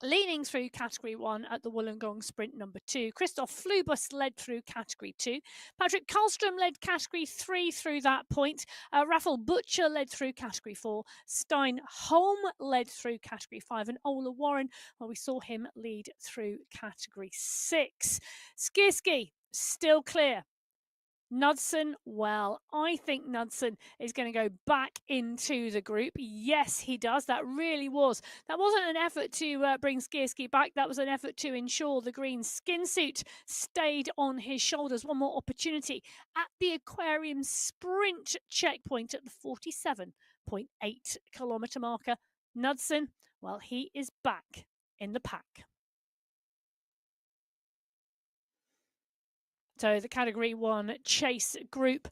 leading through category 1 at the Wollongong sprint number 2. Christoph Flubus led through category 2. Patrick Karlstrom led category 3 through that point. Raffle Butcher led through category 4. Stein Holm led through category 5. And Ola Warren, well, we saw him lead through category 6. Skierski still clear. Knudsen, well, I think Knudsen is going to go back into the group. Yes, he does. That wasn't an effort to bring Skierski back. That was an effort to ensure the green skin suit stayed on his shoulders. One more opportunity at the Aquarium sprint checkpoint at the 47.8 kilometre marker. Knudsen, well, he is back in the pack. So the category 1 chase group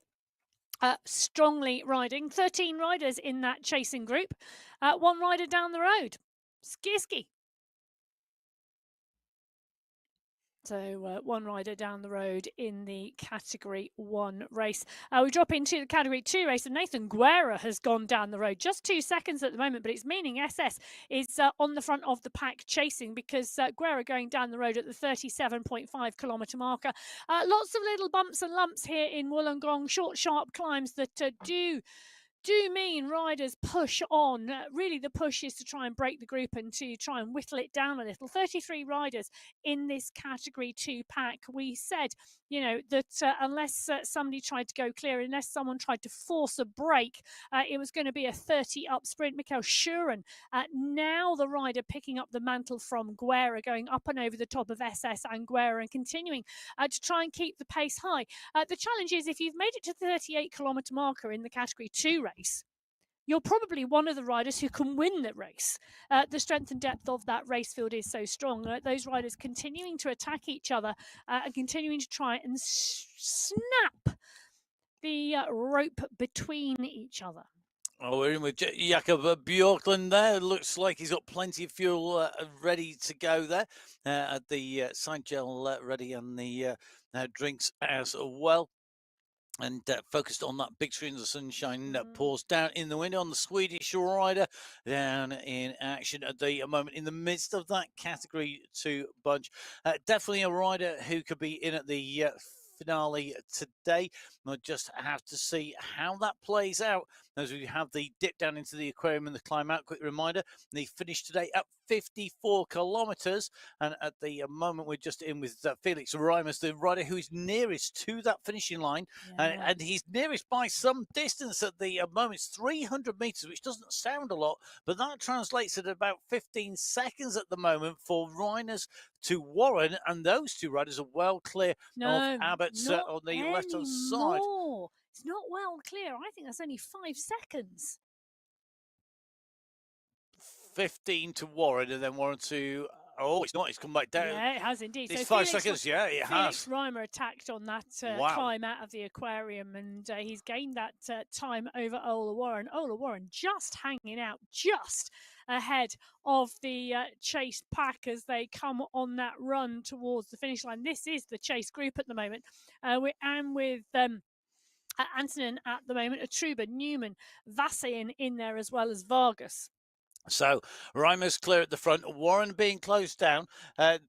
strongly riding. 13 riders in that chasing group. 1 rider down the road. Skierski. So one rider down the road in the Category 1 race. We drop into the Category 2 race, and Nathan Guerra has gone down the road. Just 2 seconds at the moment, but it's meaning SS is on the front of the pack chasing, because Guerra going down the road at the 37.5 kilometre marker. Lots of little bumps and lumps here in Wollongong, short, sharp climbs that do mean riders push on. Really, the push is to try and break the group and to try and whittle it down a little. 33 riders in this Category 2 pack. We said, that unless somebody tried to go clear, unless someone tried to force a break, it was going to be a 30 up sprint. Mikkel Schuren, now the rider picking up the mantle from Guerra, going up and over the top of SS and Guerra and continuing to try and keep the pace high. The challenge is, if you've made it to the 38 kilometre marker in the Category 2 race, you're probably one of the riders who can win the race. The strength and depth of that race field is so strong. Those riders continuing to attack each other and continuing to try and snap the rope between each other. Oh, we're in with Jakob Bjorklund there. Looks like he's got plenty of fuel ready to go there. At the side gel ready, and the drinks as well. And focused on that big screen of the sunshine that pours down in the window on the Swedish rider, down in action at the moment in the midst of that Category 2 bunch. Definitely a rider who could be in at the finale today. We'll just have to see how that plays out as we have the dip down into the aquarium and the climb out. Quick reminder, they finished today at 54 kilometres, and at the moment we're just in with Felix Reimers, the rider who is nearest to that finishing line. And he's nearest by some distance at the moment. It's 300 metres, which doesn't sound a lot, but that translates at about 15 seconds at the moment for Reimers to Warren, and those two riders are well clear of Abbott on the left-hand side. It's not well clear. I think that's only 5 seconds. 15 to Warren, and then Warren to... Oh, it's not. It's come back down. Yeah, it has indeed. It's so 5 seconds. Yeah, it has. Felix Reimer attacked on that climb out of the aquarium, and he's gained that time over Ola Warren. Ola Warren just hanging out, just ahead of the chase pack as they come on that run towards the finish line. This is the chase group at the moment. We're with Antonin at the moment, Atruba, Newman, Vassayan in there, as well as Vargas. So Reimers clear at the front, Warren being closed down,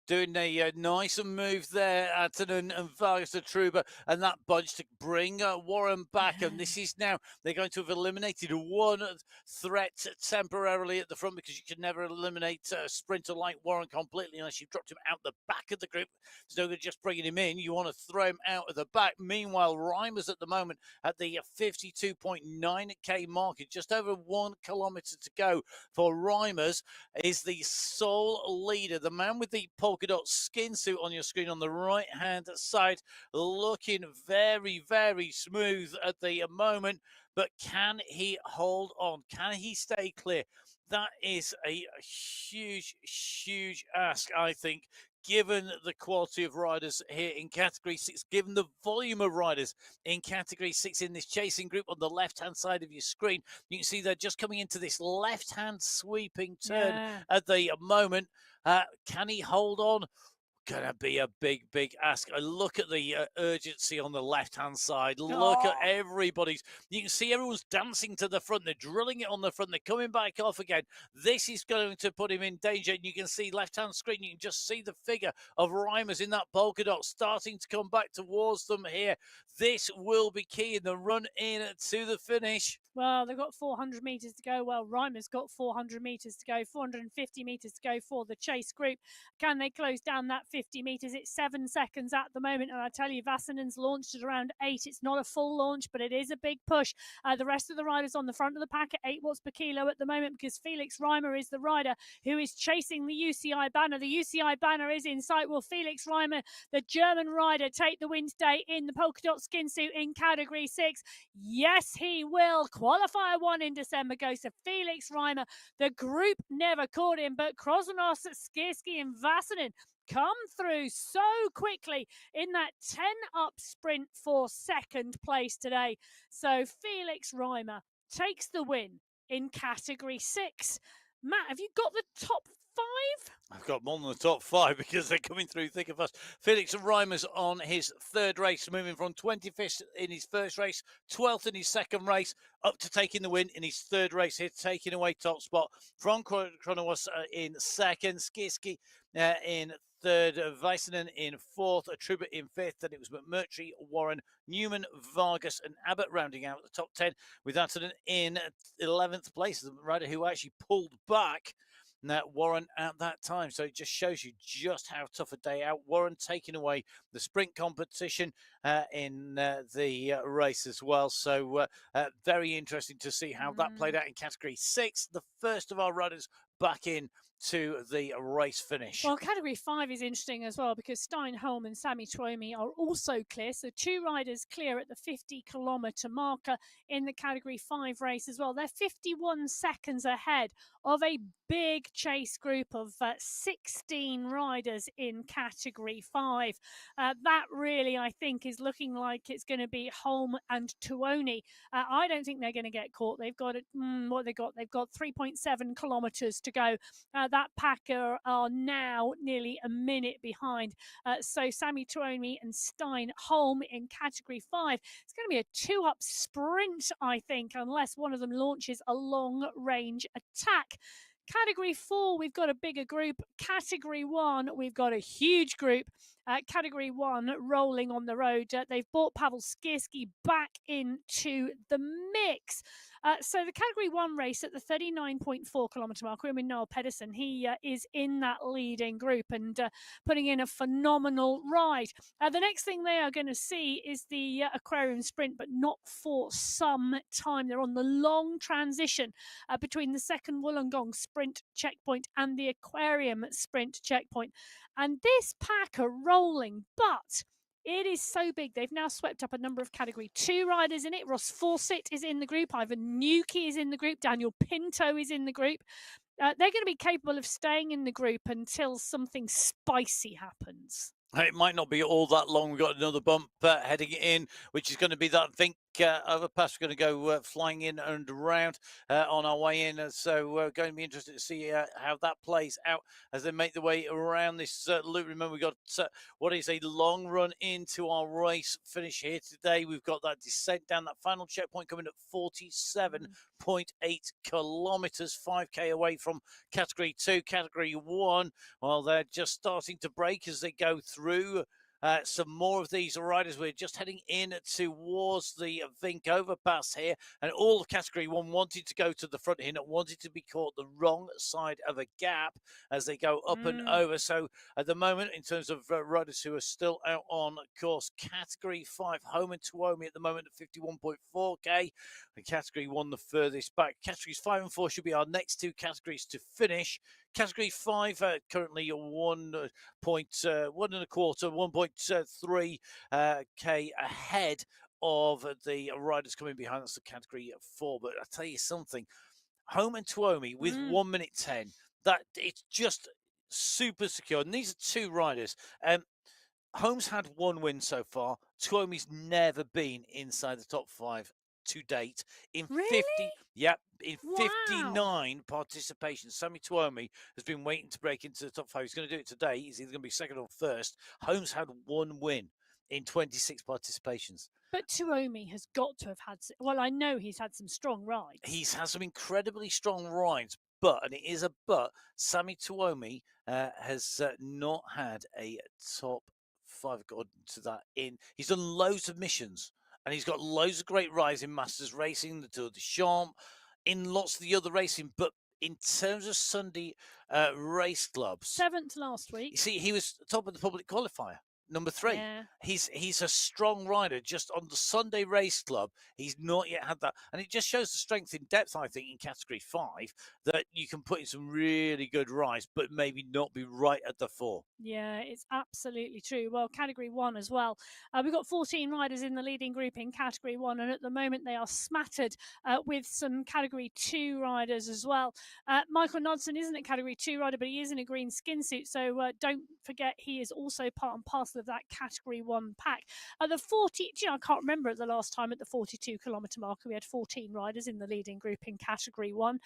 doing a nice move there, Antonin and Vargas to Truba, and that bunch to bring Warren back. And this is now, they're going to have eliminated one threat temporarily at the front, because you can never eliminate a sprinter like Warren completely unless you've dropped him out the back of the group. It's no good just bringing him in. You want to throw him out of the back. Meanwhile, Reimers at the moment at the 52.9k mark, just over 1 kilometre to go for Reimers, is the sole leader. The man with the polka dot skin suit on your screen on the right hand side, looking very, very smooth at the moment. But can he hold on? Can he stay clear? That is a huge, huge ask, I think, given the quality of riders here in Category 6, given the volume of riders in Category 6 in this chasing group on the left-hand side of your screen. You can see they're just coming into this left-hand sweeping turn at the moment. Can he hold on? Gonna be a big, big ask. Look at the urgency on the left-hand side. Look at everybody's. You can see everyone's dancing to the front. They're drilling it on the front. They're coming back off again. This is going to put him in danger. And you can see left-hand screen. You can just see the figure of Reimers in that polka dot starting to come back towards them here. This will be key in the run in to the finish. Well, they've got 400 metres to go. Well, Reimer's got 400 metres to go, 450 metres to go for the chase group. Can they close down that 50 metres? It's 7 seconds at the moment. And I tell you, Vassanen's launched at around 8. It's not a full launch, but it is a big push. The rest of the riders on the front of the pack at 8 watts per kilo at the moment, because Felix Reimer is the rider who is chasing the UCI banner. The UCI banner is in sight. Will Felix Reimer, the German rider, take the win today in the polka dot skin suit in Category 6? Yes, he will. Qualifier 1 in December goes to Felix Reimer. The group never caught him, but Krozanos, Skirski and Vassanen come through so quickly in that 10-up sprint for second place today. So Felix Reimer takes the win in Category 6. Matt, have you got the top 5? I've got more than the top 5 because they're coming through thick and fast. Felix Reimers on his third race, moving from 25th in his first race, 12th in his second race, up to taking the win in his third race here, taking away top spot from Kronowas in second, Skirski in third, Weissenen in fourth, Truba in fifth, and it was McMurtry, Warren, Newman, Vargas, and Abbott rounding out the top 10, with Antonin in 11th place, the rider who actually pulled back Warren at that time. So it just shows you just how tough a day out. Warren taking away the sprint competition in the race as well. So very interesting to see how that played out in category 6. The first of our runners back in to the race finish. Well, category 5 is interesting as well because Stein Holm and Sammy Twomey are also clear. So 2 riders clear at the 50-kilometre marker in the category 5 race as well. They're 51 seconds ahead of a big chase group of 16 riders in category 5. That really, I think, is looking like it's going to be Holm and Tuoni. I don't think they're going to get caught. They've got what they got. They've got 3.7 kilometres to go. That pack are now nearly a minute behind. So Sammy Tuoni and Stein Holm in category 5. It's going to be a 2-up sprint, I think, unless one of them launches a long-range attack. Category 4, we've got a bigger group. Category 1, we've got a huge group. Category 1 rolling on the road. They've brought Pavel Skirski back into the mix. So the category 1 race at the 39.4 kilometre mark, we're with Noel Pedersen. He is in that leading group and putting in a phenomenal ride. The next thing they are going to see is the aquarium sprint, but not for some time. They're on the long transition between the second Wollongong sprint checkpoint and the aquarium sprint checkpoint. And this pack are rolling, but it is so big. They've now swept up a number of category 2 riders in it. Ross Fawcett is in the group. Ivan Nuki is in the group. Daniel Pinto is in the group. They're going to be capable of staying in the group until something spicy happens. It might not be all that long. We've got another bump heading in, which is going to be that, I think, overpass. We're going to go flying in and around on our way in. So we're going to be interested to see how that plays out as they make their way around this loop. Remember, we've got what is a long run into our race finish here today. We've got that descent down that final checkpoint coming at 47.8 kilometres, 5k away from category 2. Category 1, well, they're just starting to break as they go through some more of these riders. We're just heading in towards the Vink overpass here, and all of category 1 wanted to go to the front here, not wanted to be caught the wrong side of a gap as they go up and over. So at the moment, in terms of riders who are still out on course, category 5, Home and Tuomi at the moment at 51.4k, and category 1 the furthest back. Categories 5 and 4 should be our next 2 categories to finish. Category 5 currently 1.125, 1.3 k ahead of the riders coming behind us at category 4. But I'll tell you something, Home and Tuomi with 1 minute 10, that it's just super secure. And these are 2 riders. Home's had 1 win so far. Tuomi's never been inside the top 5 to date in 50. Yep, in 59 participations. Sammy Tuomi has been waiting to break into the top 5. He's going to do it today. He's either going to be second or first. Holmes had 1 win in 26 participations. But Tuomi has got to have had, well, I know he's had some strong rides. He's had some incredibly strong rides, but, and it is a but, Sammy Tuomi has not had a top 5 according to that. He's done loads of missions. And he's got loads of great rides in Masters Racing, the Tour de Champs, in lots of the other racing. But in terms of Sunday Race Clubs, 7th last week. You see, he was top of the public qualifier, number 3. Yeah. He's a strong rider. Just on the Sunday Race Club, he's not yet had that. And it just shows the strength in depth, I think, in category 5, that you can put in some really good rides, but maybe not be right at the 4. Yeah, it's absolutely true. Well, category 1 as well. We've got 14 riders in the leading group in category 1, and at the moment they are smattered with some category 2 riders as well. Michael Nodson isn't a category 2 rider, but he is in a green skin suit, so don't forget he is also part and parcel of that Category 1 pack. At the 40, I can't remember at the last time at the 42-kilometre marker, we had 14 riders in the leading group in Category 1.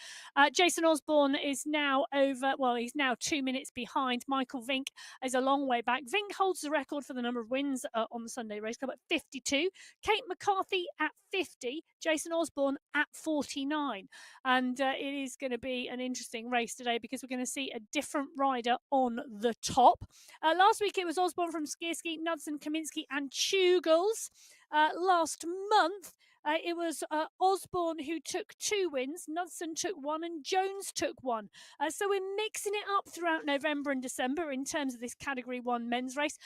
Jason Osborne is now he's now 2 minutes behind. Michael Vink is a long way back. Vink holds the record for the number of wins on the Sunday Race Club at 52. Kate McCarthy at 50. Jason Osborne at 49. And it is going to be an interesting race today because we're going to see a different rider on the top. Last week it was Osborne from Skierski, Knudsen, Kaminski and Tugels. Last month it was Osborne who took 2 wins, Knudsen took 1 and Jones took 1. So we're mixing it up throughout November and December in terms of this Category 1 men's race.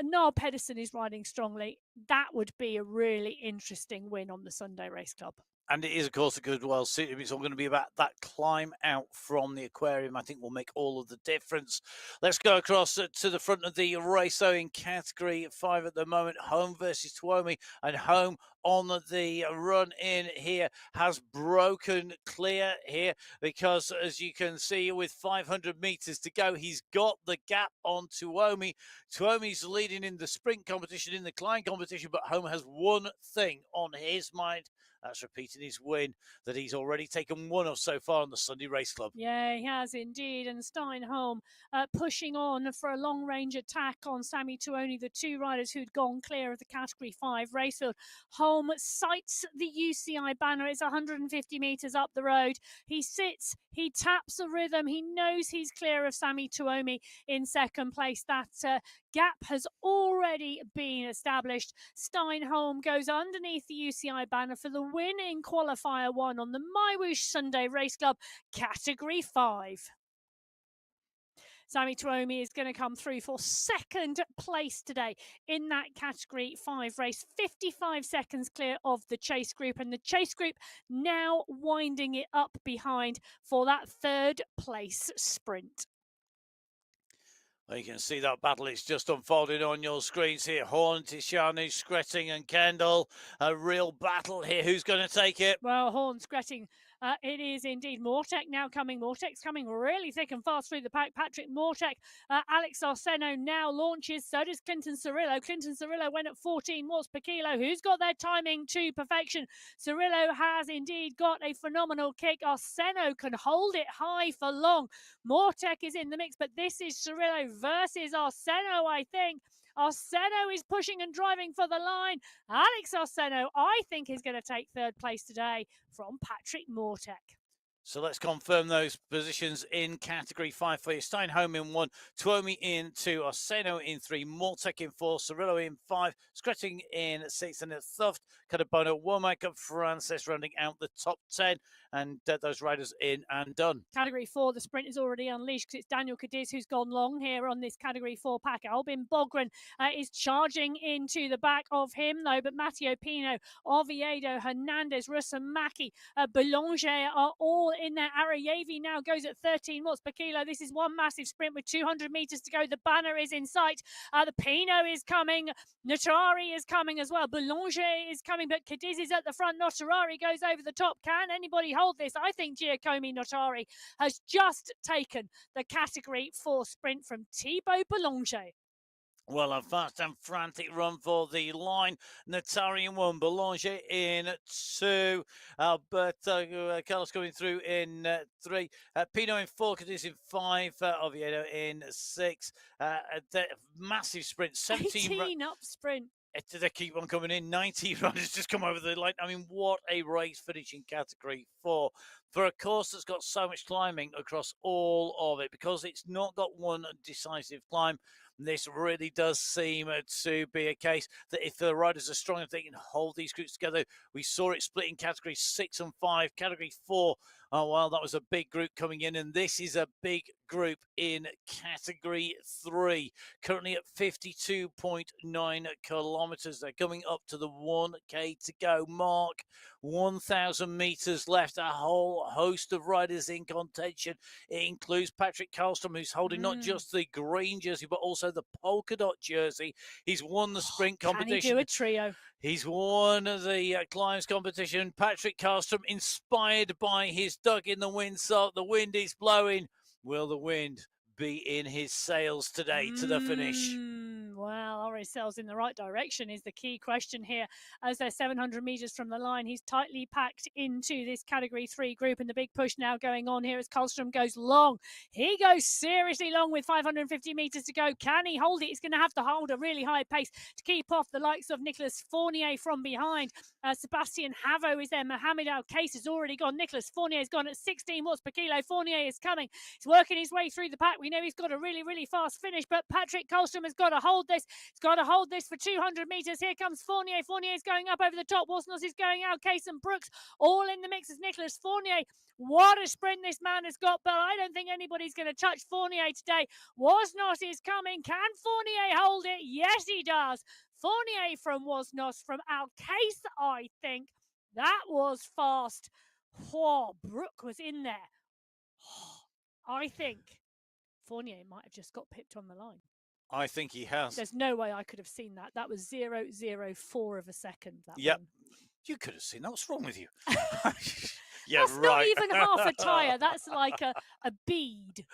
Niall Pedersen is riding strongly. That would be a really interesting win on the Sunday Race Club. And it is, of course, a good well suited. It's all going to be about that climb out from the aquarium. I think will make all of the difference. Let's go across to the front of the race, though, in Category 5 at the moment. Home versus Tuomi, and Home on the run in here has broken clear here because, as you can see, with 500 meters to go, he's got the gap on Tuomi. Tuomi's leading in the sprint competition, in the climb competition, but Home has one thing on his mind. That's repeating his win that he's already taken 1 of so far on the Sunday Race Club. Yeah, he has indeed. And Steinholm pushing on for a long-range attack on Sammy Tuoni, the 2 riders who'd gone clear of the Category 5 race field. Holm sights the UCI banner. It's 150 metres up the road. He sits, he taps the rhythm. He knows he's clear of Sammy Tuomi in second place. That gap has already been established. Steinholm goes underneath the UCI banner for the win in Qualifier 1 on the MyWhoosh Sunday Race Club Category 5. Sammy Tuomi is going to come through for second place today in that Category 5 race. 55 seconds clear of the chase group, and the chase group now winding it up behind for that third place sprint. Well, you can see that battle is just unfolding on your screens here. Horn, Tishani, Skretting and Kendall. A real battle here. Who's going to take it? Well, Horn, Skretting. It is indeed Mortek now coming. Mortek's coming really thick and fast through the pack. Patrick Mortek, Alex Arseno now launches. So does Clinton Cirillo. Clinton Cirillo went at 14 watts per kilo. Who's got their timing to perfection? Cirillo has indeed got a phenomenal kick. Arseno can hold it high for long. Mortek is in the mix, but this is Cirillo versus Arseno, I think. Arseno is pushing and driving for the line. Alex Arseno, I think, is going to take third place today from Patrick Mortek. So let's confirm those positions in Category 5 for you. Steinholm in 1, Tuomi in 2, Arseno in 3, Mortek in 4, Cirillo in 5, Skretting in 6, and Thuft, Cadabono, Womack, Francis rounding out the top 10, and those riders in and done. Category 4, the sprint is already unleashed because it's Daniel Cadiz who's gone long here on this Category 4 pack. Albin Bogren is charging into the back of him, though, but Matteo Pino, Oviedo, Hernandez, Russamaki, Boulanger are all in there. Arayevi now goes at 13 watts per kilo. This is one massive sprint with 200 meters to go. The banner is in sight. The Pino is coming. Notari is coming as well. Boulanger is coming, but Cadiz is at the front. Notari goes over the top. Can anybody hold this? I think Giacomi Notari has just taken the Category 4 sprint from Thibaut Boulanger. Well, a fast and frantic run for the line. Notari in 1, Boulanger in 2, Alberto Carlos coming through in 3, Pino in 4, Cadiz in 5, Oviedo in 6. Massive sprint, 18 up sprint. They keep on coming in. 90 runners just come over the line. I mean, what a race finish in Category 4 for a course that's got so much climbing across all of it, because it's not got one decisive climb. This really does seem to be a case that if the riders are strong, if they can hold these groups together. We saw it split in Category 6 and 5. Category 4, oh, well, that was a big group coming in, and this is a big group in Category 3. Currently at 52.9 kilometres. They're coming up to the 1K to go mark. 1,000 metres left. A whole host of riders in contention. It includes Patrick Karlstrom, who's holding not just the green jersey, but also the polka dot jersey. He's won the sprint competition. Can he do a trio? He's won the climbs competition. Patrick Karlstrom, inspired by his duck in the wind, so the wind is blowing. Will the wind be in his sails today to the finish? Well, are his sails in the right direction is the key question here. As they're 700 metres from the line, he's tightly packed into this Category 3 group, and the big push now going on here as Karlstrom goes long. He goes seriously long with 550 metres to go. Can he hold it? He's going to have to hold a really high pace to keep off the likes of Nicolas Fournier from behind. Sebastian Havo is there. Mohamed Al-Case has already gone. Nicolas Fournier's gone at 16 watts per kilo. Fournier is coming. He's working his way through the pack. We know he's got a really, really fast finish, but Patrick Karlstrom has got to hold this. He's got to hold this for 200 metres. Here comes Fournier. Fournier is going up over the top. Wasnos is going out. Case and Brooks all in the mix as Nicolas Fournier. What a sprint this man has got, but I don't think anybody's going to touch Fournier today. Wasnos is coming. Can Fournier hold it? Yes, he does. Fournier from Wasnos, from Al-Case, I think. That was fast. Oh, Brooke was in there. I think Fournier might have just got pipped on the line. I think he has. There's no way I could have seen that. That was 0.04 of a second. Yep. One. You could have seen that. What's wrong with you? Yeah, that's right. Not even half a tyre. That's like a bead.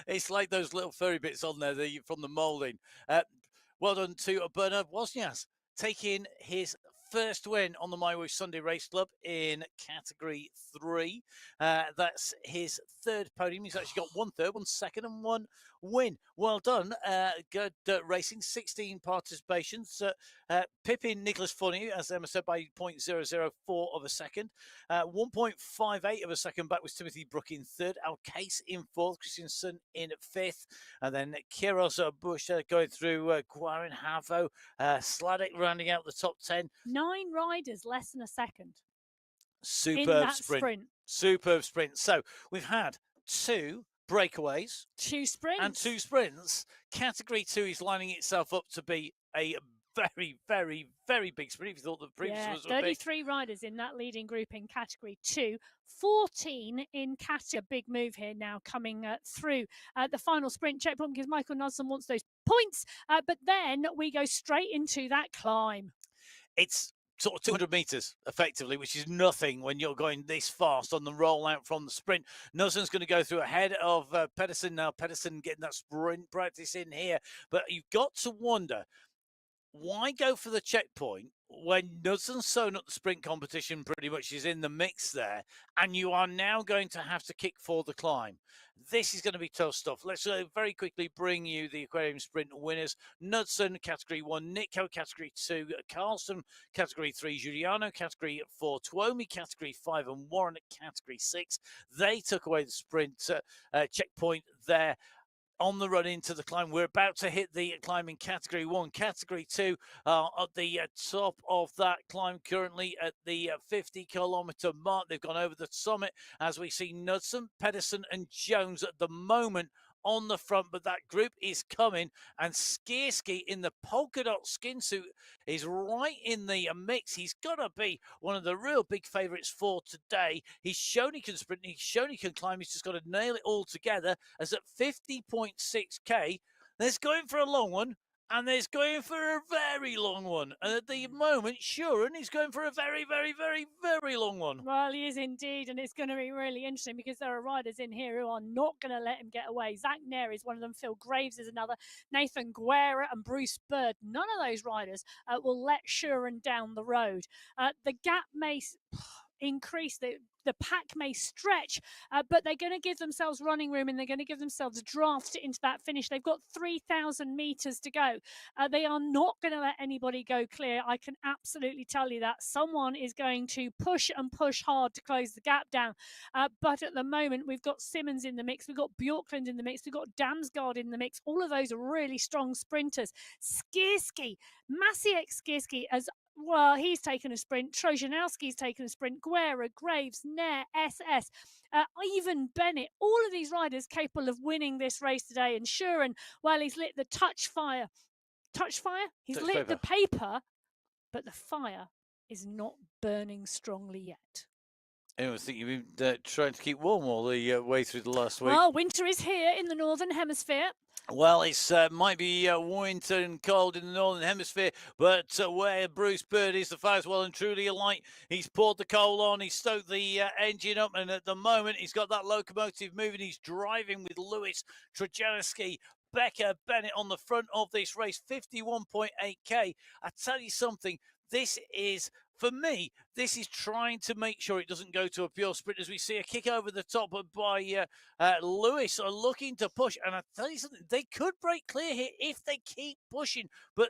It's like those little furry bits on there from the moulding. Well done to Bernard Wozniak, taking his first win on the MyWhoosh Sunday Race Club in Category 3. That's his third podium. He's actually got 1 third, 1 second, and 1 win. Well done. Good racing, 16 participations. Pipping Nicolas Fournier, as Emma said, by 0.004 of a second. 1.58 of a second back was Timothy Brook in third. Al-Case in fourth. Christiansen in fifth. And then Kiros Bush going through Guarin Havo. Sladek rounding out the top 10. 9 riders, less than a second. Superb sprint. Superb sprint. So we've had 2 breakaways, 2 sprints, and 2 sprints. Category 2 is lining itself up to be a very, very, very big sprint. If you thought the previous was 33 riders in that leading group in Category 2, 14 in Category. A big move here now coming through the final sprint checkpoint because Michael Knudsen wants those points. But then we go straight into that climb. It's sort of 200 metres effectively, which is nothing when you're going this fast on the rollout from the sprint. Knudsen's going to go through ahead of Pedersen. Now Pedersen getting that sprint practice in here, but you've got to wonder, why go for the checkpoint when Knudsen's sewn up the sprint competition pretty much is in the mix there, and you are now going to have to kick for the climb? This is going to be tough stuff. Let's very quickly bring you the Aquarium Sprint winners. Knudsen, Category 1. Nico, Category 2. Karlstrom, Category 3. Giuliano, Category 4. Tuomi, Category 5. And Warren, Category 6. They took away the sprint checkpoint there on the run into the climb. We're about to hit the climb in Category 1. Category 2 at the top of that climb currently at the 50-kilometre mark. They've gone over the summit as we see Knudsen, Pedersen and Jones at the moment on the front, but that group is coming, and Skierski in the polka dot skin suit is right in the mix. He's got to be one of the real big favourites for today. He's shown he can sprint, he's shown he can climb, he's just got to nail it all together, as at 50.6k, there's going for a long one, and there's going for a very long one. And at the moment, Shuren is going for a very, very, very, very long one. Well, he is indeed, and it's going to be really interesting because there are riders in here who are not going to let him get away. Zach Nair is one of them. Phil Graves is another. Nathan Guerra and Bruce Bird. None of those riders will let Shuren down the road. The gap may increase, the pack may stretch, but they're going to give themselves running room, and they're going to give themselves draft into that finish. They've got 3,000 metres to go. They are not going to let anybody go clear. I can absolutely tell you that. Someone is going to push and push hard to close the gap down. But at the moment, we've got Simmons in the mix. We've got Bjorklund in the mix. We've got Damsgaard in the mix. All of those are really strong sprinters. Skierski, Maciek Skierski, as well, he's taken a sprint. Trojanowski's taken a sprint. Guerra, Graves, Nair, SS, Ivan Bennett, all of these riders capable of winning this race today. And Shuren, well, he's lit the touch fire. Touch fire? He's lit the paper, but the fire is not burning strongly yet. I think you've been trying to keep warm all the way through the last week. Well, winter is here in the Northern Hemisphere. Well, it's might be winter and cold in the northern hemisphere, but where Bruce Bird is, the fire's well and truly alight. He's poured the coal on, he's stoked the engine up, and at the moment he's got that locomotive moving. He's driving with Lewis Trojanski. Becca Bennett on the front of this race, 51.8k. I tell you something, this is, for me, this is trying to make sure it doesn't go to a pure sprint as we see a kick over the top by Lewis are looking to push, and I tell you something, they could break clear here if they keep pushing. But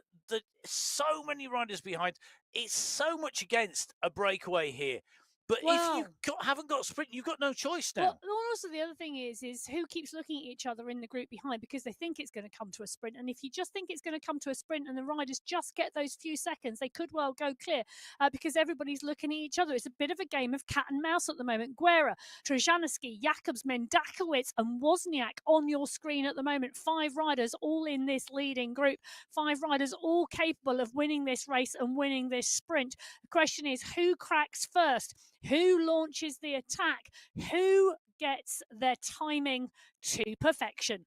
so many riders behind, it's so much against a breakaway here. But if you haven't got a sprint, you've got no choice now. Well, also the other thing is who keeps looking at each other in the group behind because they think it's going to come to a sprint. And if you just think it's going to come to a sprint and the riders just get those few seconds, they could well go clear because everybody's looking at each other. It's a bit of a game of cat and mouse at the moment. Guerra, Trojanski, Jakobs, Mendakowicz and Wozniak on your screen at the moment. 5 riders all in this leading group. 5 riders all capable of winning this race and winning this sprint. The question is who cracks first? Who launches the attack? Who gets their timing to perfection?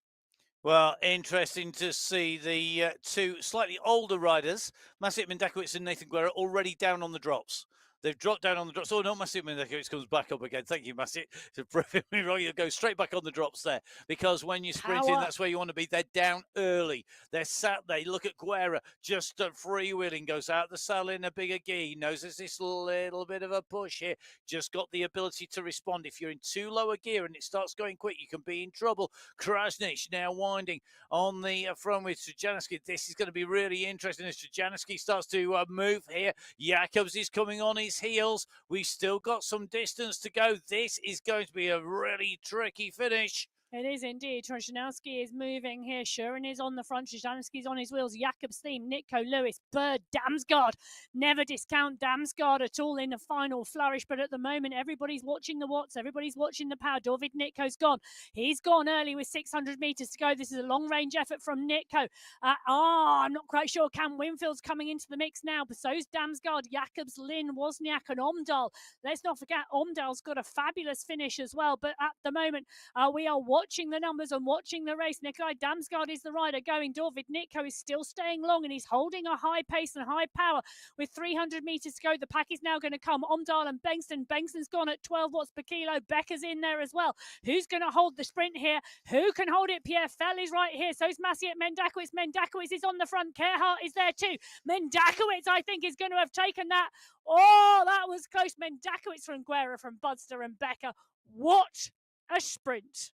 Well, interesting to see the 2 slightly older riders, Maciej Mendakowicz and Nathan Guerra, already down on the drops. They've dropped down on the drops. Oh, no, Maciej Mendakowicz comes back up again. Thank you, Maciej. To prove me wrong, you'll go straight back on the drops there. Because when you're sprinting, that's where you want to be. They're down early. They're sat there. Look at Guerra just freewheeling, goes out the saddle in a bigger gear. He knows there's this little bit of a push here. Just got the ability to respond. If you're in too low a gear and it starts going quick, you can be in trouble. Krasnich now winding on the front with Trojanski. This is going to be really interesting as Trojanski starts to move here. Jakobs is coming on his heels. We've still got some distance to go. This is going to be a really tricky finish. It is indeed. Trojanowski is moving here. Shurin is on the front. Trojanowski's on his wheels. Jakobs theme, Nitko, Lewis, Bird, Damsgaard. Never discount Damsgaard at all in the final flourish. But at the moment, everybody's watching the watts. Everybody's watching the power. David Nitko's gone. He's gone early with 600 metres to go. This is a long-range effort from Nitko. I'm not quite sure. Cam Winfield's coming into the mix now. But so's Damsgaard, Jakobs, Lynn, Wozniak and Omdahl. Let's not forget, Omdahl's got a fabulous finish as well. But at the moment, we are watching the numbers and watching the race. Nikolai Damsgaard is the rider going. David Nitko is still staying long and he's holding a high pace and high power with 300 metres to go. The pack is now going to come. Omdahl and Bengtsson. Bengtsson's gone at 12 watts per kilo. Becker's in there as well. Who's going to hold the sprint here? Who can hold it? Pierre Fell is right here. So is Maciej Mendakowicz. Mendakowicz is on the front. Gerhardt is there too. Mendakowicz, I think, is going to have taken that. Oh, that was close. Mendakowicz from Guerra, from Budster and Becker. What a sprint.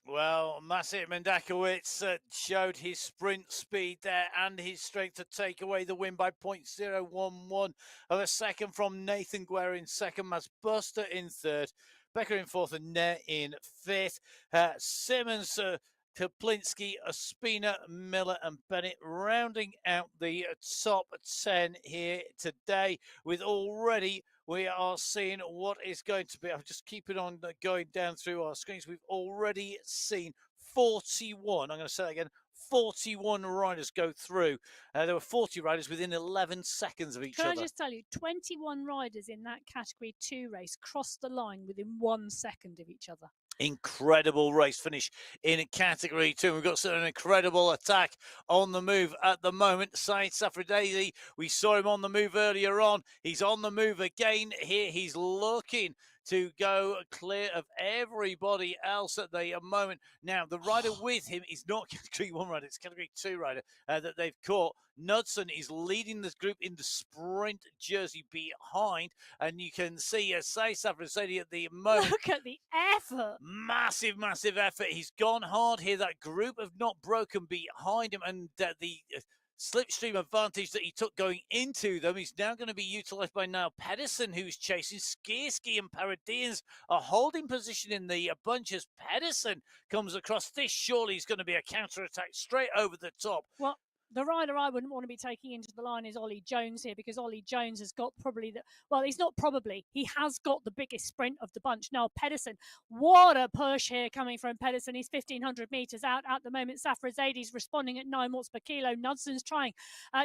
Well, Maciej Mendakowicz showed his sprint speed there and his strength to take away the win by 0.011 of a second from Nathan Guerra in second, Mats Buster in third, Becker in fourth, and Nair in fifth. Simmons, Kaplinski, Ospina, Miller and Bennett rounding out the top 10 here today with already we are seeing what is going to be. I'm just keeping on going down through our screens. We've already seen 41. I'm going to say that again. 41 riders go through. There were 40 riders within 11 seconds of each other. Can I just tell you, 21 riders in that Category 2 race crossed the line within 1 second of each other. Incredible race finish in Category 2. We've got an incredible attack on the move at the moment. Saeed Safradeli, we saw him on the move earlier on. He's on the move again here. He's looking to go clear of everybody else at the moment. Now, the rider with him is not Category 1 rider, it's Category 2 rider that they've caught. Knudsen is leading this group in the sprint jersey behind, and you can see Saeed Safradeli at the moment. Look at the effort. Massive, massive effort. He's gone hard here. That group have not broken behind him, and the slipstream advantage that he took going into them is now going to be utilised by Niall Pedersen, who's chasing. Skierski and Paradians are holding position in the bunches. Pedersen comes across. This surely is going to be a counter-attack straight over the top. Well, The rider I wouldn't want to be taking into the line is Ollie Jones here, because Ollie Jones has got probably he's not probably, he has got the biggest sprint of the bunch. Now, Pedersen, what a push here coming from Pedersen. He's 1,500 metres out at the moment. Safra Zaidi's responding at 9 watts per kilo. Knudsen's trying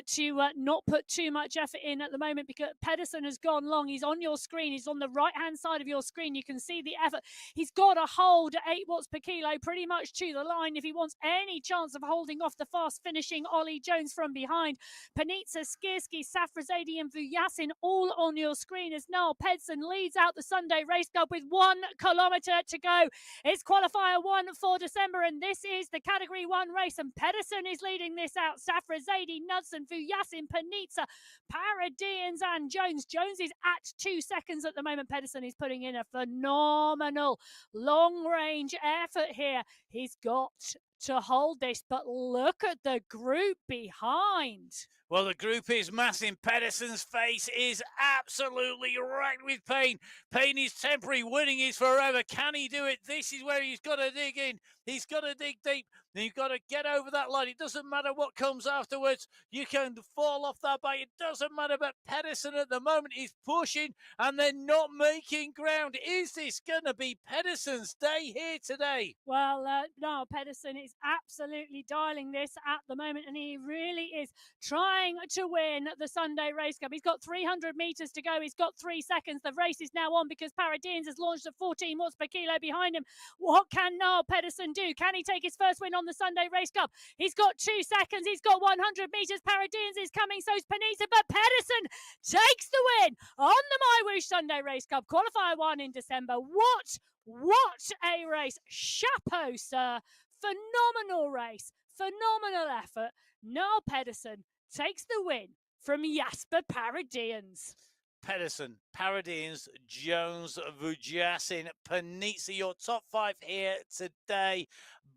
to not put too much effort in at the moment, because Pedersen has gone long. He's on your screen. He's on the right-hand side of your screen. You can see the effort. He's got to hold at 8 watts per kilo pretty much to the line if he wants any chance of holding off the fast finishing Ollie Jones from behind. Panizza, Skierski, Safrazadi and Vuyasin all on your screen as Niall Pedersen leads out the Sunday Race Club with 1 kilometre to go. It's qualifier 1 for December, and this is the Category 1 race, and Pedersen is leading this out. Safrazadi, Knudsen, Vuyasin, Panizza, Paradians and Jones. Jones is at 2 seconds at the moment. Pedersen is putting in a phenomenal long-range effort here. He's got to hold this, but look at the group behind. Well, the group is massive. Pedersen's face is absolutely racked with pain. Pain is temporary. Winning is forever. Can he do it? This is where he's got to dig in. He's got to dig deep. You've got to get over that line. It doesn't matter what comes afterwards. You can fall off that bike. It doesn't matter. But Pedersen at the moment is pushing and they're not making ground. Is this going to be Pedersen's day here today? Well, no, Pedersen is absolutely dialing this at the moment, and he really is trying to win the Sunday Race Cup. He's got 300 metres to go. He's got 3 seconds. The race is now on because Paradians has launched at 14 watts per kilo behind him. What can Niall Pedersen do? Can he take his first win on the Sunday Race Cup? He's got 2 seconds. He's got 100 metres. Paradians is coming, so's Panizza, but Pedersen takes the win on the MyWhoosh Sunday Race Cup. Qualifier 1 in December. What a race. Chapeau, sir. Phenomenal race. Phenomenal effort. Niall Pedersen takes the win from Jasper Paradians. Pedersen, Paradians, Jones, Vujasin, Panizza, your top 5 here today.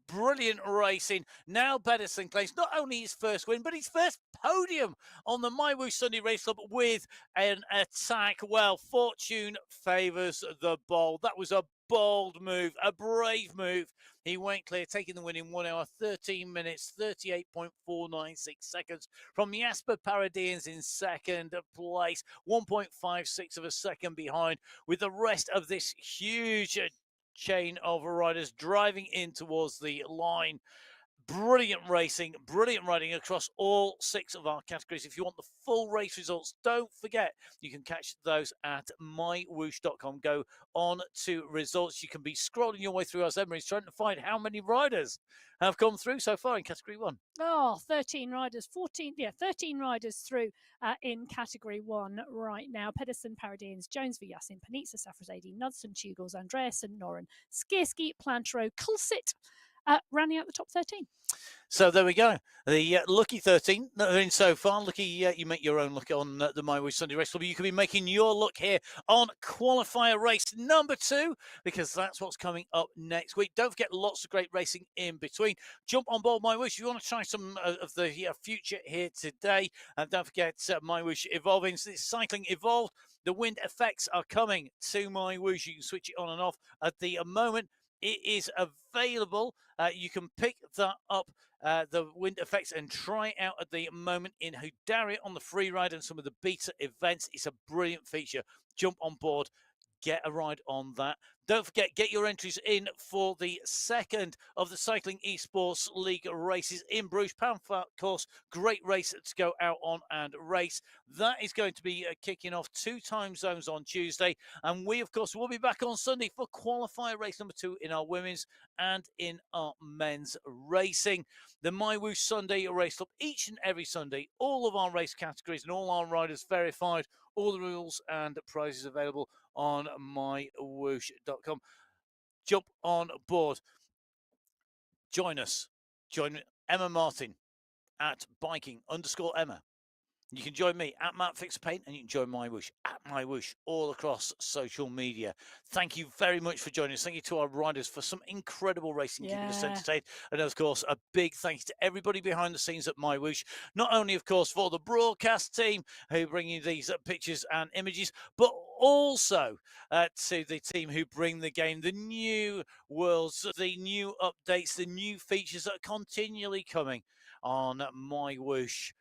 Brilliant racing. Now Pedersen claims not only his first win, but his first podium on the MyWhoosh Sunday Race Club with an attack. Well, fortune favours the bold. That was a bold move, a brave move. He went clear, taking the win in 1 hour, 13 minutes, 38.496 seconds from Jasper Paradians in second place, 1.56 of a second behind, with the rest of this huge chain of riders driving in towards the line. Brilliant racing, brilliant riding across all 6 of our categories. If you want the full race results, don't forget you can catch those at mywhoosh.com. Go on to results. You can be scrolling your way through our seminaries trying to find how many riders have come through so far in Category 1. Oh, 13 riders, 13 riders through in Category 1 right now. Pedersen, Paradians, Jones, Vujasin, Panizza, Safrazadi, Knudsen, Tugels, Andreasen, Noren, Skierski, Plantero, Kulsit, rounding out the top 13. So there we go. The lucky 13 that are in so far. Lucky, you make your own luck on the MyWhoosh Sunday Race Club. You could be making your luck here on qualifier race number 2, because that's what's coming up next week. Don't forget, lots of great racing in between. Jump on board MyWhoosh if you want to try some of the future here today. And don't forget, MyWhoosh evolving. So it's cycling evolved. The wind effects are coming to MyWhoosh. You can switch it on and off at the moment. It is available. You can pick that up, the wind effects, and try it out at the moment in Houdaria on the free ride and some of the beta events. It's a brilliant feature. Jump on board. Get a ride on that. Don't forget, get your entries in for the second of the Cycling Esports League races in Bruges. Poundflat course, great race to go out on and race. That is going to be kicking off 2 time zones on Tuesday. And we, of course, will be back on Sunday for qualifier race number 2 in our women's and in our men's racing. The MyWhoosh Sunday Race Club, each and every Sunday, all of our race categories and all our riders verified, all the rules and prizes available on mywhoosh.com. Jump on board. Join us. Join Emma Martin at biking_Emma. You can join me at Matt Fix Paint, and you can join MyWhoosh at MyWhoosh all across social media. Thank you very much for joining us. Thank you to our riders for some incredible racing, keeping us entertained. And of course, a big thank you to everybody behind the scenes at MyWhoosh. Not only, of course, for the broadcast team who bring you these pictures and images, but also to the team who bring the game, the new worlds, the new updates, the new features that are continually coming on MyWhoosh.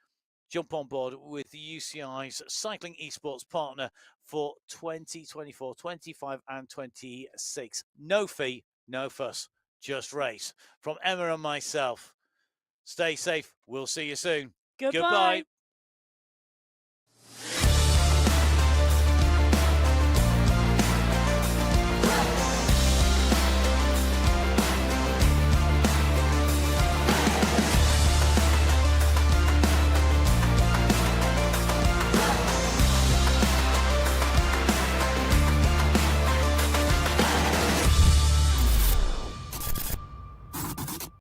Jump on board with the UCI's cycling esports partner for 2024, 25 and 26. No fee, no fuss, just race. From Emma and myself, stay safe. We'll see you soon. Goodbye.